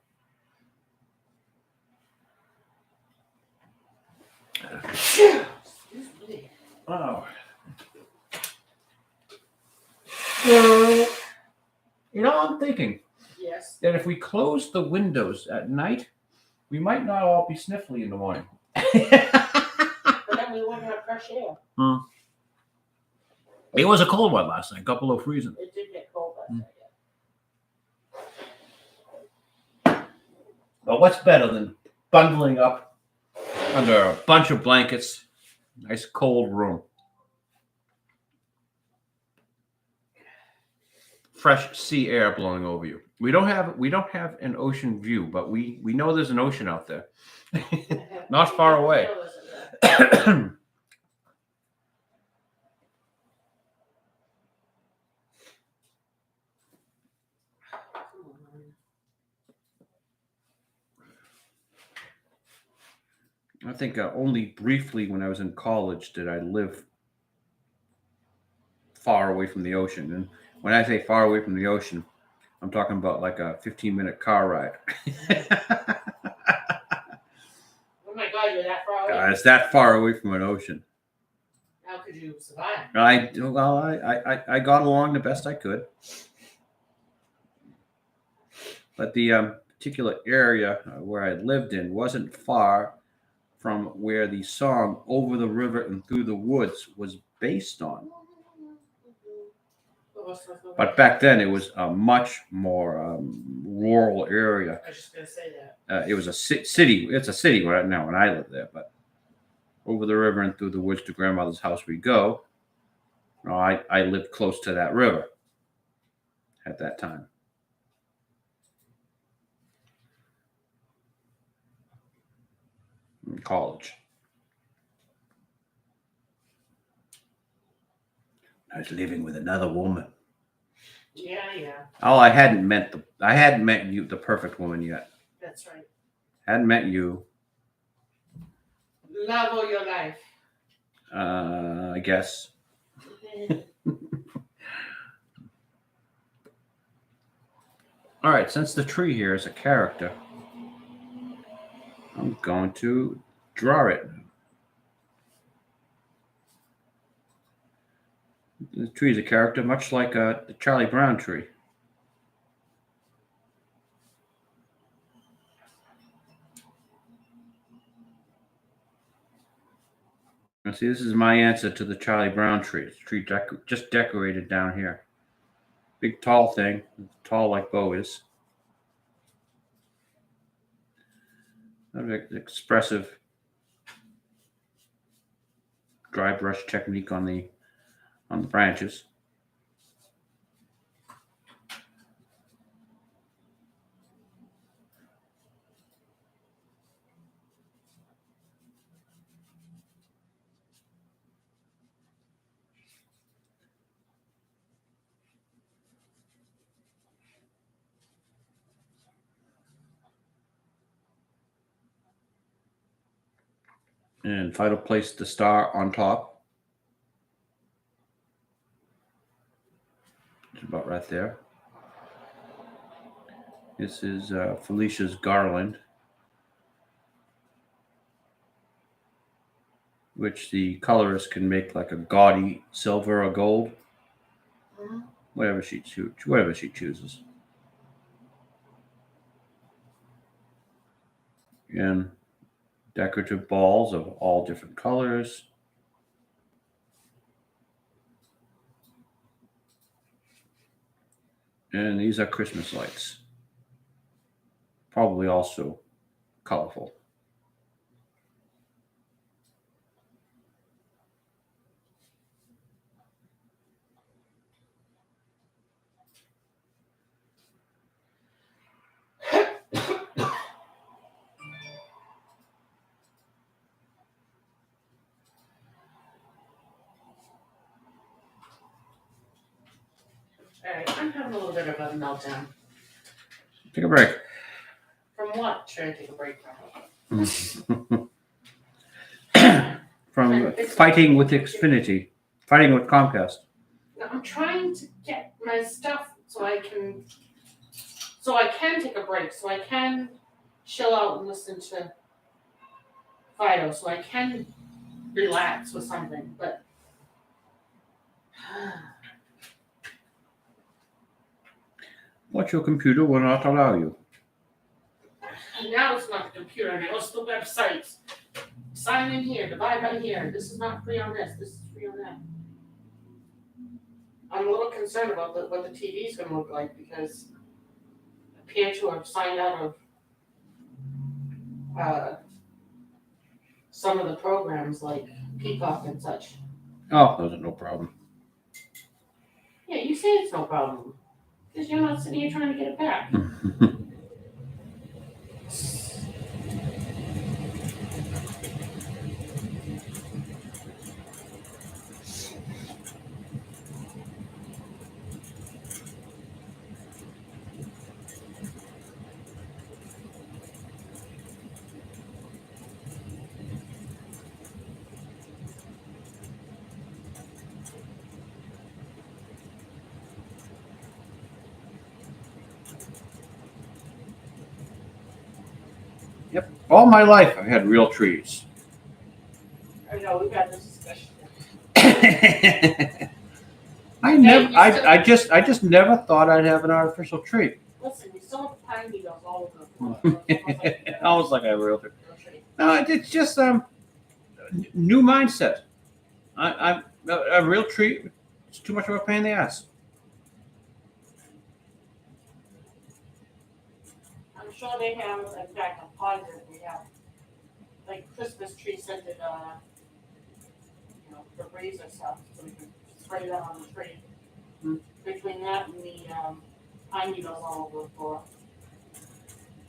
Excuse me. Oh. I'm thinking Yes. that if we close the windows at night, we might not all be sniffly in the morning. But then we wouldn't have fresh air. It was a cold one last night, a couple of freezing. It did get cold last night. But what's better than bundling up under a bunch of blankets, nice cold room, fresh sea air blowing over you. We don't have an ocean view, but we know there's an ocean out there, not far away. I think only briefly when I was in college did I live far away from the ocean. And when I say far away from the ocean, I'm talking about like a 15-minute car ride. Oh my God, you're that far away? It's that far away from an ocean. How could you survive? I got along the best I could. But the particular area where I lived in wasn't far from where the song "Over the River and Through the Woods" was based on. But back then, it was a much more rural area. I was just going to say that. It was a city. It's a city right now when I live there. But over the river and through the woods to grandmother's house we go. I lived close to that river at that time. In college. I was living with another woman. Yeah. Oh, I hadn't met you, the perfect woman yet. That's right. Hadn't met you. Love of your life. I guess. All right, since the tree here is a character, I'm going to draw it. The tree is a character, much like the Charlie Brown tree. Now, see, this is my answer to the Charlie Brown tree. It's a tree just decorated down here. Big, tall thing, tall like Bo is. An expressive dry brush technique on the branches. And Phydeaux placed the star on top. It's about right there. This is Felicia's garland, which the colorist can make like a gaudy silver or gold, whatever she chooses. And decorative balls of all different colors. And these are Christmas lights. Probably also colorful. Alright, I'm having a little bit of a meltdown. Take a break. From what should I take a break from? From fighting with Xfinity, fighting with Comcast. No, I'm trying to get my stuff so I can take a break, so I can chill out and listen to Phydeaux, so I can relax with something, but But your computer will not allow you. now it's not the computer, now it's the websites. Sign in here, divide by here, this is not free on this is free on that. I'm a little concerned about what the TV is gonna look like because I appear to have signed out of some of the programs like Peacock and such. Oh, those are no problem. Yeah, you say it's no problem. Because you're not sitting here trying to get it back. Yep. All my life I've had real trees. I know, we've had this discussion. I just never thought I'd have an artificial tree. Listen, we still have pine needles all over the floor. Almost like a real tree. No, it's just new mindset. I'm a real tree. It's too much of a pain in the ass. I'm sure they have, in fact, I'm positive we have, like Christmas tree scented, Febreze or stuff, so we can spray that on the tree. Between that and the pine needles all over the floor.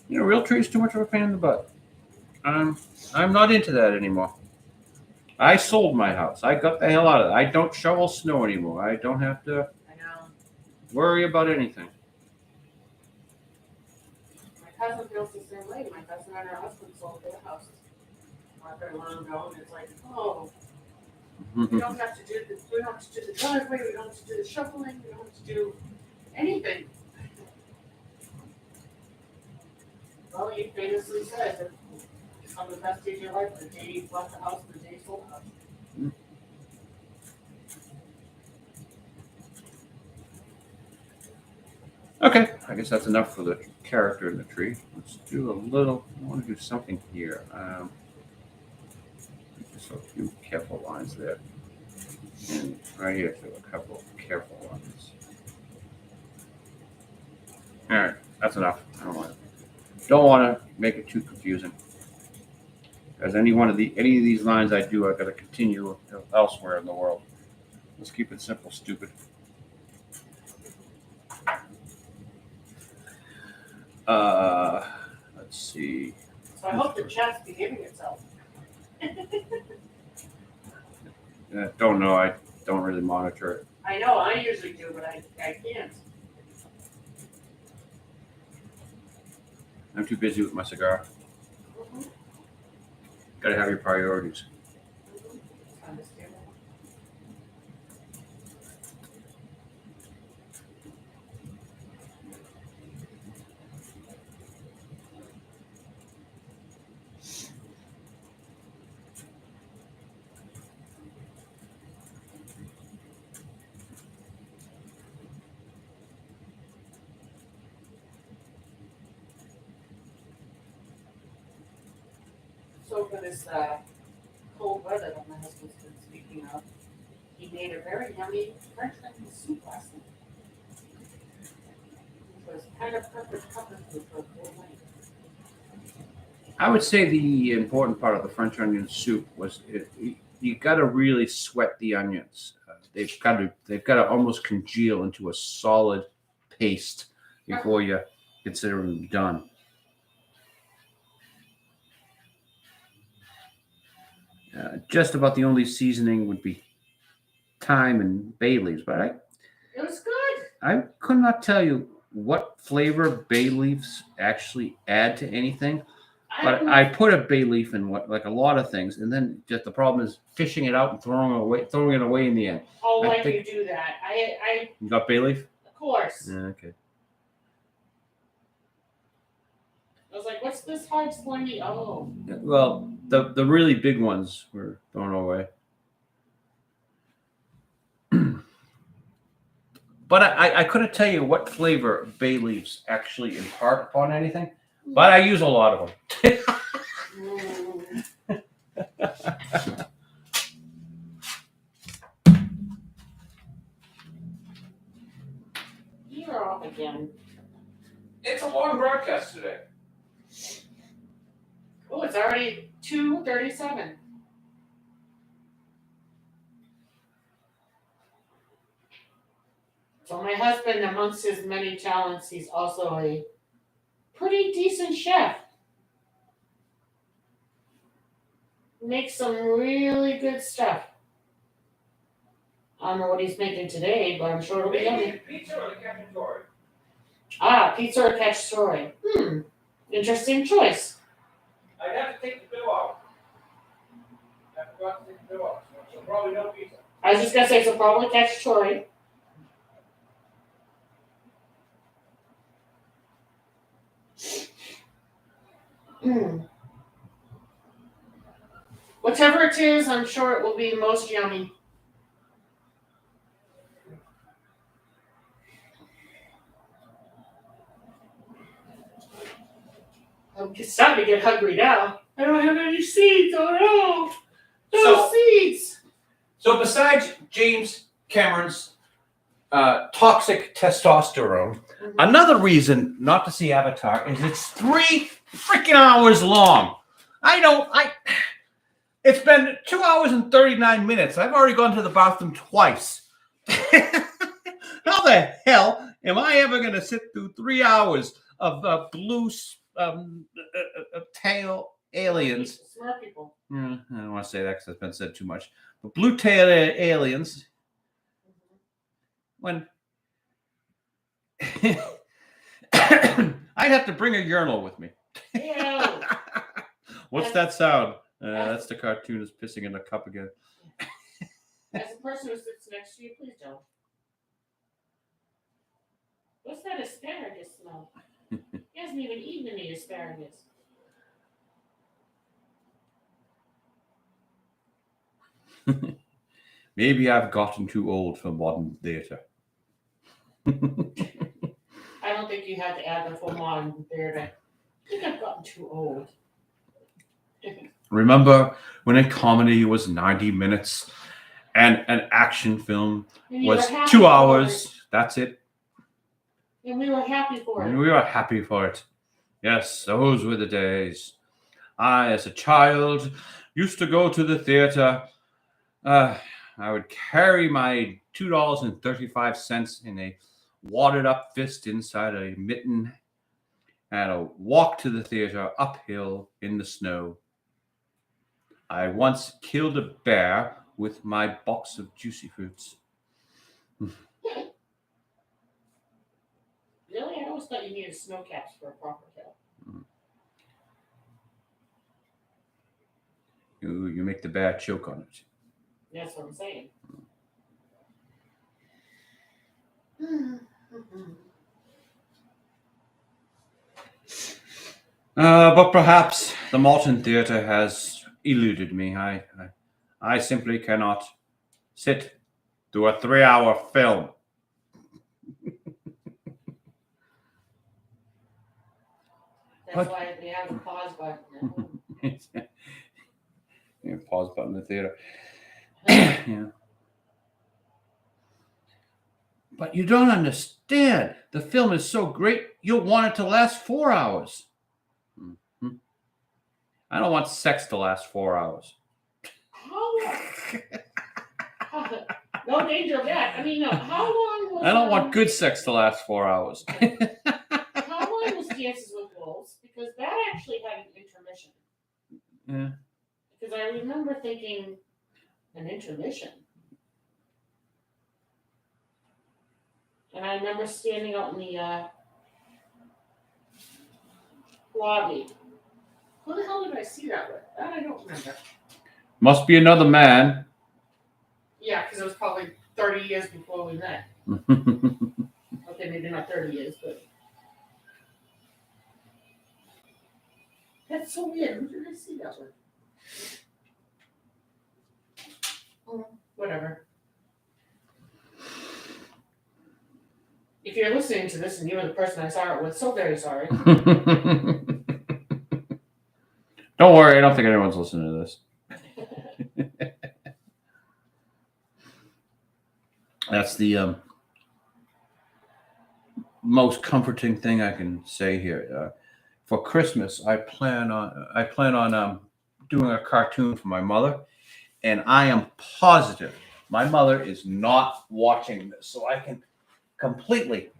You know, real trees too much of a pain in the butt. I'm not into that anymore. I sold my house. I got the hell out of it. I don't shovel snow anymore. I don't have to I know. worry about anything. My cousin feels the same way. My cousin and her husband sold their house not very long ago, and it's like, oh, we don't have to do the driveway, we don't have to do the shoveling, we don't have to do anything. Well, he famously said that some of the best days of your life are the day you bought the house and the day you sold the house. Okay, I guess that's enough for the character in the tree. Let's do a little. I want to do something here. Just a few careful lines there, and right here too, a couple of careful lines. All right, that's enough. I don't want to make it too confusing. As any of these lines I do, I've got to continue elsewhere in the world. Let's keep it simple, stupid. Let's see. So I hope the chat's behaving itself. Don't know. I don't really monitor it. I know, I usually do, but I can't. I'm too busy with my cigar. Got to have your priorities. Understandable. So for this cold weather that my husband's been speaking of, he made a very yummy French onion soup last night. It was kind of perfect comfort food for a cold night. I would say the important part of the French onion soup was you got to really sweat the onions. They've got to almost congeal into a solid paste before you consider them done. Just about the only seasoning would be thyme and bay leaves, but It was good. I could not tell you what flavor bay leaves actually add to anything. But I put a bay leaf in like a lot of things, and then just the problem is fishing it out and throwing it away in the end. Oh, I why do think- you do that? I You got bay leaf? of course. Yeah, okay. I was like, what's this hard slimy? Oh. Well, the really big ones were thrown away. But I couldn't tell you what flavor bay leaves actually impart upon anything. But I use a lot of them. You're off again. It's a long broadcast today. Oh, it's already 2:37. So my husband, amongst his many talents, he's also a pretty decent chef. Makes some really good stuff. I don't know what he's making today, but I'm sure it'll be yummy. Pizza or the cacciatore? Ah, pizza or cacciatore. Interesting choice. I'd have to take the dough out. I forgot to take the dough out, so probably no pizza. I was just gonna say, so probably cacciatore. Whatever it is, I'm sure it will be most yummy. I'm starting to get hungry now. I don't have any seeds. Oh no! No So- seeds. So besides James Cameron's toxic testosterone, another reason not to see Avatar is it's 3 freaking hours long. It's been 2 hours and 39 minutes. I've already gone to the bathroom twice. How the hell am I ever going to sit through 3 hours of blue tail aliens? Smart people. I don't want to say that because it's been said too much. But blue tail aliens, when I'd have to bring a urinal with me. Ew. What's that sound? That's the cartoonist pissing in a cup again. As a person who sits next to you, please don't. What's that asparagus smell? He hasn't even eaten any asparagus. Maybe I've gotten too old for modern theater. I don't think you had to add the full modern theater. I think I've gotten too old. Remember when a comedy was 90 minutes and an action film And you was were happy 2 for hours? That's it. it. And we were happy for And it. we were happy for it. Yes, those were the days. I, as a child, used to go to the theater. I would carry my $2.35 in a wadded up fist inside a mitten and a walk to the theater uphill in the snow. I once killed a bear with my box of juicy fruits. Really? I always thought you needed snow caps for a proper hill. You make the bear choke on it. That's what I'm saying. But perhaps the Malton Theatre has eluded me. I simply cannot sit through a 3-hour film. That's why they have a pause button. Yeah, pause button in the theater. Yeah. But you don't understand. The film is so great, you'll want it to last 4 hours. Mhm. I don't want sex to last 4 hours. No danger of that. I mean, no. How long was? I don't want good sex to last 4 hours. How long was Dances with Wolves? Because that actually had an intermission. Yeah. Because I remember thinking, an intermission. And I remember standing out in the lobby. Who the hell did I see that with? That I don't remember. Must be another man. Yeah, because it was probably 30 years before we met. Okay, maybe not 30 years, but. That's so weird. Who did I see that with? Oh, whatever. If you're listening to this and you were the person I saw it with, so very sorry. Don't worry, I don't think anyone's listening to this. That's the most comforting thing I can say here. For Christmas, I plan on doing a cartoon for my mother, and I am positive my mother is not watching this, so I can completely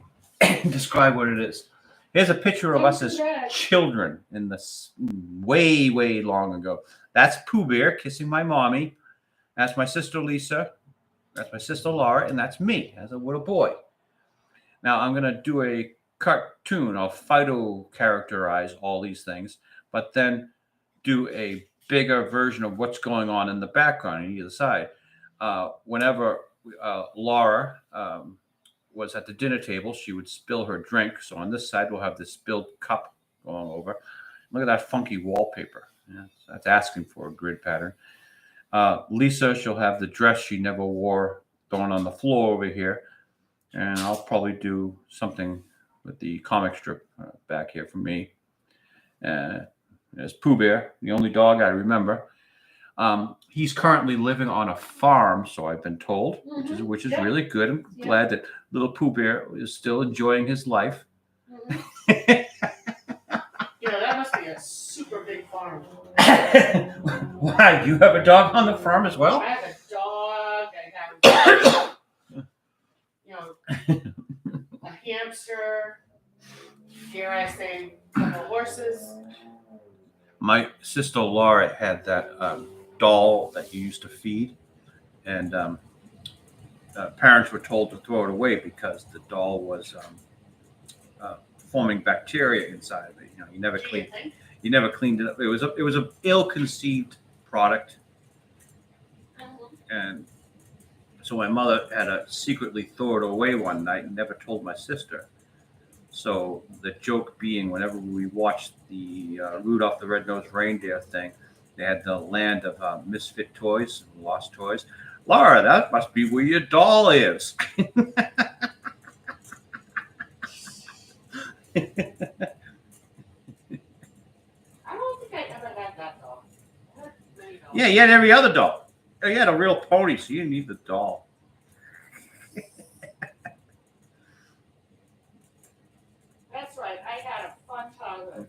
describe what it is. Here's a picture of us as children in this way, way long ago. That's Pooh Bear kissing my mommy. That's my sister Lisa. That's my sister Laura, and that's me as a little boy. Now I'm going to do a cartoon. I'll Phydeaux characterize all these things, but then do a bigger version of what's going on in the background on either side. Whenever Laura was at the dinner table, she would spill her drink. So on this side, we'll have this spilled cup going over. Look at that funky wallpaper. Yeah, that's asking for a grid pattern. Lisa, she'll have the dress she never wore going on the floor over here. And I'll probably do something with the comic strip back here for me. There's Pooh Bear, the only dog I remember. He's currently living on a farm, so I've been told, which is really good. I'm glad that little Pooh Bear is still enjoying his life. Yeah, that must be a super big farm. Why? You have a dog on the farm as well? I have a dog. I have, a hamster. Dare I say, a couple of horses. My sister Laura had that doll that you used to feed, and parents were told to throw it away because the doll was forming bacteria inside of it. You never cleaned it up. It was a ill-conceived product, and so my mother had to secretly throw it away one night and never told my sister. So the joke being, whenever we watched the Rudolph the Red-Nosed Reindeer thing, they had the land of misfit toys, lost toys. Laura, that must be where your doll is. I don't think I ever had that dog. Yeah, you had every other doll. You had a real pony, so you didn't need the doll. That's right. I had a fun childhood.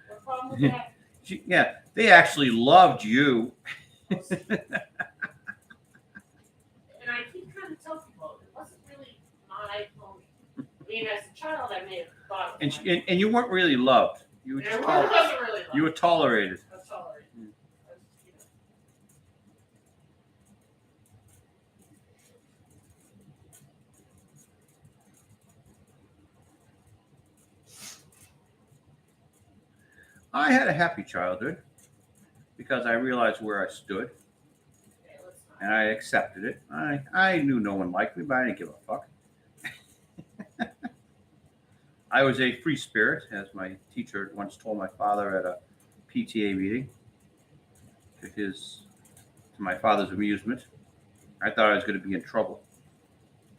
The problem with that. Yeah, they actually loved you. And I keep trying to tell people it wasn't really my pony. I mean, as a child, I may have thought. And you weren't really loved. You were just wasn't really loved. You were tolerated. I was tolerated. I had a happy childhood. because I realized where I stood Okay, let's not. and I accepted it. I knew no one liked me, but I didn't give a fuck. I was a free spirit, as my teacher once told my father at a PTA meeting. To my father's amusement, I thought I was going to be in trouble.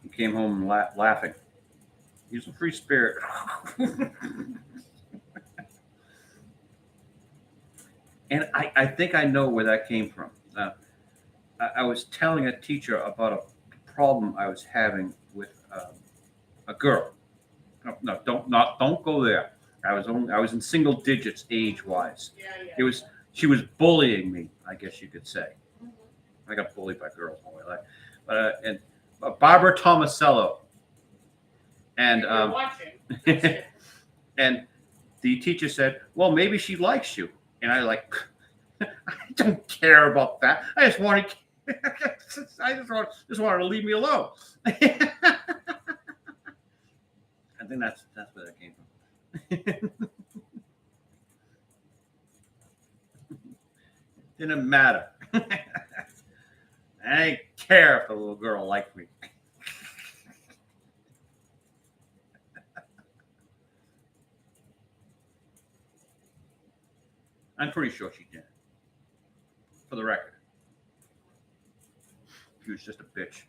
He came home laughing. He's a free spirit. And I think I know where that came from. I was telling a teacher about a problem I was having with a girl. No, don't go there. I was in single digits age wise. Yeah. She was bullying me, I guess you could say. Mhm. I got bullied by girls all my life, but Barbara Tomasello, and You're watching. That's it. and the teacher said, "Well, maybe she likes you," and I I don't care about that. I just want her to leave me alone. I think that's where that came from. Didn't matter. I didn't care if the little girl liked me. I'm pretty sure she did. For the record. She was just a bitch.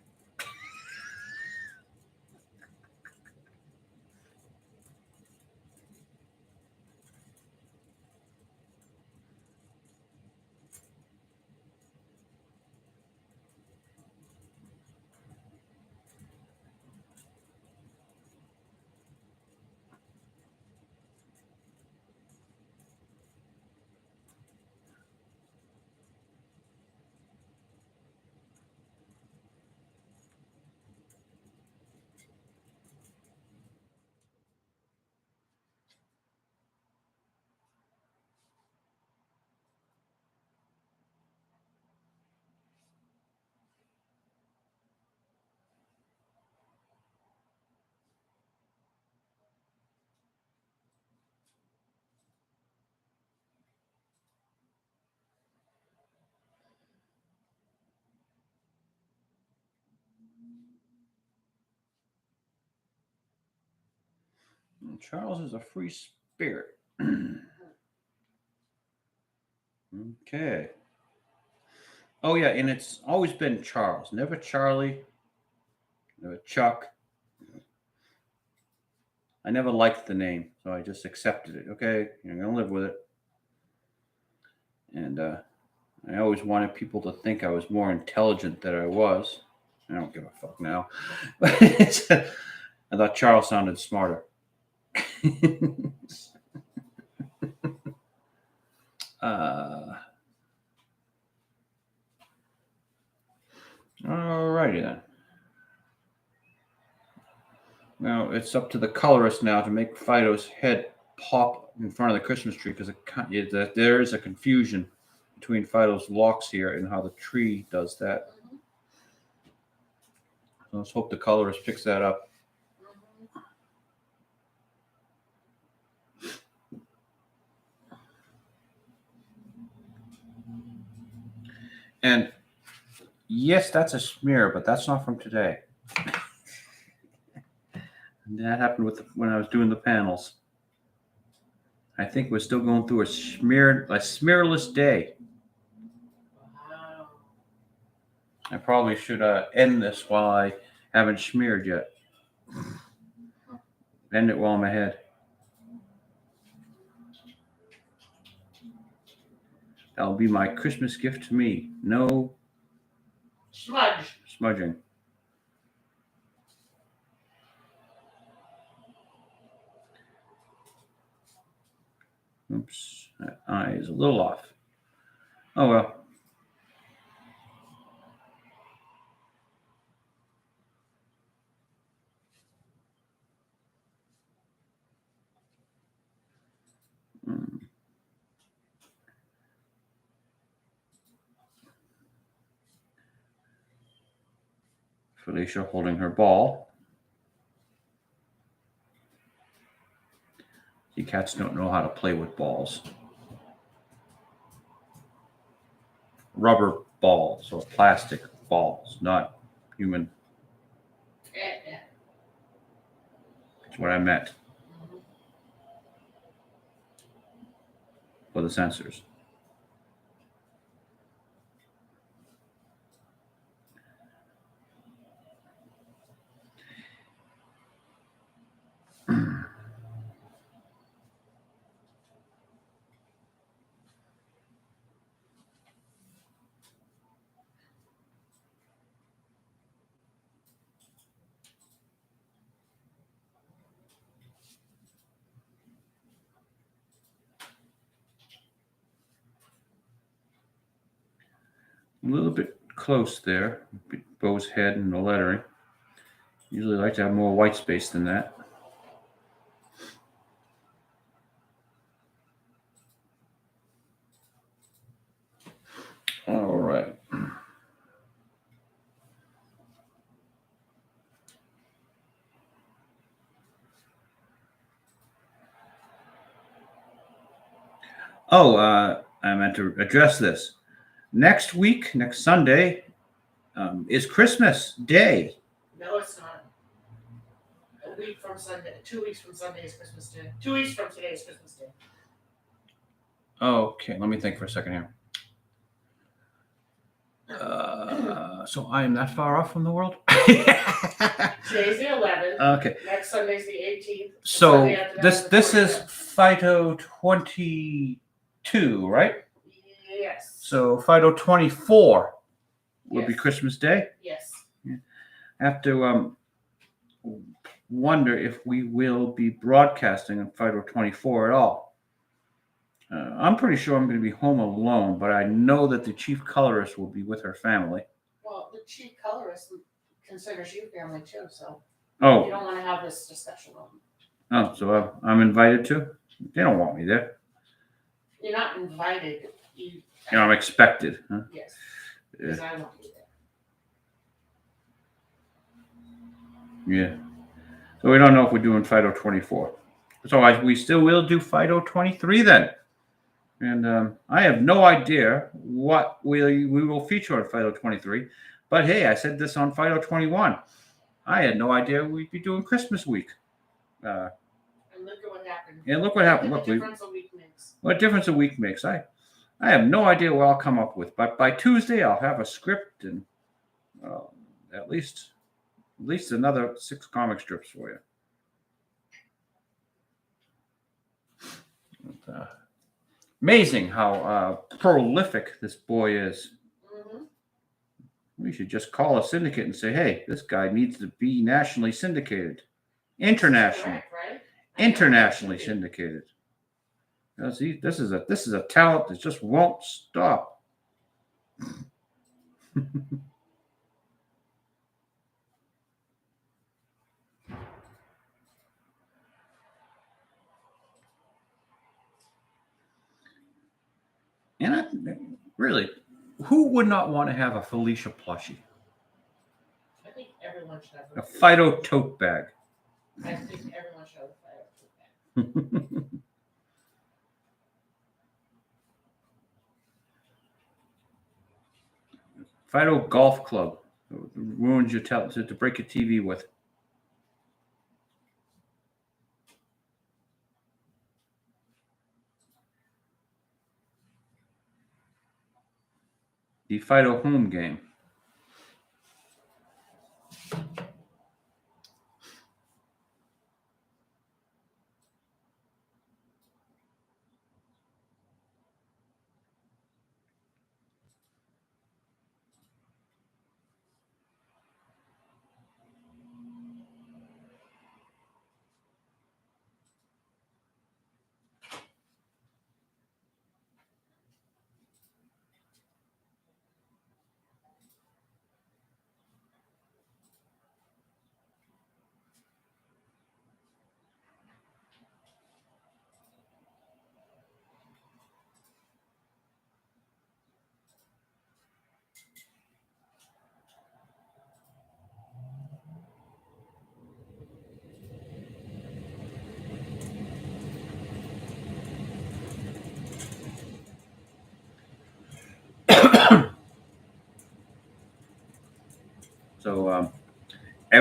And Charles is a free spirit. Okay. Oh yeah, and it's always been Charles, never Charlie, never Chuck. I never liked the name, so I just accepted it. Okay, I'm gonna live with it. And I always wanted people to think I was more intelligent than I was. I don't give a fuck now. I thought Charles sounded smarter. Alrighty then. Now it's up to the colorist now to make Phydeaux's head pop in front of the Christmas tree because there is a confusion between Phydeaux's locks here and how the tree does that. So let's hope the colorist picks that up. And yes, that's a smear, but that's not from today. And that happened when I was doing the panels. I think we're still going through a smearless day. Wow. I probably should end this while I haven't smeared yet. End it while I'm ahead. That'll be my Christmas gift to me. No smudging. Oops, that eye is a little off. Oh well. Felicia holding her ball. You cats don't know how to play with balls. rubber balls or plastic balls, not human. Yeah. That's what I meant Mhm. for the sensors. A little bit close there. Beau's head and the lettering. Usually like to have more white space than that. All right. Oh, I meant to address this. Next week, next Sunday, is Christmas Day. No, it's not. A week from Sunday, 2 weeks from Sunday is Christmas Day. 2 weeks from today is Christmas Day. Okay, let me think for a second here. So I am that far off from the world? Today's the 11th. Okay. Next Sunday's the 18th. So Sunday after that this the this is 25th. Phydeaux 22, right? Yes. So Phydeaux 24 will be Yes. Christmas Day. Yes. I have to wonder if we will be broadcasting on Phydeaux 24 at all. I'm pretty sure I'm going to be home alone, but I know that the chief colorist will be with her family. Well, the chief colorist considers you family too, so you Oh, don't want to have this discussion on. so I'm invited too? They don't want me there. You're not invited. You. I'm expected. Huh? Yes. Because I want you there. Yeah. So we don't know if we're doing Phydeaux 24. So we still will do Phydeaux 23 then. And I have no idea what we will feature on Phydeaux 23. But hey, I said this on Phydeaux 21. I had no idea we'd be doing Christmas week. And look at what happened. And look what happened. Look Look, at the difference a week makes. what difference a week makes. I have no idea what I'll come up with. But by Tuesday, I'll have a script and at least another 6 comic strips for you. Amazing how prolific this boy is. Mm-hmm. We should just call a syndicate and say, hey, this guy needs to be nationally syndicated. Internationally. Correct, right? Internationally syndicated. Now, see, this is a talent that just won't stop. And really, who would not want to have a Felicia plushie? I think everyone should have A Phydeaux tote bag. I think everyone should have a fire. Phydeaux golf club. Ruins your to break your TV with. The Phydeaux home game.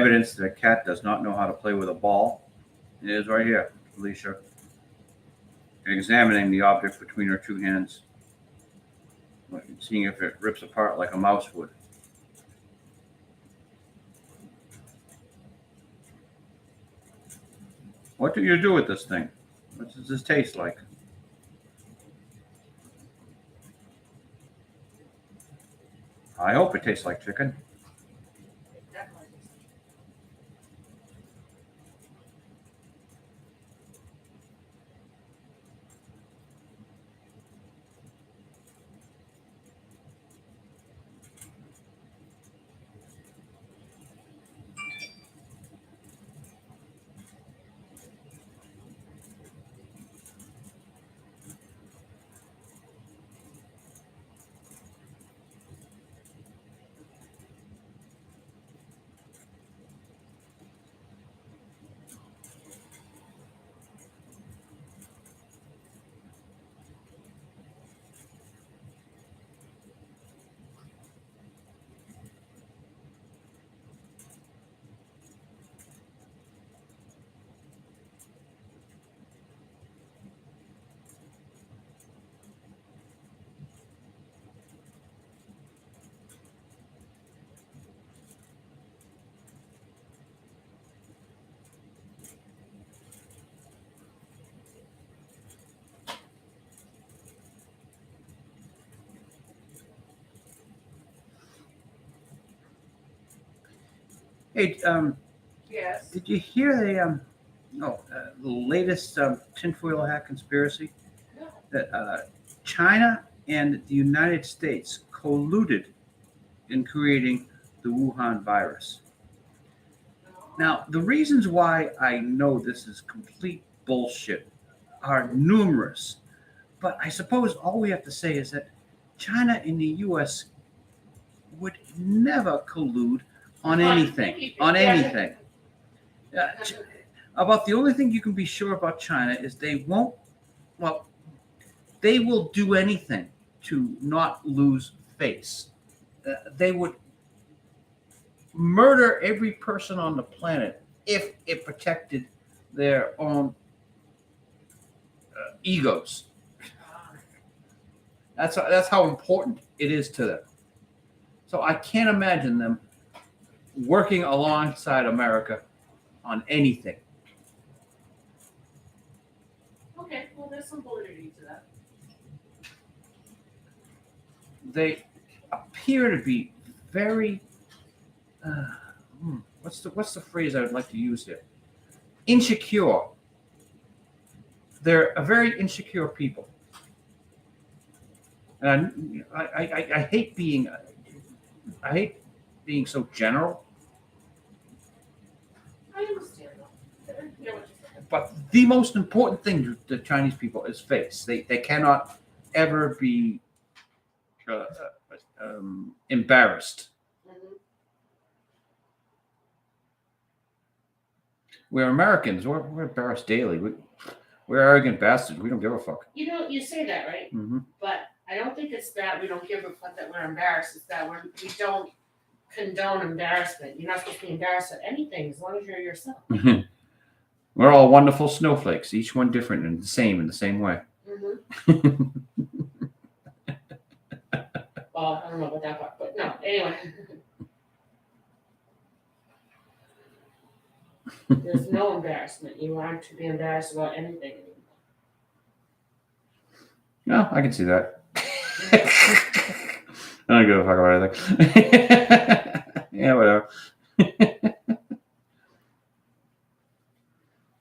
evidence that a cat does not know how to play with a ball is right here. Felicia examining the object between her two hands, seeing if it rips apart like a mouse would. What do you do with this thing? What does this taste like? I hope it tastes like chicken. Definitely. Hey, Yes. did you hear the latest tinfoil hat conspiracy No. that China and the United States colluded in creating the Wuhan virus? Now, the reasons why I know this is complete bullshit are numerous, but I suppose all we have to say is that China and the U.S. would never collude on anything. On anything. About the only thing you can be sure about China is they will do anything to not lose face. They would murder every person on the planet if it protected their own egos. That's how important it is to them. So I can't imagine them working alongside America on anything. Okay, well, there's some validity to that. They appear to be very what's the phrase I would like to use here? Insecure. They're a very insecure people, and I hate being so general. I understand though. I get what you're saying. But the most important thing to the Chinese people is face. They cannot ever be embarrassed. Mhm. We're Americans. We're embarrassed daily. We're arrogant bastards. We don't give a fuck. You know, you say that, right? Mm-hmm. But I don't think it's that we don't give a fuck that we're embarrassed. It's that we don't condone embarrassment. You're not supposed to be embarrassed at anything as long as you're yourself. We're all wonderful snowflakes, each one different and the same way. Mm-hmm. Well, I don't know about that part, but no. Anyway, there's no embarrassment. You aren't to be embarrassed about anything anymore. No, I can see that. I don't give a fuck about anything. Yeah, whatever.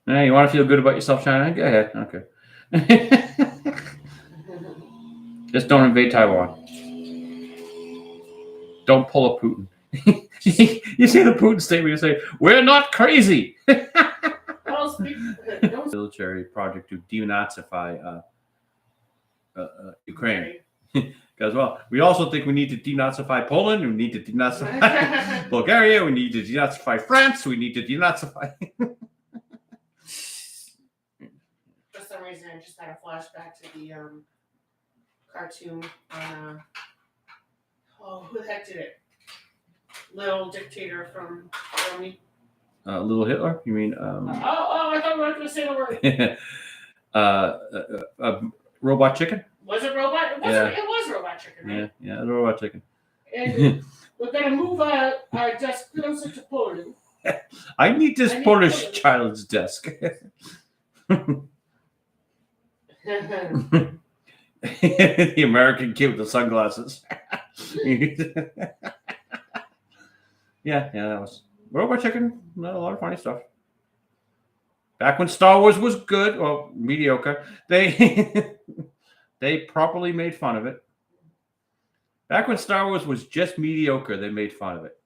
Hey, you want to feel good about yourself, China? Go ahead. Okay. Just don't invade Taiwan. Don't pull a Putin. You see the Putin statement, you say, "We're not crazy." Well, Military project to denazify Ukraine. As well, we also think we need to denazify Poland. We need to denazify Bulgaria. We need to denazify France. We need to denazify. For some reason, I just had a flashback to the cartoon on who the heck did it? Little dictator from Germany. Little Hitler? You mean? I thought we were going to say the word. Robot chicken? Was it robot? It was robot chicken, right? Yeah, the robot chicken. And we're going to move our desk closer to Poland. I need this I need Polish Polish. child's desk. The American kid with the sunglasses. Yeah, that was Robot Chicken. Not a lot of funny stuff. Back when Star Wars was good, well, mediocre, they they properly made fun of it. Back when Star Wars was just mediocre, they made fun of it.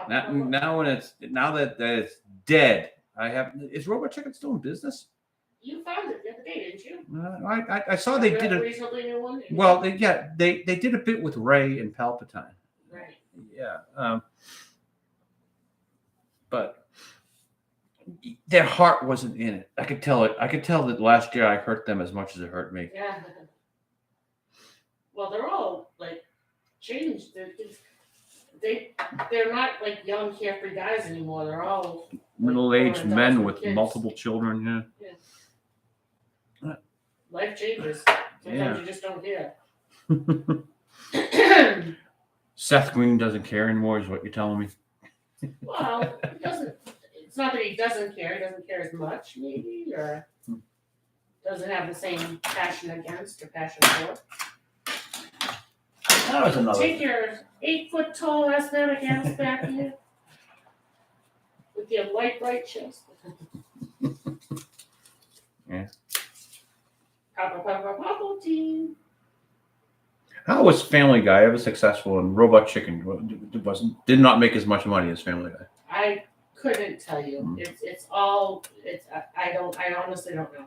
Now that it's dead, is Robot Chicken still in business? You found it the other day, didn't you? I saw they did a reasonably new one. well. They did a bit with Rey and Palpatine. Right. Yeah, but their heart wasn't in it. I could tell it. I could tell that last year I hurt them as much as it hurt me. Yeah. Well, they're all like changed. They're not like young carefree guys anymore. They're all Middle-aged grown men adults with kids. multiple children. Life changes. Sometimes Yeah. you just don't care. Yeah. Seth Green doesn't care anymore, is what you're telling me. Well, he doesn't. It's not that he doesn't care. He doesn't care as much, maybe, or doesn't have the same passion against or passion for. That was another. Take your 8-foot tall asthmatic ass back here with your light bright chest. Yeah. Papa team. How was Family Guy ever successful and Robot Chicken did not make as much money as Family Guy? I couldn't tell you. I honestly don't know.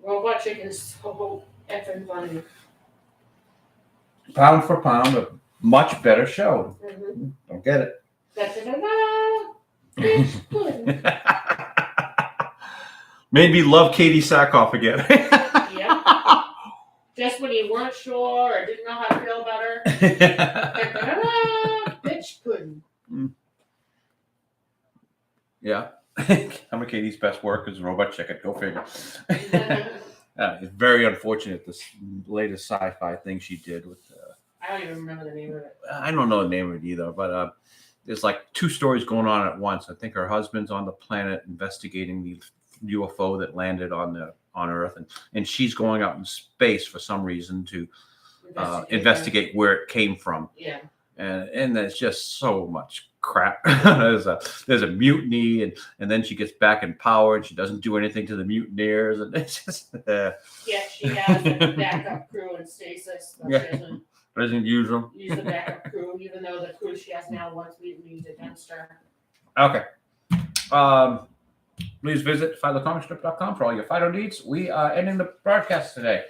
Robot Chicken is so effing funny. Pound for pound, a much better show. Mm-hmm. Don't get it. Da-da-da-da. Bitch pudding. Made me love Katie Sackhoff again. Yeah. Just when you weren't sure or didn't know how to feel about her. Da-da-da-da. Bitch pudding. Yeah. Some of Katie's best work is Robot Chicken. Go figure. It's very unfortunate, this latest sci-fi thing she did with. I don't even remember the name of it. I don't know the name of it either, but there's like 2 stories going on at once. I think her husband's on the planet investigating the UFO that landed on Earth, and she's going out in space for some reason to investigate where it came from. Yeah. And there's just so much crap. there's a mutiny, and then she gets back in power, and she doesn't do anything to the mutineers, and it's just Yeah, she has a backup crew in stasis. But Yeah. she doesn't doesn't use them. use the backup crew, even though the crew she has now wants mutinies against her. Okay. Please visit FidoComicStrip.com for all your Phydeaux needs. We are ending the broadcast today.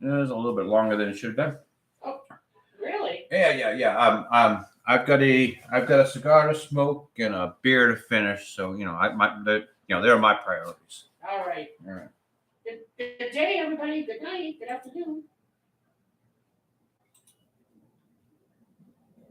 It was a little bit longer than it should have been. Oh, really? Yeah. I've got a cigar to smoke and a beer to finish. So they're my priorities. All right. All right. Good day, everybody. Good night. Good afternoon.